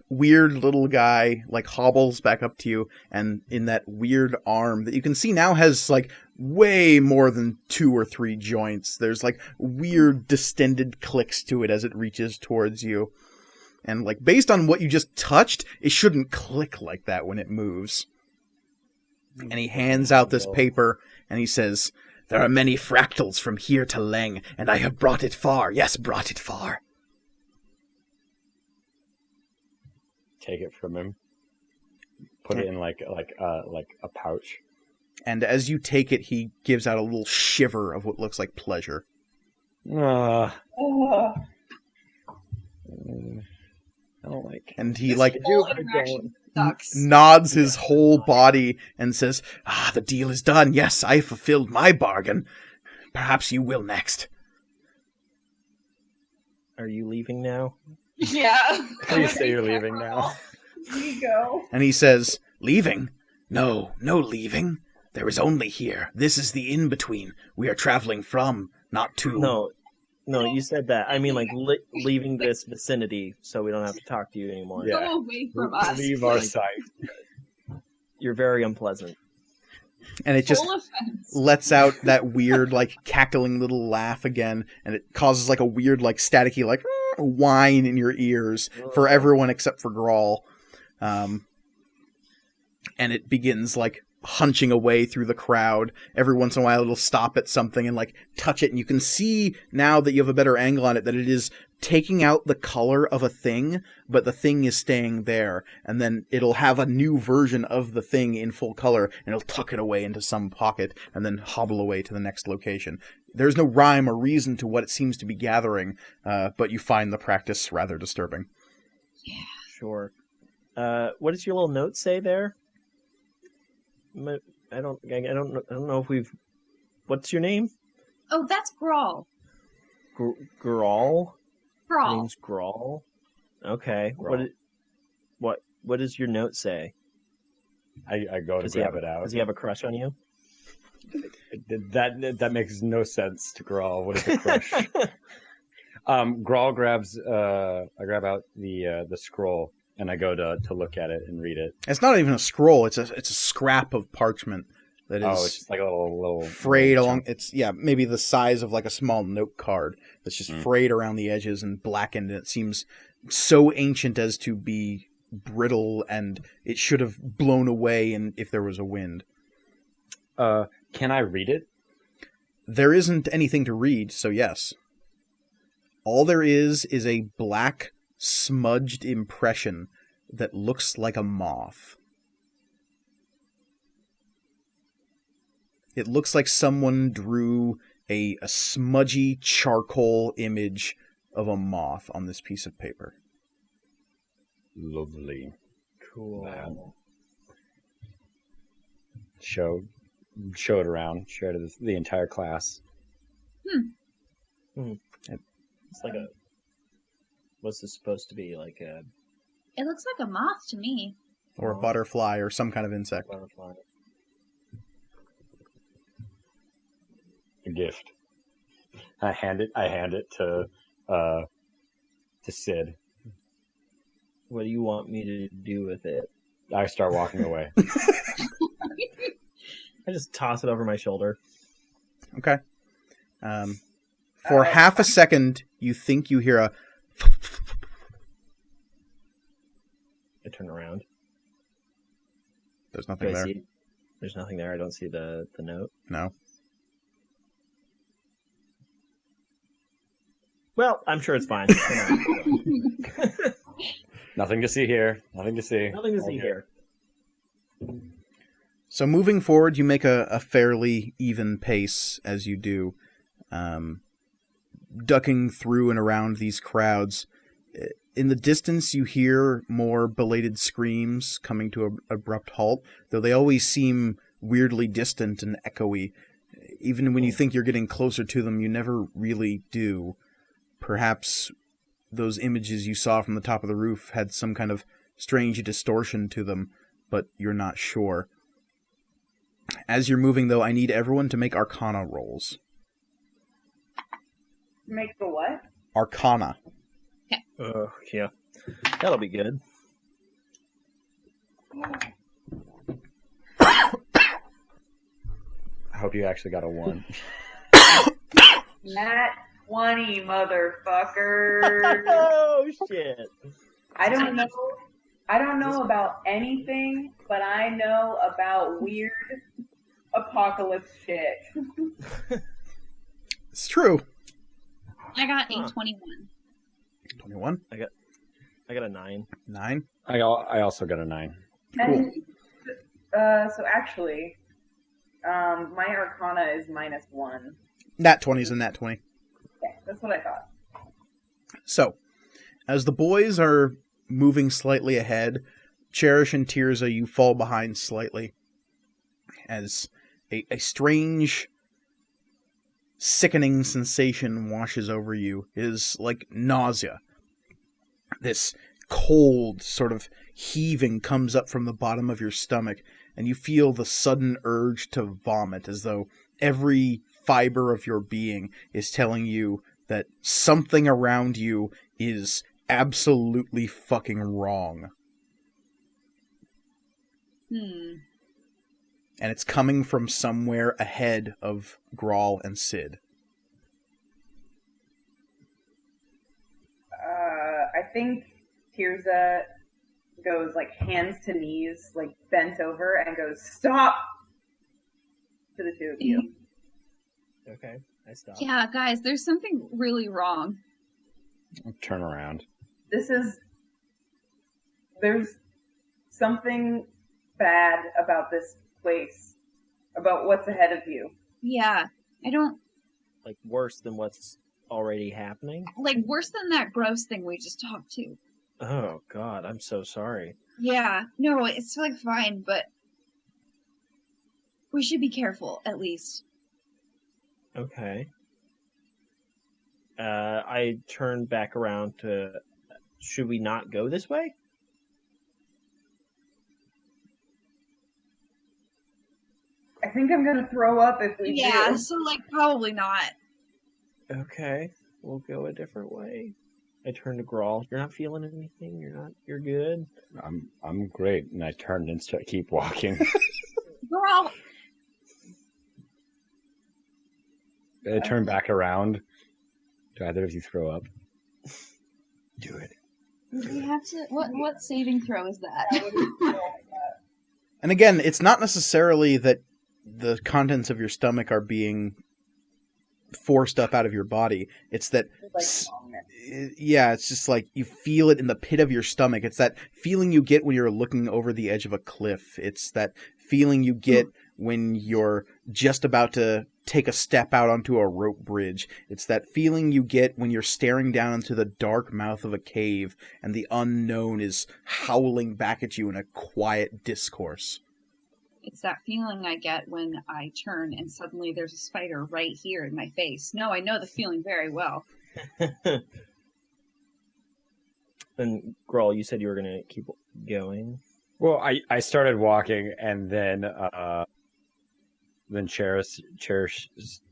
weird little guy like hobbles back up to you, and in that weird arm that you can see now has like way more than 2 or 3 joints. There's like weird distended clicks to it as it reaches towards you. And like based on what you just touched, it shouldn't click like that when it moves. And he hands out this paper and he says, "There are many fractals from here to Leng, and I have brought it far. Yes, brought it far." Take it from him. Put it in like a pouch. And as you take it, he gives out a little shiver of what looks like pleasure. I don't like. And he like Ducks. nods his whole body and says, "The deal is done. Yes, I fulfilled my bargain. Perhaps you will next." Are you leaving now? Yeah. Please say you're leaving now. Here you go. And he says, "Leaving? No leaving. There is only here. This is the in-between. We are traveling from, not to." No, you said that. I mean, like, leaving this vicinity so we don't have to talk to you anymore. Yeah. Go away from us. Leave our sight. You're very unpleasant. And it just Full offense. lets out that weird, like, cackling little laugh again, and it causes, like, a weird, like, staticky, like, whine in your ears for everyone except for Grawl. And it begins, like, hunching away through the crowd. Every once in a while it'll stop at something and, like, touch it, and you can see, now that you have a better angle on it, that it is taking out the color of a thing, but the thing is staying there, and then it'll have a new version of the thing in full color, and it'll tuck it away into some pocket, and then hobble away to the next location. There's no rhyme or reason to what it seems to be gathering, but you find the practice rather disturbing. Yeah. Sure. What does your little note say there? I don't know if we've. What's your name? Oh, that's Grawl. Grawl. Your Grawl. name's Grawl. Okay. Grawl. What does your note say? I go to grab it out. Does he have a crush on you? That makes no sense to Grawl. What is a crush? Grawl grabs. I grab out the scroll and I go to look at it and read it. It's not even a scroll. It's a scrap of parchment that is it's just like a little frayed little along. It's maybe the size of like a small note card that's just frayed around the edges and blackened. And it seems so ancient as to be brittle, and it should have blown away if there was a wind. Can I read it? There isn't anything to read, so yes. All there is a black, smudged impression that looks like a moth. It looks like someone drew a smudgy charcoal image of a moth on this piece of paper. Lovely. Cool. Show it around. Show it to the entire class. It's like what's this supposed to be? Like a It looks like a moth to me. Or a butterfly or some kind of insect. butterfly. A gift. I hand it to Sid. What do you want me to do with it? I start walking away. I just toss it over my shoulder. Okay. For half a second, you think you hear a... I turn around. There's Do nothing I there. see? There's nothing there. I don't see the note. No. Well, I'm sure it's fine. Nothing to see here. Nothing to see. Nothing to see here. So moving forward, you make a fairly even pace as you do, ducking through and around these crowds. In the distance, you hear more belated screams coming to an abrupt halt, though they always seem weirdly distant and echoey. Even when you think you're getting closer to them, you never really do. Perhaps those images you saw from the top of the roof had some kind of strange distortion to them, but you're not sure. As you're moving, though, I need everyone to make Arcana rolls. Make the what? Arcana. Yeah. That'll be good. I hope you actually got a 1. Nat 20, motherfucker. Oh shit! I don't know about anything, but I know about weird apocalypse shit. It's true. I got a 21. 21? I got a 9. 9? I also got a 9. And so actually, my Arcana is -1. Nat 20's a nat 20. Yeah, that's what I thought. So, as the boys are moving slightly ahead, Cherish and Tirza, you fall behind slightly as a strange, sickening sensation washes over you. It is like nausea. This cold sort of heaving comes up from the bottom of your stomach, and you feel the sudden urge to vomit, as though every fiber of your being is telling you that something around you is absolutely fucking wrong. And it's coming from somewhere ahead of Grawl and Sid. I think Tirza goes like hands to knees, like bent over, and goes, "Stop!" to the two of you. Okay, I stopped. Yeah, guys, there's something really wrong. Turn around. There's something bad about this place, about what's ahead of you. Yeah, I don't Like worse than what's already happening? like worse than that gross thing we just talked to. Oh God, I'm so sorry. Yeah, no, it's like fine, but we should be careful at least. Okay. I turn back around to. Should we not go this way? I think I'm gonna throw up if we Yeah, do. so like probably not. Okay, we'll go a different way. I turn to Grawl. You're not feeling anything. You're good. I'm great, and I turned and keep walking. Girl, I turn back around. Do either of you throw up? Do it. we have to. What saving throw is that? And again, it's not necessarily that the contents of your stomach are being forced up out of your body. It's that, yeah, it's just like you feel it in the pit of your stomach. It's that feeling you get when you're looking over the edge of a cliff. It's that feeling you get when you're just about to take a step out onto a rope bridge. It's that feeling you get when you're staring down into the dark mouth of a cave and the unknown is howling back at you in a quiet discourse. It's that feeling I get when I turn and suddenly there's a spider right here in my face. No, I know the feeling very well. And Grawl, you said you were gonna keep going. Well, I started walking, and then Cherish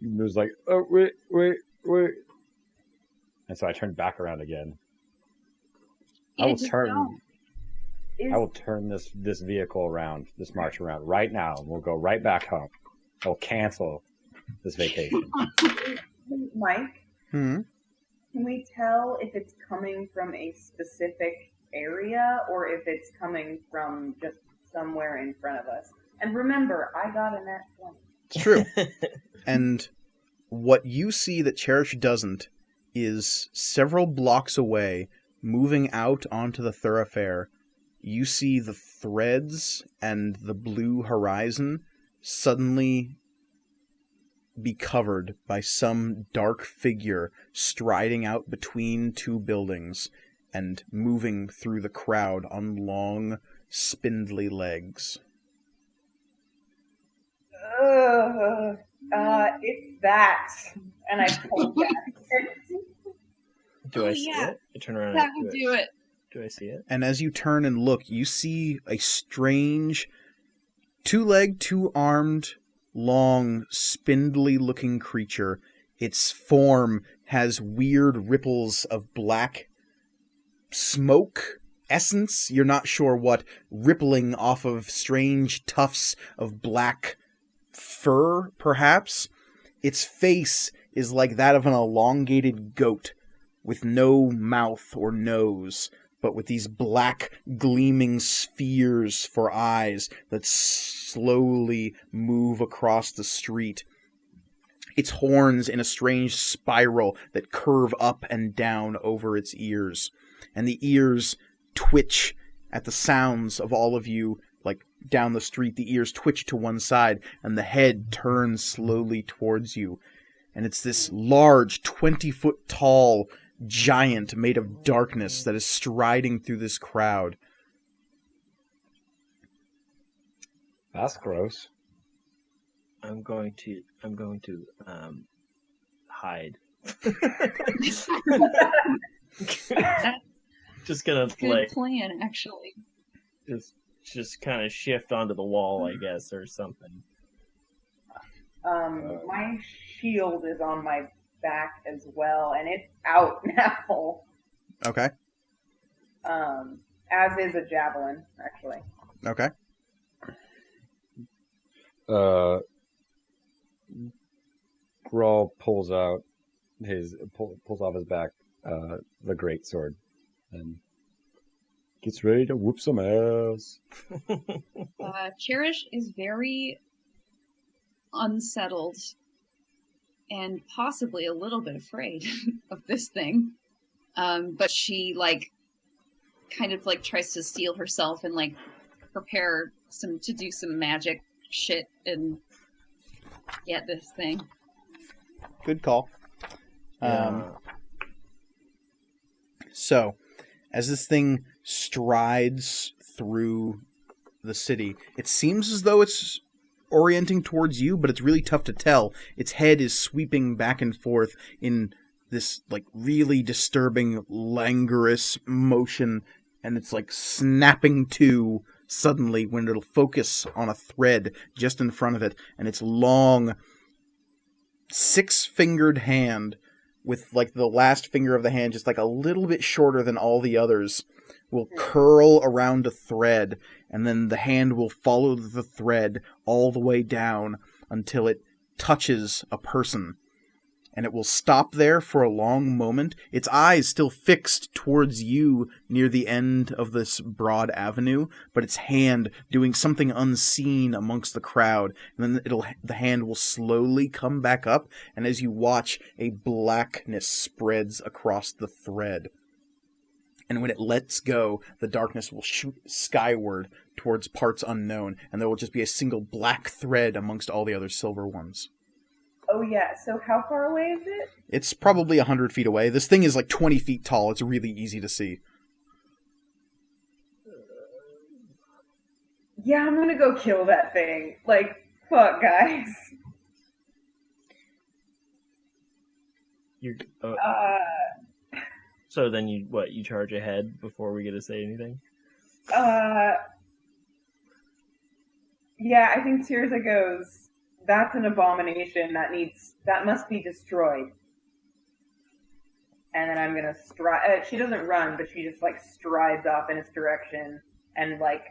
was like, "Oh, wait," and so I turned back around again. I will turn this vehicle around, this march around right now, and we'll go right back home. I'll cancel this vacation. Mike, Hmm? can we tell if it's coming from a specific area or if it's coming from just somewhere in front of us? And remember, I got a nat 20. It's true. And what you see that Cherish doesn't is several blocks away, moving out onto the thoroughfare, you see the threads and the blue horizon suddenly be covered by some dark figure striding out between two buildings and moving through the crowd on long, spindly legs. It's that. And I pull back. Do I see yeah. it? I turn around. That would do it. Do I see it? And as you turn and look, you see a strange, two-legged, two-armed, long, spindly-looking creature. Its form has weird ripples of black smoke essence, you're not sure what, rippling off of strange tufts of black fur, perhaps. Its face is like that of an elongated goat, with no mouth or nose, but with these black, gleaming spheres for eyes that slowly move across the street. Its horns in a strange spiral that curve up and down over its ears. And the ears twitch at the sounds of all of you, like down the street. The ears twitch to one side, and the head turns slowly towards you. And it's this large, 20-foot tall giant made of darkness that is striding through this crowd. That's gross. I'm going to hide. Just gonna Good plan, actually. just kind of shift onto the wall, I guess, or something. My shield is on my back as well, and it's out now. Okay. As is a javelin, actually. Okay. Grawl pulls off his back the greatsword and gets ready to whoop some ass. Cherish is very unsettled and possibly a little bit afraid of this thing. But she, like, kind of, like, tries to steel herself and, like, prepare to do some magic shit and get this thing. Good call. Yeah. So, as this thing strides through the city, it seems as though it's orienting towards you, but it's really tough to tell. Its head is sweeping back and forth in this, like, really disturbing, languorous motion, and it's, like, snapping to suddenly when it'll focus on a thread just in front of it, and its long, six-fingered hand, with, like, the last finger of the hand just, like, a little bit shorter than all the others, will curl around a thread, and then the hand will follow the thread all the way down until it touches a person. And it will stop there for a long moment, its eyes still fixed towards you near the end of this broad avenue, but its hand doing something unseen amongst the crowd. And then the hand will slowly come back up, and as you watch, a blackness spreads across the thread. And when it lets go, the darkness will shoot skyward towards parts unknown, and there will just be a single black thread amongst all the other silver ones. Oh yeah, so how far away is it? It's probably 100 feet away. This thing is like 20 feet tall. It's really easy to see. Yeah, I'm gonna go kill that thing. Like, fuck, guys. You're, so then you charge ahead before we get to say anything? Yeah, I think Tirza goes, that's an abomination that must be destroyed. And then I'm gonna stride. She doesn't run, but she just like strides off in its direction and like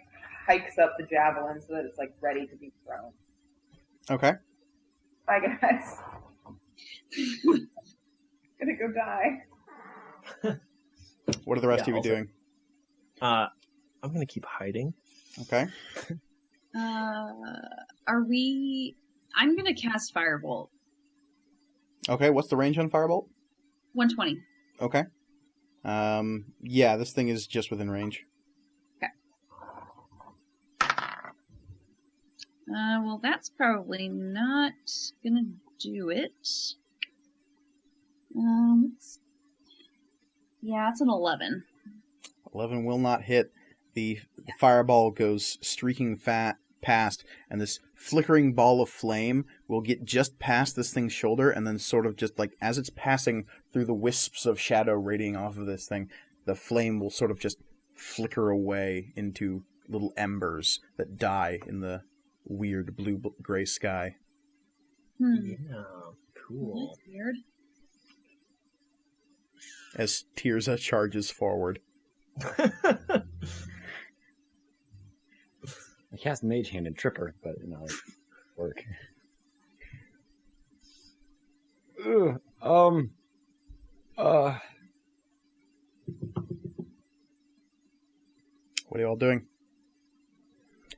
hikes up the javelin so that it's like ready to be thrown. Okay. Bye, guys. Gonna go die. What are the rest of you doing? I'm gonna keep hiding. Okay. I'm gonna cast Firebolt. Okay, what's the range on Firebolt? 120. Okay. Yeah, this thing is just within range. Okay. Well, that's probably not gonna do it. Yeah, it's an 11. 11 will not hit. The fireball goes streaking past, and this flickering ball of flame will get just past this thing's shoulder, and then sort of just like as it's passing through the wisps of shadow radiating off of this thing, the flame will sort of just flicker away into little embers that die in the weird blue-gray sky. Yeah, cool. That's weird. As Tirza charges forward. I cast Mage Hand and Tripper, but it work. What are you all doing?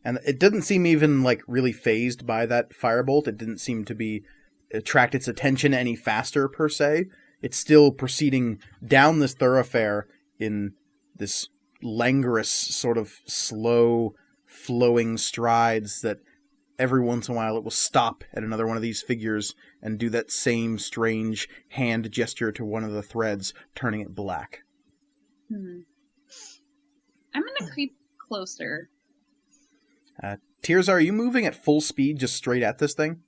And it didn't seem even like really phased by that firebolt. It didn't seem to attract its attention any faster per se. It's still proceeding down this thoroughfare in this languorous sort of slow flowing strides that every once in a while it will stop at another one of these figures and do that same strange hand gesture to one of the threads, turning it black. I'm gonna creep closer. Tirza, are you moving at full speed just straight at this thing?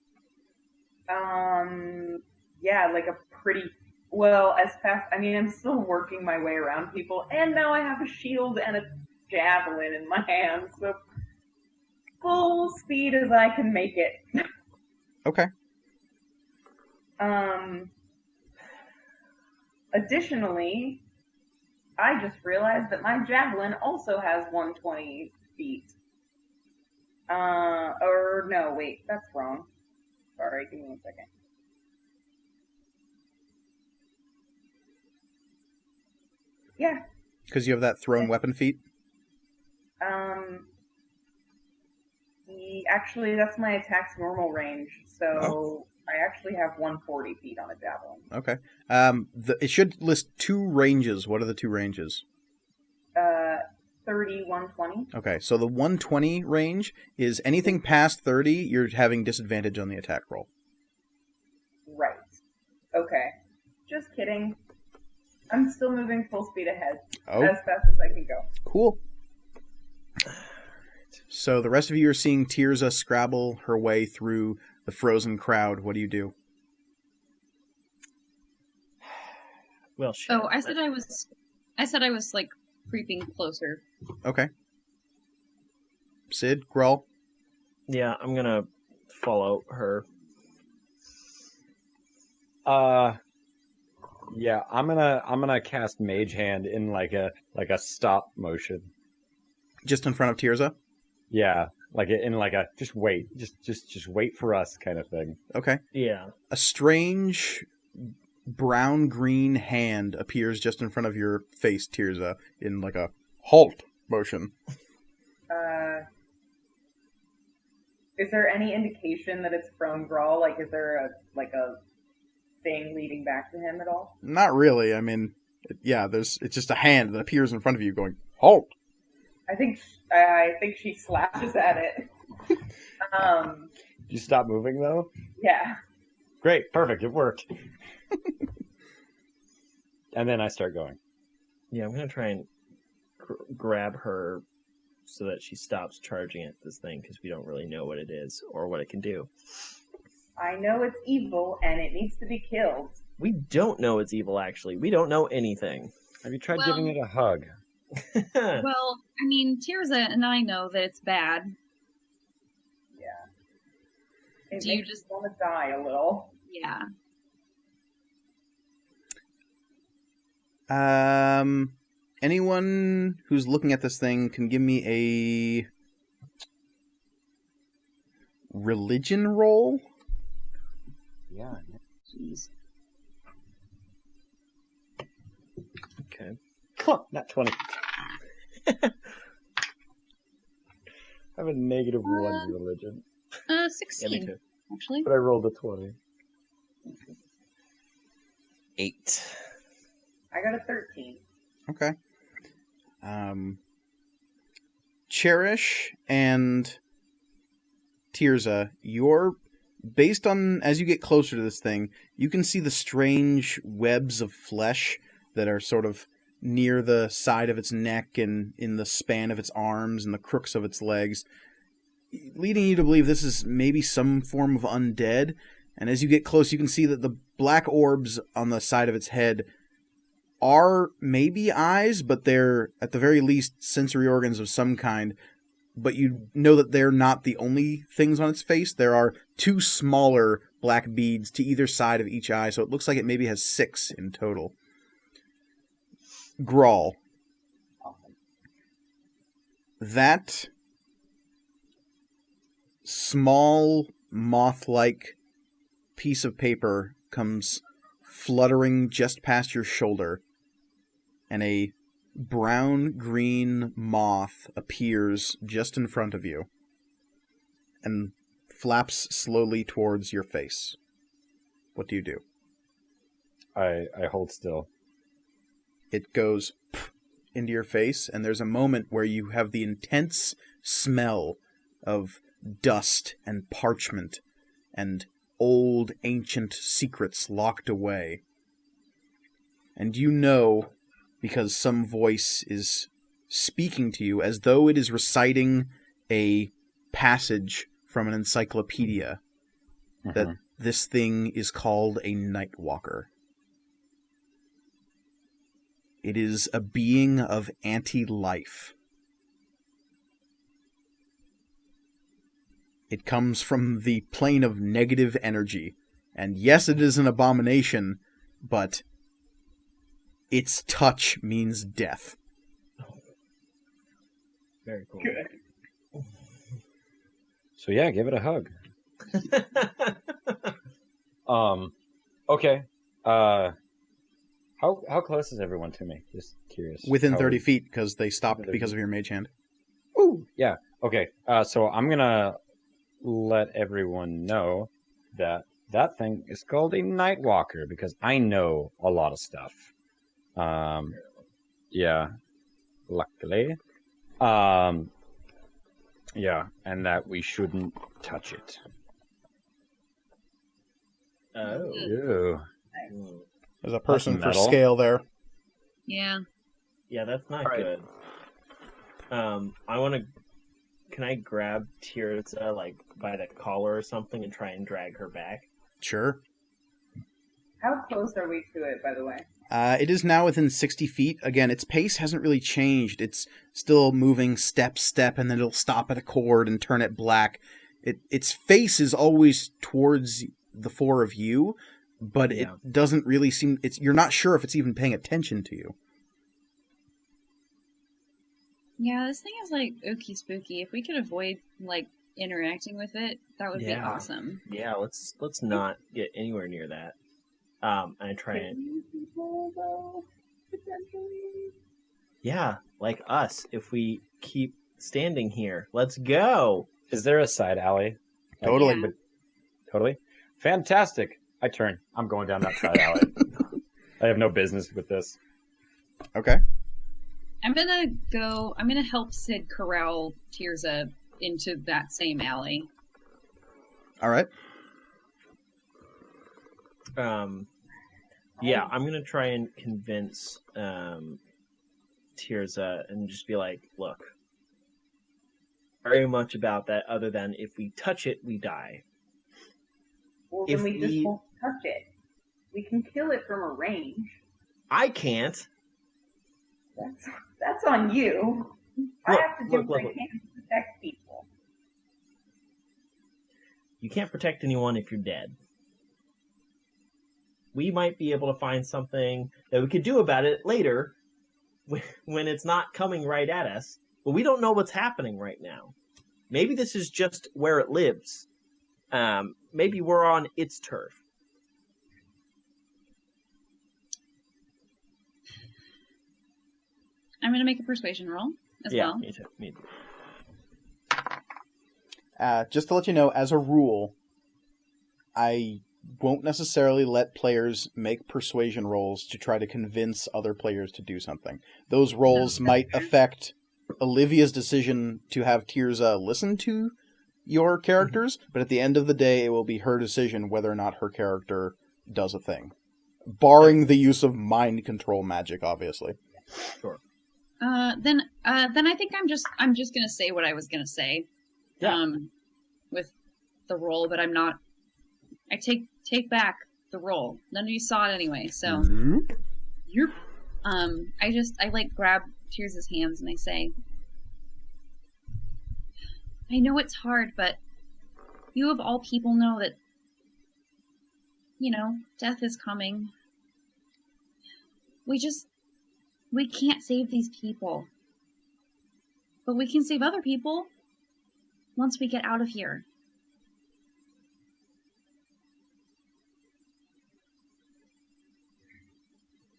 Yeah, like a pretty... Well, as fast... I mean, I'm still working my way around people, and now I have a shield and a javelin in my hands, so full speed as I can make it. Okay. Additionally, I just realized that my javelin also has 120 feet. Or no, wait, that's wrong. Sorry, give me 1 second. Yeah. Because you have that thrown weapon feat? Actually, that's my attack's normal range, so I actually have 140 feet on a javelin. Okay. It should list 2 ranges. What are the 2 ranges? 30, 120. Okay, so the 120 range is anything past 30, you're having disadvantage on the attack roll. Right. Okay. Just kidding. I'm still moving full speed ahead. Oh. As fast as I can go. Cool. So the rest of you are seeing Tirza scrabble her way through the frozen crowd. What do you do? Well, shit. Oh, I said I was like creeping closer. Okay. Sid, Grull? Yeah, I'm gonna follow her. Yeah, I'm gonna cast Mage Hand in like a stop motion. Just in front of Tirza? Yeah, like in like a just wait for us kind of thing. Okay. Yeah. A strange brown-green hand appears just in front of your face, Tirza, in like a halt motion. Is there any indication that it's from Grawl? Like, is there a thing leading back to him at all? Not really. I mean, it's just a hand that appears in front of you going, halt! I think she slashes at it. You stop moving though? Yeah. Great, perfect, it worked. And then I start going. Yeah, I'm gonna try and grab her so that she stops charging at this thing, because we don't really know what it is or what it can do. I know it's evil and it needs to be killed. We don't know it's evil, actually. We don't know anything. Have you tried giving it a hug? Well, I mean, Tirza and I know that it's bad. Yeah. It Do you makes just me want to die a little. Yeah. Anyone who's looking at this thing can give me a religion roll? Yeah. Jeez. Okay. Not 20. I have a negative 1 religion. 16, Yeah, me too. actually. But I rolled a 20. 8. I got a 13. Okay. Cherish and Tirza, you're based on, as you get closer to this thing, you can see the strange webs of flesh that are sort of near the side of its neck and in the span of its arms and the crooks of its legs, leading you to believe this is maybe some form of undead. And as you get close, you can see that the black orbs on the side of its head are maybe eyes, but they're, at the very least, sensory organs of some kind. But you know that they're not the only things on its face. There are 2 smaller black beads to either side of each eye, so it looks like it maybe has 6 in total. Grawl. That small, moth-like piece of paper comes fluttering just past your shoulder, and a brown-green moth appears just in front of you and flaps slowly towards your face. What do you do? I hold still. It goes into your face, and there's a moment where you have the intense smell of dust and parchment and old ancient secrets locked away. And you know, because some voice is speaking to you as though it is reciting a passage from an encyclopedia, that this thing is called a Nightwalker. It is a being of anti-life. It comes from the plane of negative energy. And yes, it is an abomination, but its touch means death. Very cool. Good. So yeah, give it a hug. Okay. How close is everyone to me? Just curious. Within 30 feet, because they stopped because of your mage hand. Ooh, yeah. Okay. So I'm gonna let everyone know that that thing is called a Nightwalker because I know a lot of stuff. Yeah, luckily. Yeah, and that we shouldn't touch it. Oh. Ew. Mm. There's a person for metal. scale there. Yeah. Yeah, that's not All right. good. I want to. Can I grab Tirza like by the collar or something and try and drag her back? Sure. How close are we to it, by the way? It is now within 60 feet. Again, its pace hasn't really changed. It's still moving step, and then it'll stop at a chord and turn it black. Its face is always towards the four of you, but Yeah. it doesn't really seem... You're not sure if it's even paying attention to you. Yeah, this thing is like ooky spooky. If we could avoid like interacting with it, that would be Yeah. awesome. Yeah, let's not get anywhere near that. I try and People, though, potentially. yeah, like us. If we keep standing here, let's go. Is there a side alley? Totally. Yeah. Totally. Fantastic. I turn. I'm going down that side alley. I have no business with this. Okay. I'm gonna help Sid corral Tirza into that same alley. All right. Yeah, I'm gonna try and convince Tirza and just be like, look, very much about that. Other than if we touch it, we die. Well, If then we just we- won't touch it. We can kill it from a range. I can't. That's on you. I Look, have to do look, what I look. can to protect people. You can't protect anyone if you're dead. We might be able to find something that we could do about it later when it's not coming right at us, but we don't know what's happening right now. Maybe this is just where it lives. Maybe we're on its turf. I'm gonna make a persuasion roll as Yeah, well. me too. Me too. Just to let you know, as a rule, I won't necessarily let players make persuasion rolls to try to convince other players to do something. Those rolls might affect Olivia's decision to have Tirza listen to your characters, but at the end of the day, it will be her decision whether or not her character does a thing. Barring the use of mind control magic, obviously. Sure. Then I think I'm just gonna say what I was gonna say. Yeah. With the roll, but I'm not. I take back the roll. None of you saw it anyway, so you're. I like grab Tirza's hands and I say, I know it's hard, but you of all people know that, death is coming. We can't save these people. But we can save other people once we get out of here.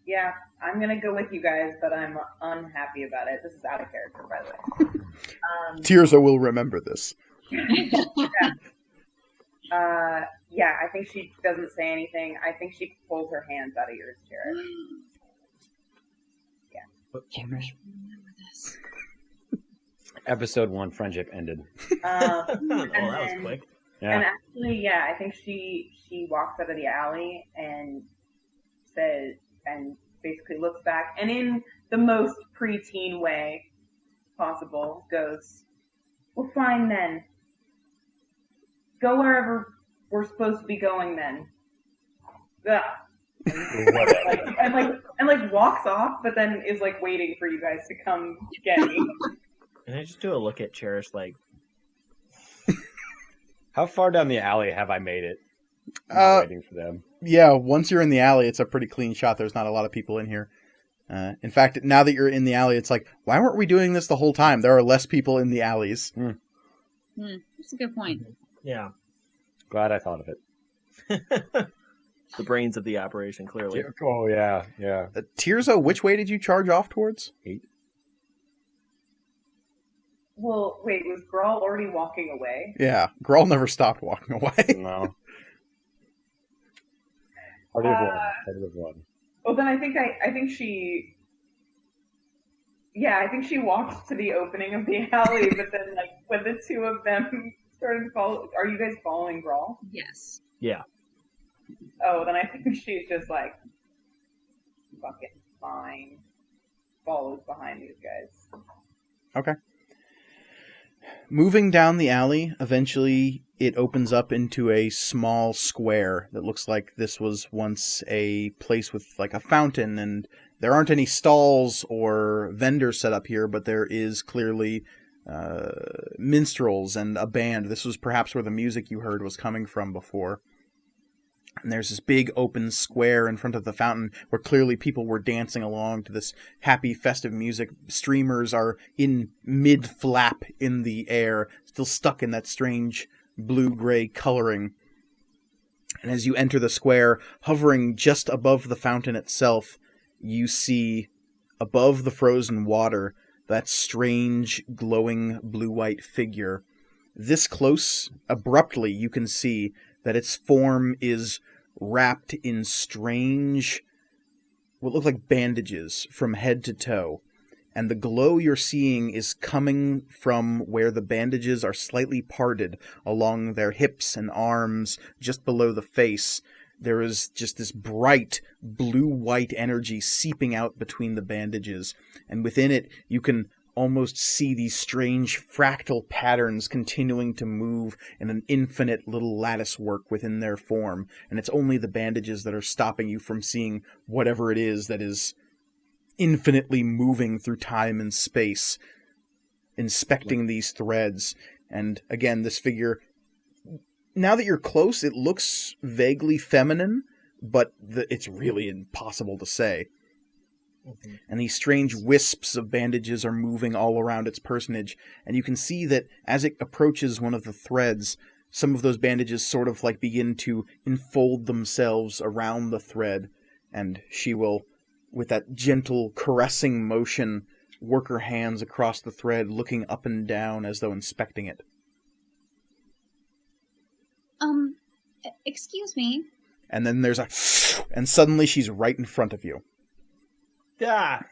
Yeah, I'm gonna go with you guys, but I'm unhappy about it. This is out of character, by the way. Tirza will remember this. Yeah, I think she doesn't say anything. I think she pulls her hands out of yours, Jared. Cherish, remember this. Episode 1, friendship ended. Oh, that was then- quick. And Yeah. actually, yeah, I think she walks out of the alley and says, and basically looks back, and in the most preteen way possible, goes, "Well, fine then. Go wherever we're supposed to be going then." Ugh. And walks off, but then is like waiting for you guys to come get me. And I just do a look at Cherish like, How far down the alley have I made it? I'm waiting for them. Yeah, once you're in the alley, it's a pretty clean shot. There's not a lot of people in here. In fact, now that you're in the alley, it's like, why weren't we doing this the whole time? There are less people in the alleys. That's a good point. yeah. Glad I thought of it. The brains of the operation, clearly. Oh, yeah, yeah. Tirza, which way did you charge off towards? 8. Well, wait, was Grawl already walking away? Yeah, Grawl never stopped walking away. No. Party of one. Party of one. Well, then I think she. Yeah, I think she walked to the opening of the alley, but then like when the two of them started following, are you guys following Grawl? Yes. Yeah. Oh, then I think she's just like fucking fine. Follows behind these guys. Okay. Moving down the alley, eventually it opens up into a small square that looks like this was once a place with like a fountain, and there aren't any stalls or vendors set up here, but there is clearly minstrels and a band. This was perhaps where the music you heard was coming from before. And there's this big open square in front of the fountain where clearly people were dancing along to this happy festive music. Streamers are in mid-flap in the air, still stuck in that strange blue-gray coloring. And as you enter the square, hovering just above the fountain itself, you see above the frozen water that strange glowing blue-white figure. This close, abruptly, you can see that its form is wrapped in strange, what look like bandages from head to toe. And the glow you're seeing is coming from where the bandages are slightly parted along their hips and arms, just below the face. There is just this bright blue-white energy seeping out between the bandages. And within it, you can almost see these strange fractal patterns continuing to move in an infinite little lattice work within their form. And it's only the bandages that are stopping you from seeing whatever it is that is infinitely moving through time and space, inspecting these threads. And again, this figure, now that you're close, it looks vaguely feminine, but it's really impossible to say. Mm-hmm. And these strange wisps of bandages are moving all around its personage, and you can see that as it approaches one of the threads, some of those bandages sort of like begin to enfold themselves around the thread, and she will, with that gentle, caressing motion, work her hands across the thread, looking up and down as though inspecting it. Excuse me. And then there's and suddenly she's right in front of you. Ah!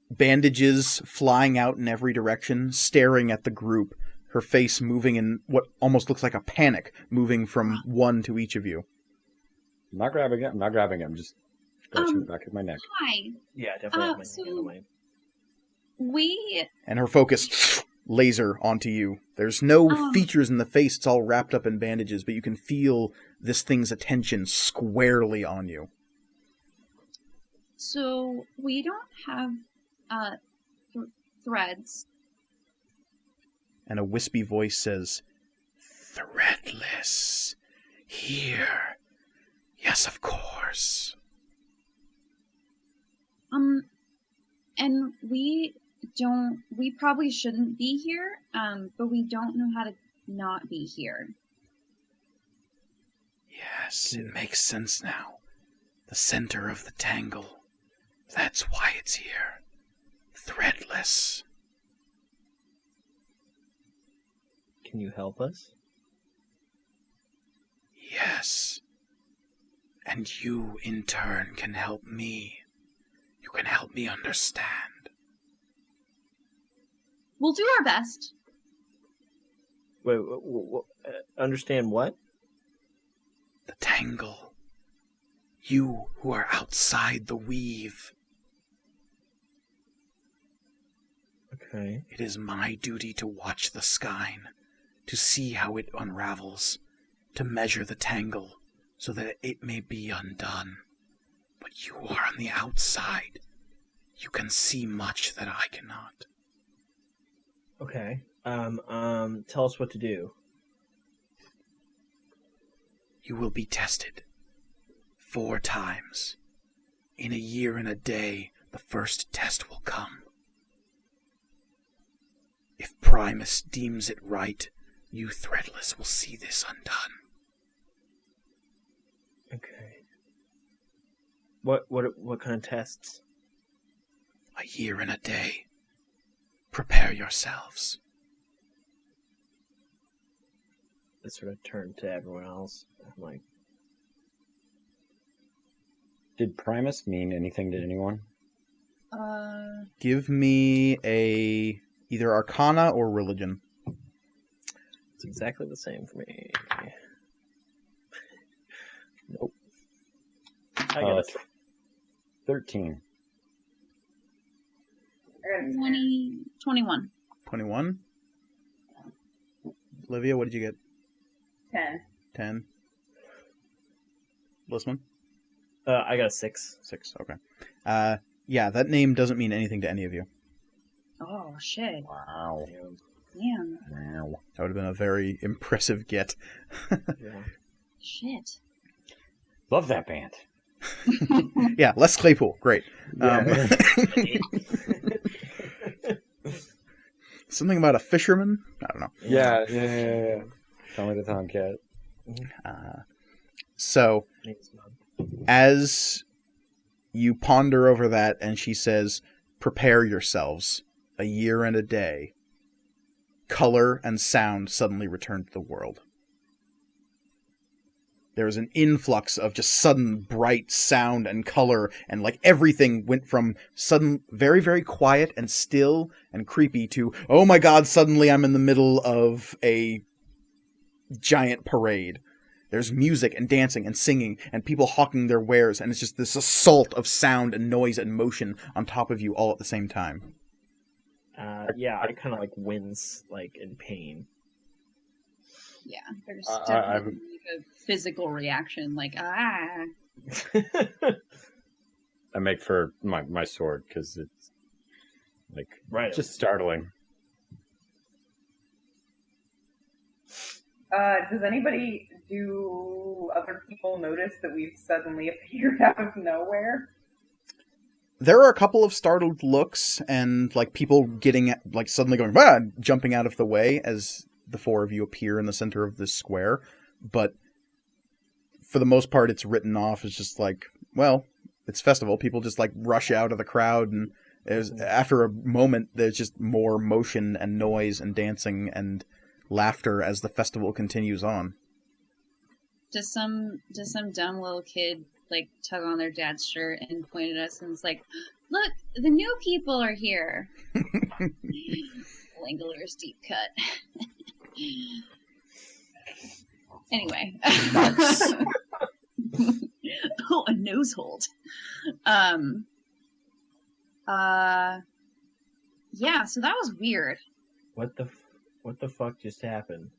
Bandages flying out in every direction, staring at the group, her face moving in what almost looks like a panic, moving from one to each of you. I'm not grabbing it. I'm just scratching the back of my neck. Hi. Yeah, definitely have my hand in the way. And her focus laser onto you. There's no features in the face, it's all wrapped up in bandages, but you can feel this thing's attention squarely on you. So, we don't have, threads. And a wispy voice says, "Threadless. Here. Yes, of course." And we probably shouldn't be here, but we don't know how to not be here. Yes, it makes sense now. The center of the tangle. That's why it's here. Threadless. Can you help us? Yes. And you, in turn, can help me. You can help me understand. We'll do our best. Wait, understand what? The tangle. You who are outside the weave. Okay. It is my duty to watch the skein, to see how it unravels, to measure the tangle, so that it may be undone. But you are on the outside. You can see much that I cannot. Okay. Tell us what to do. You will be tested 4 times. In a year and a day, the first test will come. If Primus deems it right, you Threadless will see this undone. Okay. What kind of tests? A year and a day. Prepare yourselves. I sort of turn to everyone else. I'm like, Did Primus mean anything to anyone? Give me either Arcana or Religion. it's exactly the same for me. Nope. I got it. 13. 21. 21. Olivia, what did you get? 10. 10. Listman? I got a 6. 6, okay. Yeah, that name doesn't mean anything to any of you. Oh, shit. Wow. Damn. Wow. That would have been a very impressive get. Yeah. Shit. Love that band. Yeah, Les Claypool. Great. Yeah. Something about a fisherman? I don't know. Yeah. Tell me the Tomcat. So, as you ponder over that, and she says, prepare yourselves, a year and a day, color and sound suddenly return to the world. There was an influx of just sudden bright sound and color, and like everything went from sudden, very, very quiet and still and creepy to, oh my god, suddenly I'm in the middle of a giant parade. There's music and dancing and singing and people hawking their wares, and it's just this assault of sound and noise and motion on top of you all at the same time. Yeah, I kind of like wince, like in pain. Yeah, there's definitely like a physical reaction, like, ah. I make for my sword because it's like Right. just startling. Does anybody, do other people notice that we've suddenly appeared out of nowhere? There are a couple of startled looks and like people getting like suddenly going, ah, jumping out of the way as the four of you appear in the center of this square. But for the most part, it's written off as just like, well, it's festival. People just like rush out of the crowd, and after a moment, there's just more motion and noise and dancing and laughter as the festival continues on. Does some dumb little kid like tug on their dad's shirt and point at us and it's like, look, the new people are here. Langler's deep cut. Anyway. Nice. Oh, a nose hold. Yeah, so that was weird. What the fuck just happened?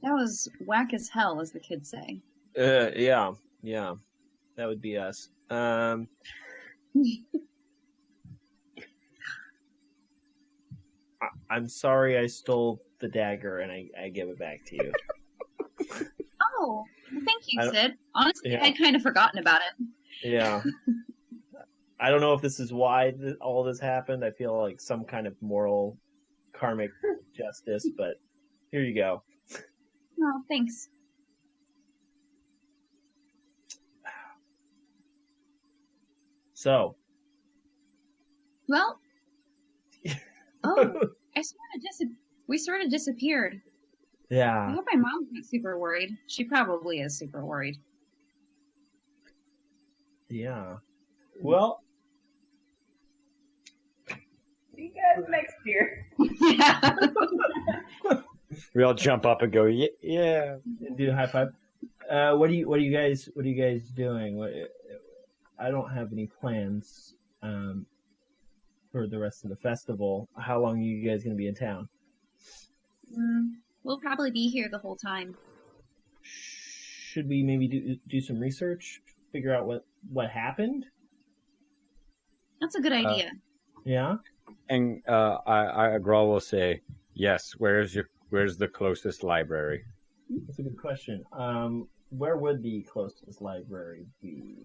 That was whack as hell, as the kids say. Yeah, that would be us. I'm sorry I stole the dagger and I give it back to you. Oh, thank you, Sid. Honestly, Yeah. I'd kind of forgotten about it. Yeah. I don't know if this is why all this happened. I feel like some kind of moral, karmic justice, but here you go. Oh, thanks. So. Well. Oh, we sort of disappeared. I Yeah. hope my mom's not super worried. She probably is super worried. Yeah. Well, See you guys next year. Yeah. We all jump up and go, yeah. do a high five. What are you guys doing? I don't have any plans for the rest of the festival. How long are you guys going to be in town? We'll probably be here the whole time. Should we maybe do some research, figure out what happened? That's a good idea. Yeah. And I Grawl will say, yes. Where's the closest library? That's a good question. Where would the closest library be?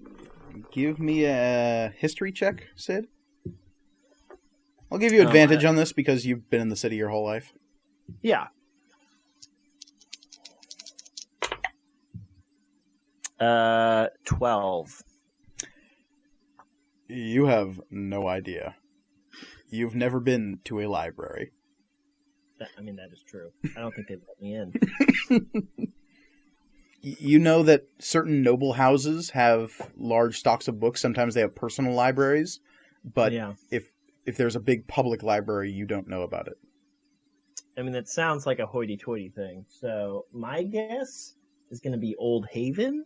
Give me a history check, Sid. I'll give you advantage on this because you've been in the city your whole life. Yeah. 12. You have no idea. You've never been to a library. That is true. I don't think they'd let me in. You know that certain noble houses have large stocks of books. Sometimes they have personal libraries, but Yeah. if there's a big public library, you don't know about it. It sounds like a hoity-toity thing. So my guess is going to be Old Haven,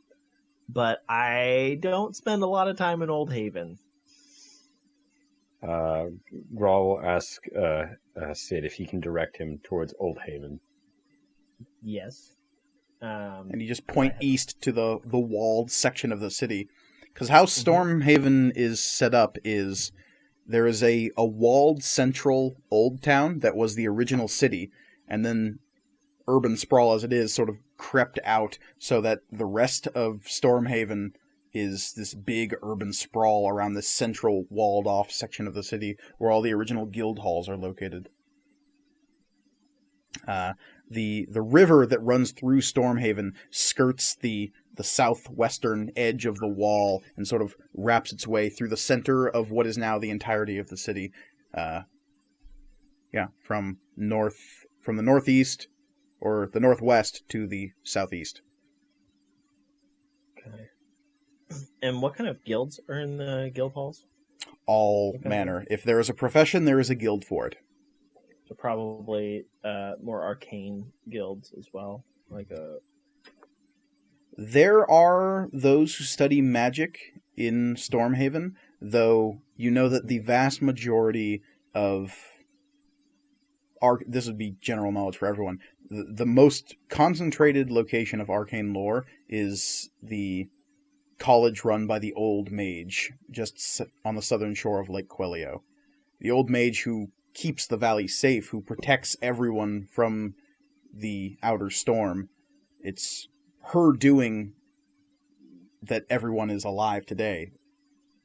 but I don't spend a lot of time in Old Haven. Grawl will ask Sid if he can direct him towards Old Haven. Yes. And you just point east to the walled section of the city. Because how Stormhaven is set up is there is a walled central old town that was the original city, and then urban sprawl as it is sort of crept out so that the rest of Stormhaven is this big urban sprawl around this central walled off section of the city where all the original guild halls are located. The river that runs through Stormhaven skirts the southwestern edge of the wall and sort of wraps its way through the center of what is now the entirety of the city. From the northeast or the northwest to the southeast. Okay. And what kind of guilds are in the guild halls? All manner. If there is a profession, there is a guild for it. So probably more arcane guilds as well, There are those who study magic in Stormhaven, though you know that the vast majority of this would be general knowledge for everyone. The most concentrated location of arcane lore is the college run by the Old Mage, just on the southern shore of Lake Quelio. The Old Mage who keeps the valley safe, who protects everyone from the outer storm. It's her doing that everyone is alive today,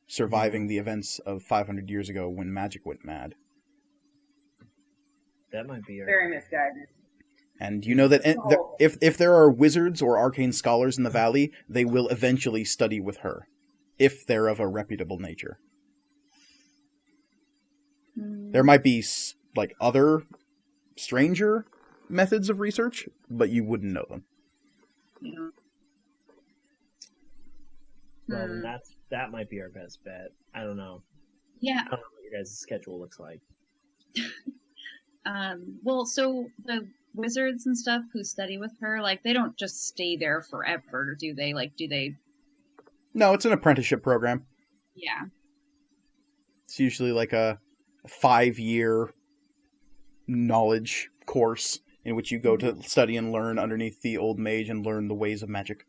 surviving the events of 500 years ago when magic went mad. That might be Very misguided. And you know that if there are wizards or arcane scholars in the valley, they will eventually study with her, if they're of a reputable nature. There might be other stranger methods of research, but you wouldn't know them. Yeah. Well, then that might be our best bet. I don't know. Yeah. I don't know what your guys' schedule looks like. Well, so the wizards and stuff who study with her, they don't just stay there forever, do they? Do they? No, it's an apprenticeship program. Yeah. It's usually a 5-year knowledge course in which you go to study and learn underneath the Old Mage and learn the ways of magic.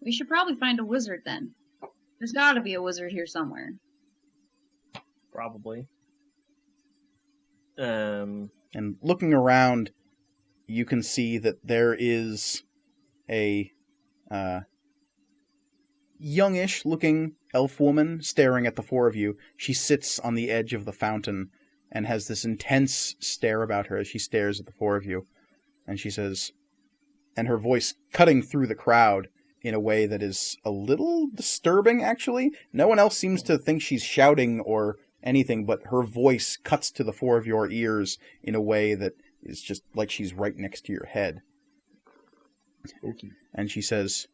We should probably find a wizard then. There's gotta be a wizard here somewhere. Probably. And looking around, you can see that there is a youngish looking elf woman staring at the four of you. She sits on the edge of the fountain and has this intense stare about her as she stares at the four of you. And she says, and her voice cutting through the crowd in a way that is a little disturbing, actually. No one else seems to think she's shouting or anything, but her voice cuts to the four of your ears in a way that is just like she's right next to your head. Okay. And she says,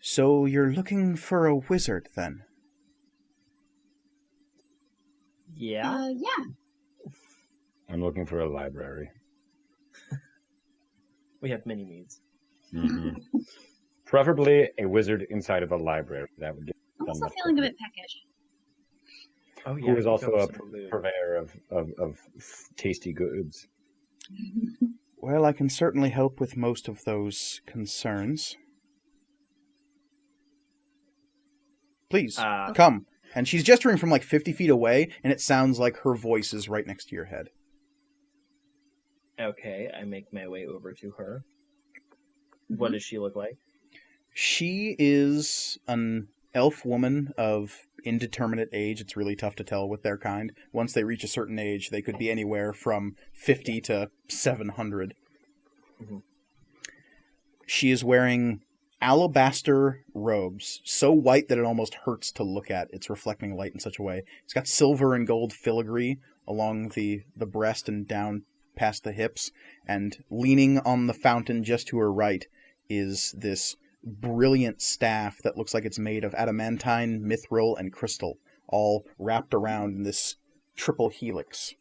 "So you're looking for a wizard, then?" Yeah? Yeah. I'm looking for a library. We have many needs. Mm-hmm. Preferably a wizard inside of a library. That would get I'm done also much feeling a quicker. bit peckish. Oh, yeah. Who is also a absolutely. purveyor of tasty goods. Well, I can certainly help with most of those concerns. Please, come. And she's gesturing from 50 feet away, and it sounds like her voice is right next to your head. Okay, I make my way over to her. What does she look like? She is an elf woman of indeterminate age. It's really tough to tell with their kind. Once they reach a certain age, they could be anywhere from 50 to 700. Mhm. She is wearing alabaster robes, so white that it almost hurts to look at. It's reflecting light in such a way. It's got silver and gold filigree along the breast and down past the hips, and leaning on the fountain just to her right is this brilliant staff that looks like it's made of adamantine, mithril, and crystal, all wrapped around in this triple helix.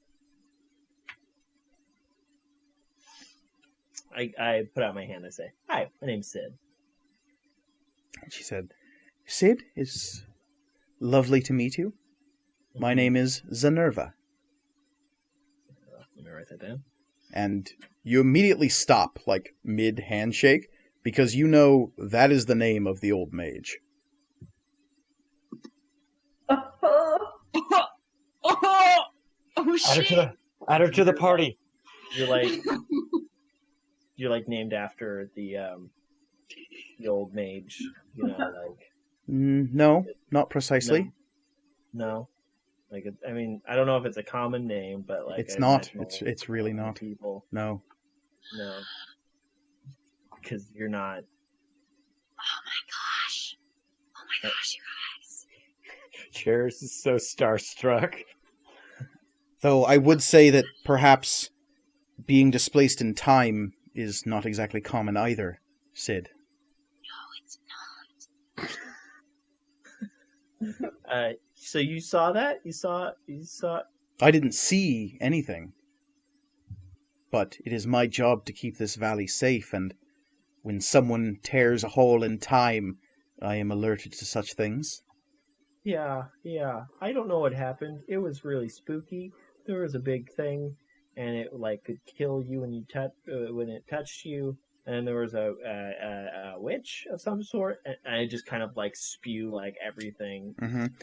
I put out my hand and say, "Hi, my name's Sid." And she said, "Sid, it's lovely to meet you. My name is Zenerva." Let me write that down. And you immediately stop, like, mid-handshake, because you know that is the name of the old mage. Oh shit! Add her to the party. You're like named after the old mage, you know, like. No, not precisely. No. Like, I mean, I don't know if it's a common name, but like it's not. It's really not. People. No. Because you're not. Oh my gosh! You guys! Cheers is so starstruck. Though I would say that perhaps being displaced in time is not exactly common either, Sid. No, it's not. So you saw that? You saw. I didn't see anything. But it is my job to keep this valley safe, and when someone tears a hole in time, I am alerted to such things. Yeah. I don't know what happened. It was really spooky. There was a big thing, and it like could kill you when it touched you. And there was a witch of some sort, and I just kind of like spew like everything,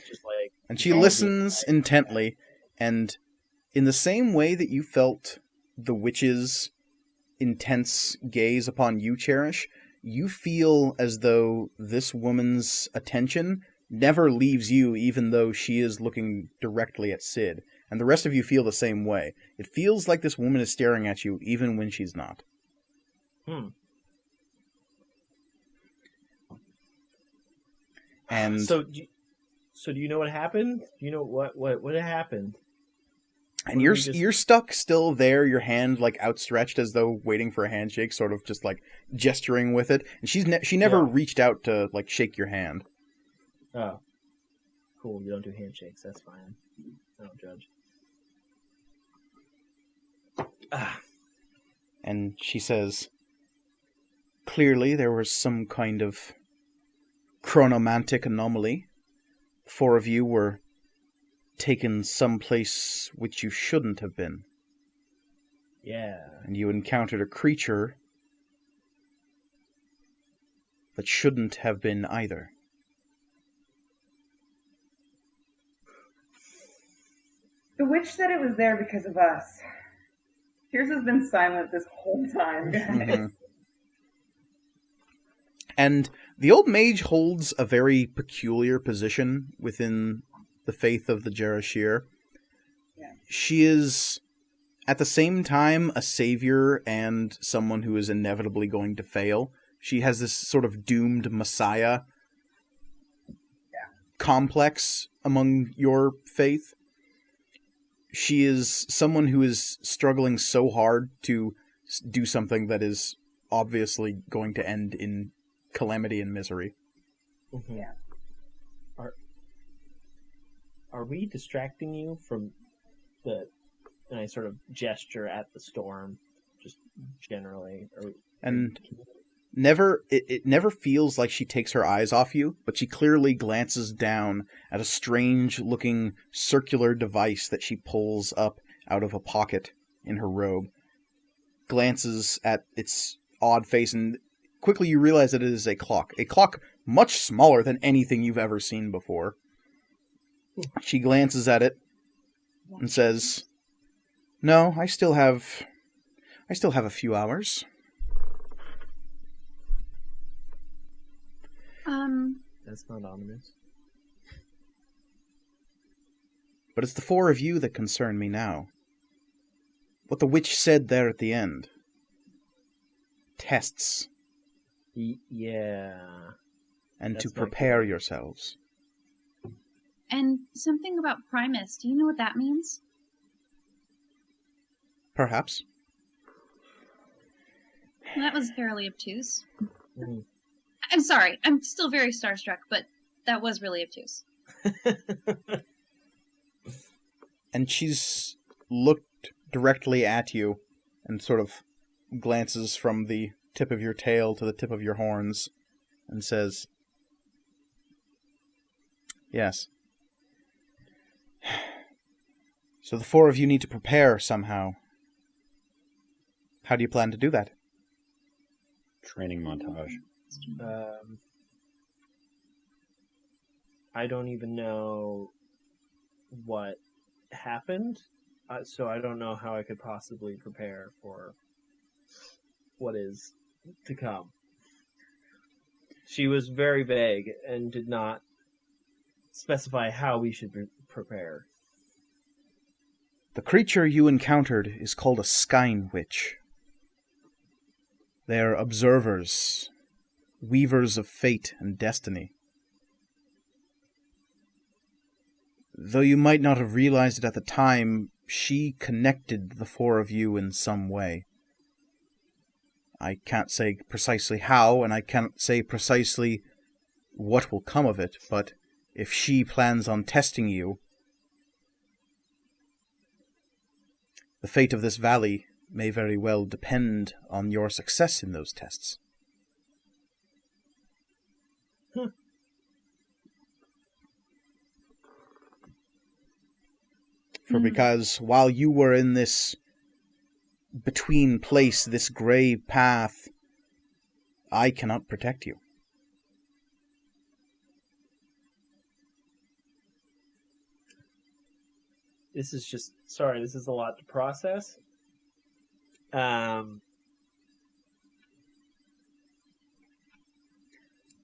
just like. And she listens intently, and in the same way that you felt the witch's intense gaze upon you, Cherish, you feel as though this woman's attention never leaves you, even though she is looking directly at Sid. And the rest of you feel the same way. It feels like this woman is staring at you, even when she's not. And so do you know what happened? Do you know what happened? And you're stuck still there, your hand like outstretched as though waiting for a handshake, sort of just like gesturing with it. And she never reached out to like shake your hand. Oh, cool! You don't do handshakes. That's fine. I don't judge. And she says, "Clearly there was some kind of chronomantic anomaly. The four of you were taken someplace which you shouldn't have been. Yeah. And you encountered a creature that shouldn't have been either." The witch said it was there because of us. Pierce has been silent this whole time, guys. Mm-hmm. And the old mage holds a very peculiar position within the faith of the Jarashir. Yeah. She is, at the same time, a savior and someone who is inevitably going to fail. She has this sort of doomed messiah complex among your faith. She is someone who is struggling so hard to do something that is obviously going to end in calamity and misery. Mm-hmm. Yeah. Are we distracting you from the? And I sort of gesture at the storm, just generally. And it never feels like she takes her eyes off you, but she clearly glances down at a strange-looking circular device that she pulls up out of a pocket in her robe. Glances at its odd face, and quickly you realize that it is a clock. A clock much smaller than anything you've ever seen before. She glances at it and says, "No, I still have a few hours." That's not ominous. But it's the four of you that concern me now. What the witch said there at the end. Tests. Yeah. and to That's not prepare good. yourselves. And something about Primus. Do you know what that means? Perhaps. That was fairly obtuse. Mhm. I'm sorry. I'm still very starstruck, but that was really obtuse. And she's looked directly at you and sort of glances from the tip of your tail to the tip of your horns and says, "Yes. So the four of you need to prepare somehow. How do you plan to do that?" Training montage. I don't even know what happened, so I don't know how I could possibly prepare for what is to come. She was very vague and did not specify how we should prepare. The creature you encountered is called a Skein Witch. They are observers, weavers of fate and destiny. Though you might not have realized it at the time, she connected the four of you in some way. I can't say precisely how, and I can't say precisely what will come of it, but if she plans on testing you, the fate of this valley may very well depend on your success in those tests. For because while you were in this between place, this gray path, I cannot protect you. This is a lot to process.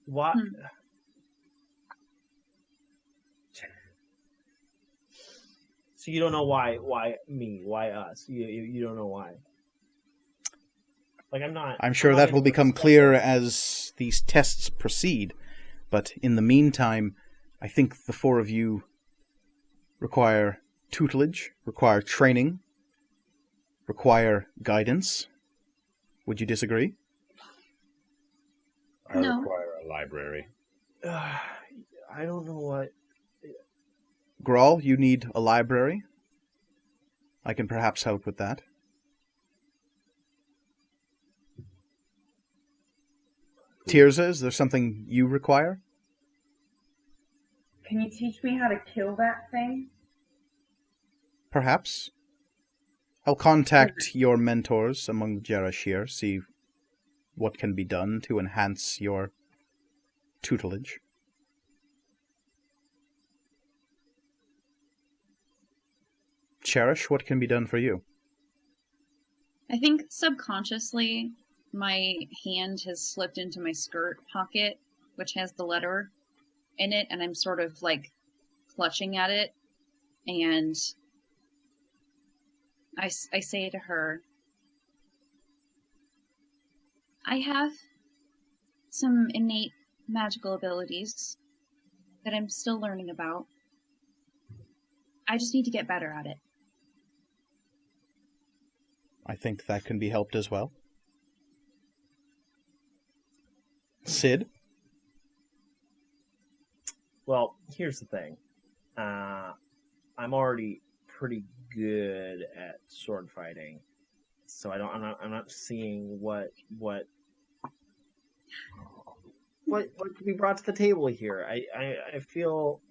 What? So you don't know why me? Why us? You don't know why. Like I'm sure not that will anyone become special. clear as these tests proceed, but in the meantime, I think the four of you require tutelage, require training, require guidance. Would you disagree? I No. require a library. I don't know what. Grawl, you need a library. I can perhaps help with that. Tirza, is there something you require? Can you teach me how to kill that thing? Perhaps. I'll contact your mentors among the Jarashir, see what can be done to enhance your tutelage. Cherish, what can be done for you? I think subconsciously my hand has slipped into my skirt pocket, which has the letter in it, and I'm sort of like clutching at it, and I say to her, I have some innate magical abilities that I'm still learning about. I just need to get better at it. I think that can be helped as well. Sid? Well, here's the thing. I'm already pretty good at sword fighting, so I'm not seeing what could be brought to the table here. I feel.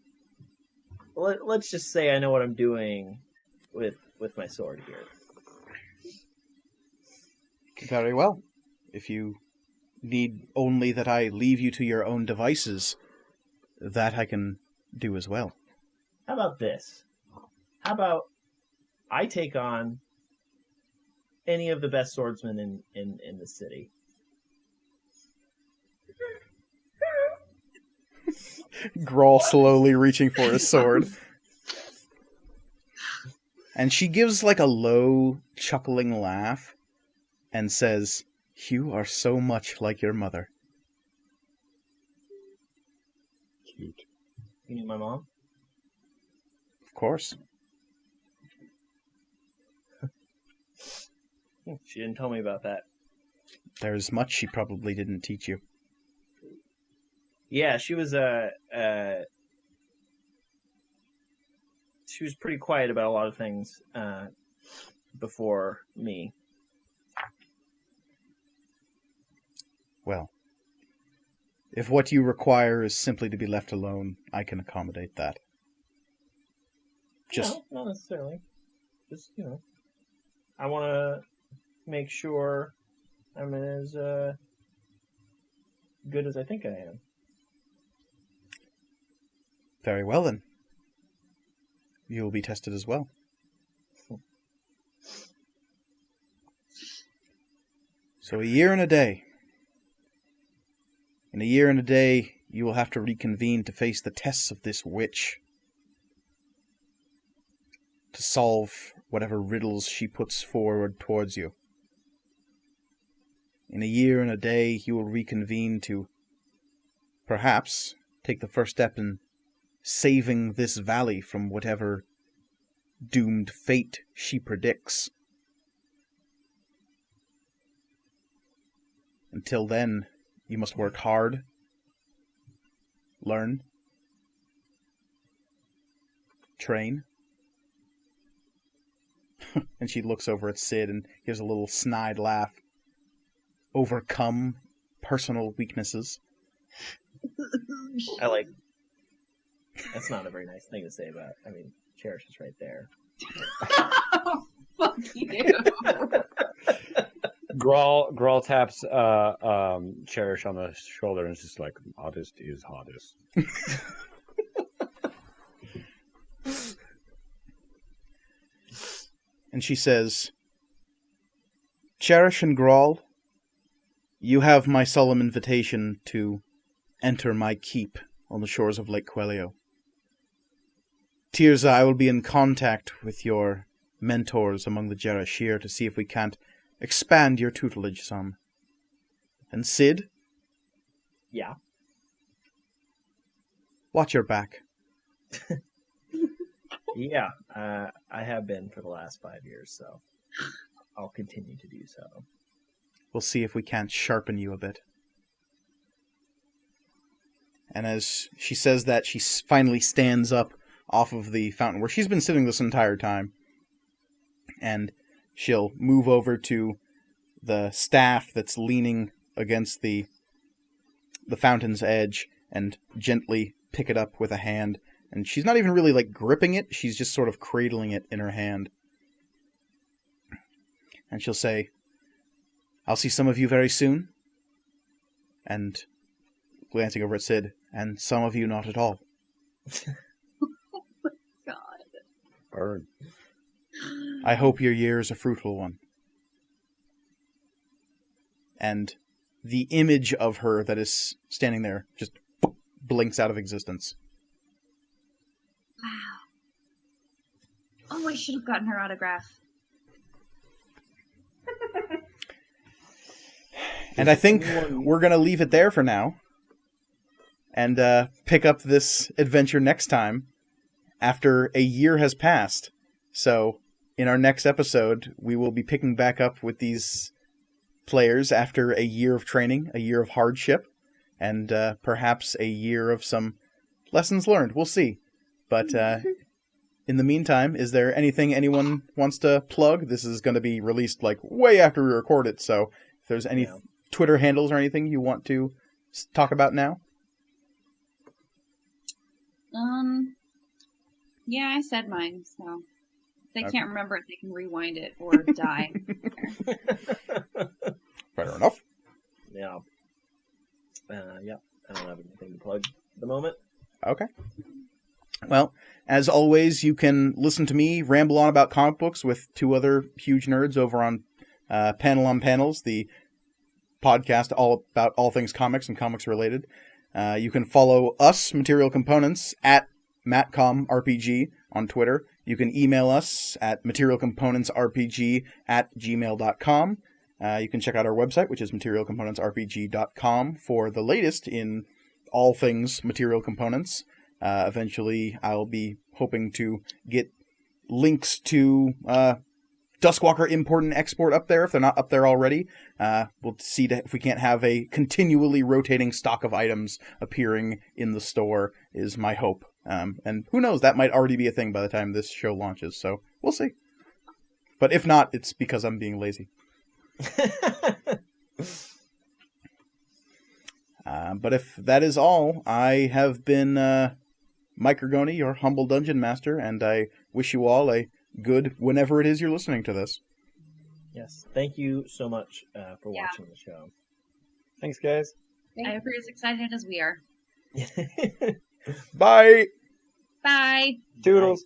Let's just say I know what I'm doing with my sword here. Very well. If you need only that I leave you to your own devices, that I can do as well. How about this? How about I take on any of the best swordsmen in the city? Grawl slowly reaching for his sword. And she gives like a low, chuckling laugh and says, "You are so much like your mother." cute. You knew my mom? Of course. She didn't tell me about that. There's much she probably didn't teach you. Yeah, she was pretty quiet about a lot of things before me. Well, if what you require is simply to be left alone, I can accommodate that. Just No, not necessarily. Just, I want to make sure I'm as good as I think I am. very well then. You will be tested as well. So a year and a day. In a year and a day, you will have to reconvene to face the tests of this witch. To solve whatever riddles she puts forward towards you. In a year and a day, you will reconvene to perhaps take the first step in saving this valley from whatever doomed fate she predicts. Until then, you must work hard, learn, train. And she looks over at Sid and gives a little snide laugh. Overcome personal weaknesses. That's not a very nice thing to say about. I mean, Cherish is right there. Fuck you. Grawl taps Cherish on the shoulder and is just like, hottest is hottest. And she says, Cherish and Grawl, you have my solemn invitation to enter my keep on the shores of Lake Quelio. Tirza, I will be in contact with your mentors among the Jarashir to see if we can't expand your tutelage some. And Sid? Yeah. Watch your back. Yeah, I have been for the last 5 years, so I'll continue to do so. We'll see if we can't sharpen you a bit. And as she says that, she finally stands up off of the fountain where she's been sitting this entire time. And she'll move over to the staff that's leaning against the fountain's edge and gently pick it up with a hand. And she's not even really gripping it, she's just sort of cradling it in her hand. And she'll say, I'll see some of you very soon. And glancing over at Sid, and some of you not at all. Oh my god. Burn. I hope your year is a fruitful one. And the image of her that is standing there just blinks out of existence. Wow. Oh, I should have gotten her autograph. And I think we're going to leave it there for now. And pick up this adventure next time after a year has passed. So in our next episode, we will be picking back up with these players after a year of training, a year of hardship, and perhaps a year of some lessons learned. We'll see. But in the meantime, is there anything anyone wants to plug? This is going to be released way after we record it, so if there's any Twitter handles or anything you want to talk about now? Yeah, I said mine, so if they can't remember it, they can rewind it or die. Fair enough. Yeah. Yeah, I don't have anything to plug at the moment. Okay. Well, as always, you can listen to me ramble on about comic books with two other huge nerds over on Panel on Panels, the podcast all about all things comics and comics related. You can follow us, Material Components, at MatcomRPG on Twitter. You can email us at materialcomponentsrpg@gmail.com. You can check out our website, which is materialcomponentsrpg.com, for the latest in all things material components. Eventually, I'll be hoping to get links to Duskwalker import and export up there if they're not up there already. We'll see if we can't have a continually rotating stock of items appearing in the store is my hope. And who knows, that might already be a thing by the time this show launches, so we'll see. But if not, it's because I'm being lazy. But if that is all, I have been Mike Gorgoni, your humble dungeon master, and I wish you all a good whenever it is you're listening to this. Yes, thank you so much for watching the show. Thanks, guys. I hope you're as excited as we are. Bye! Bye! Toodles.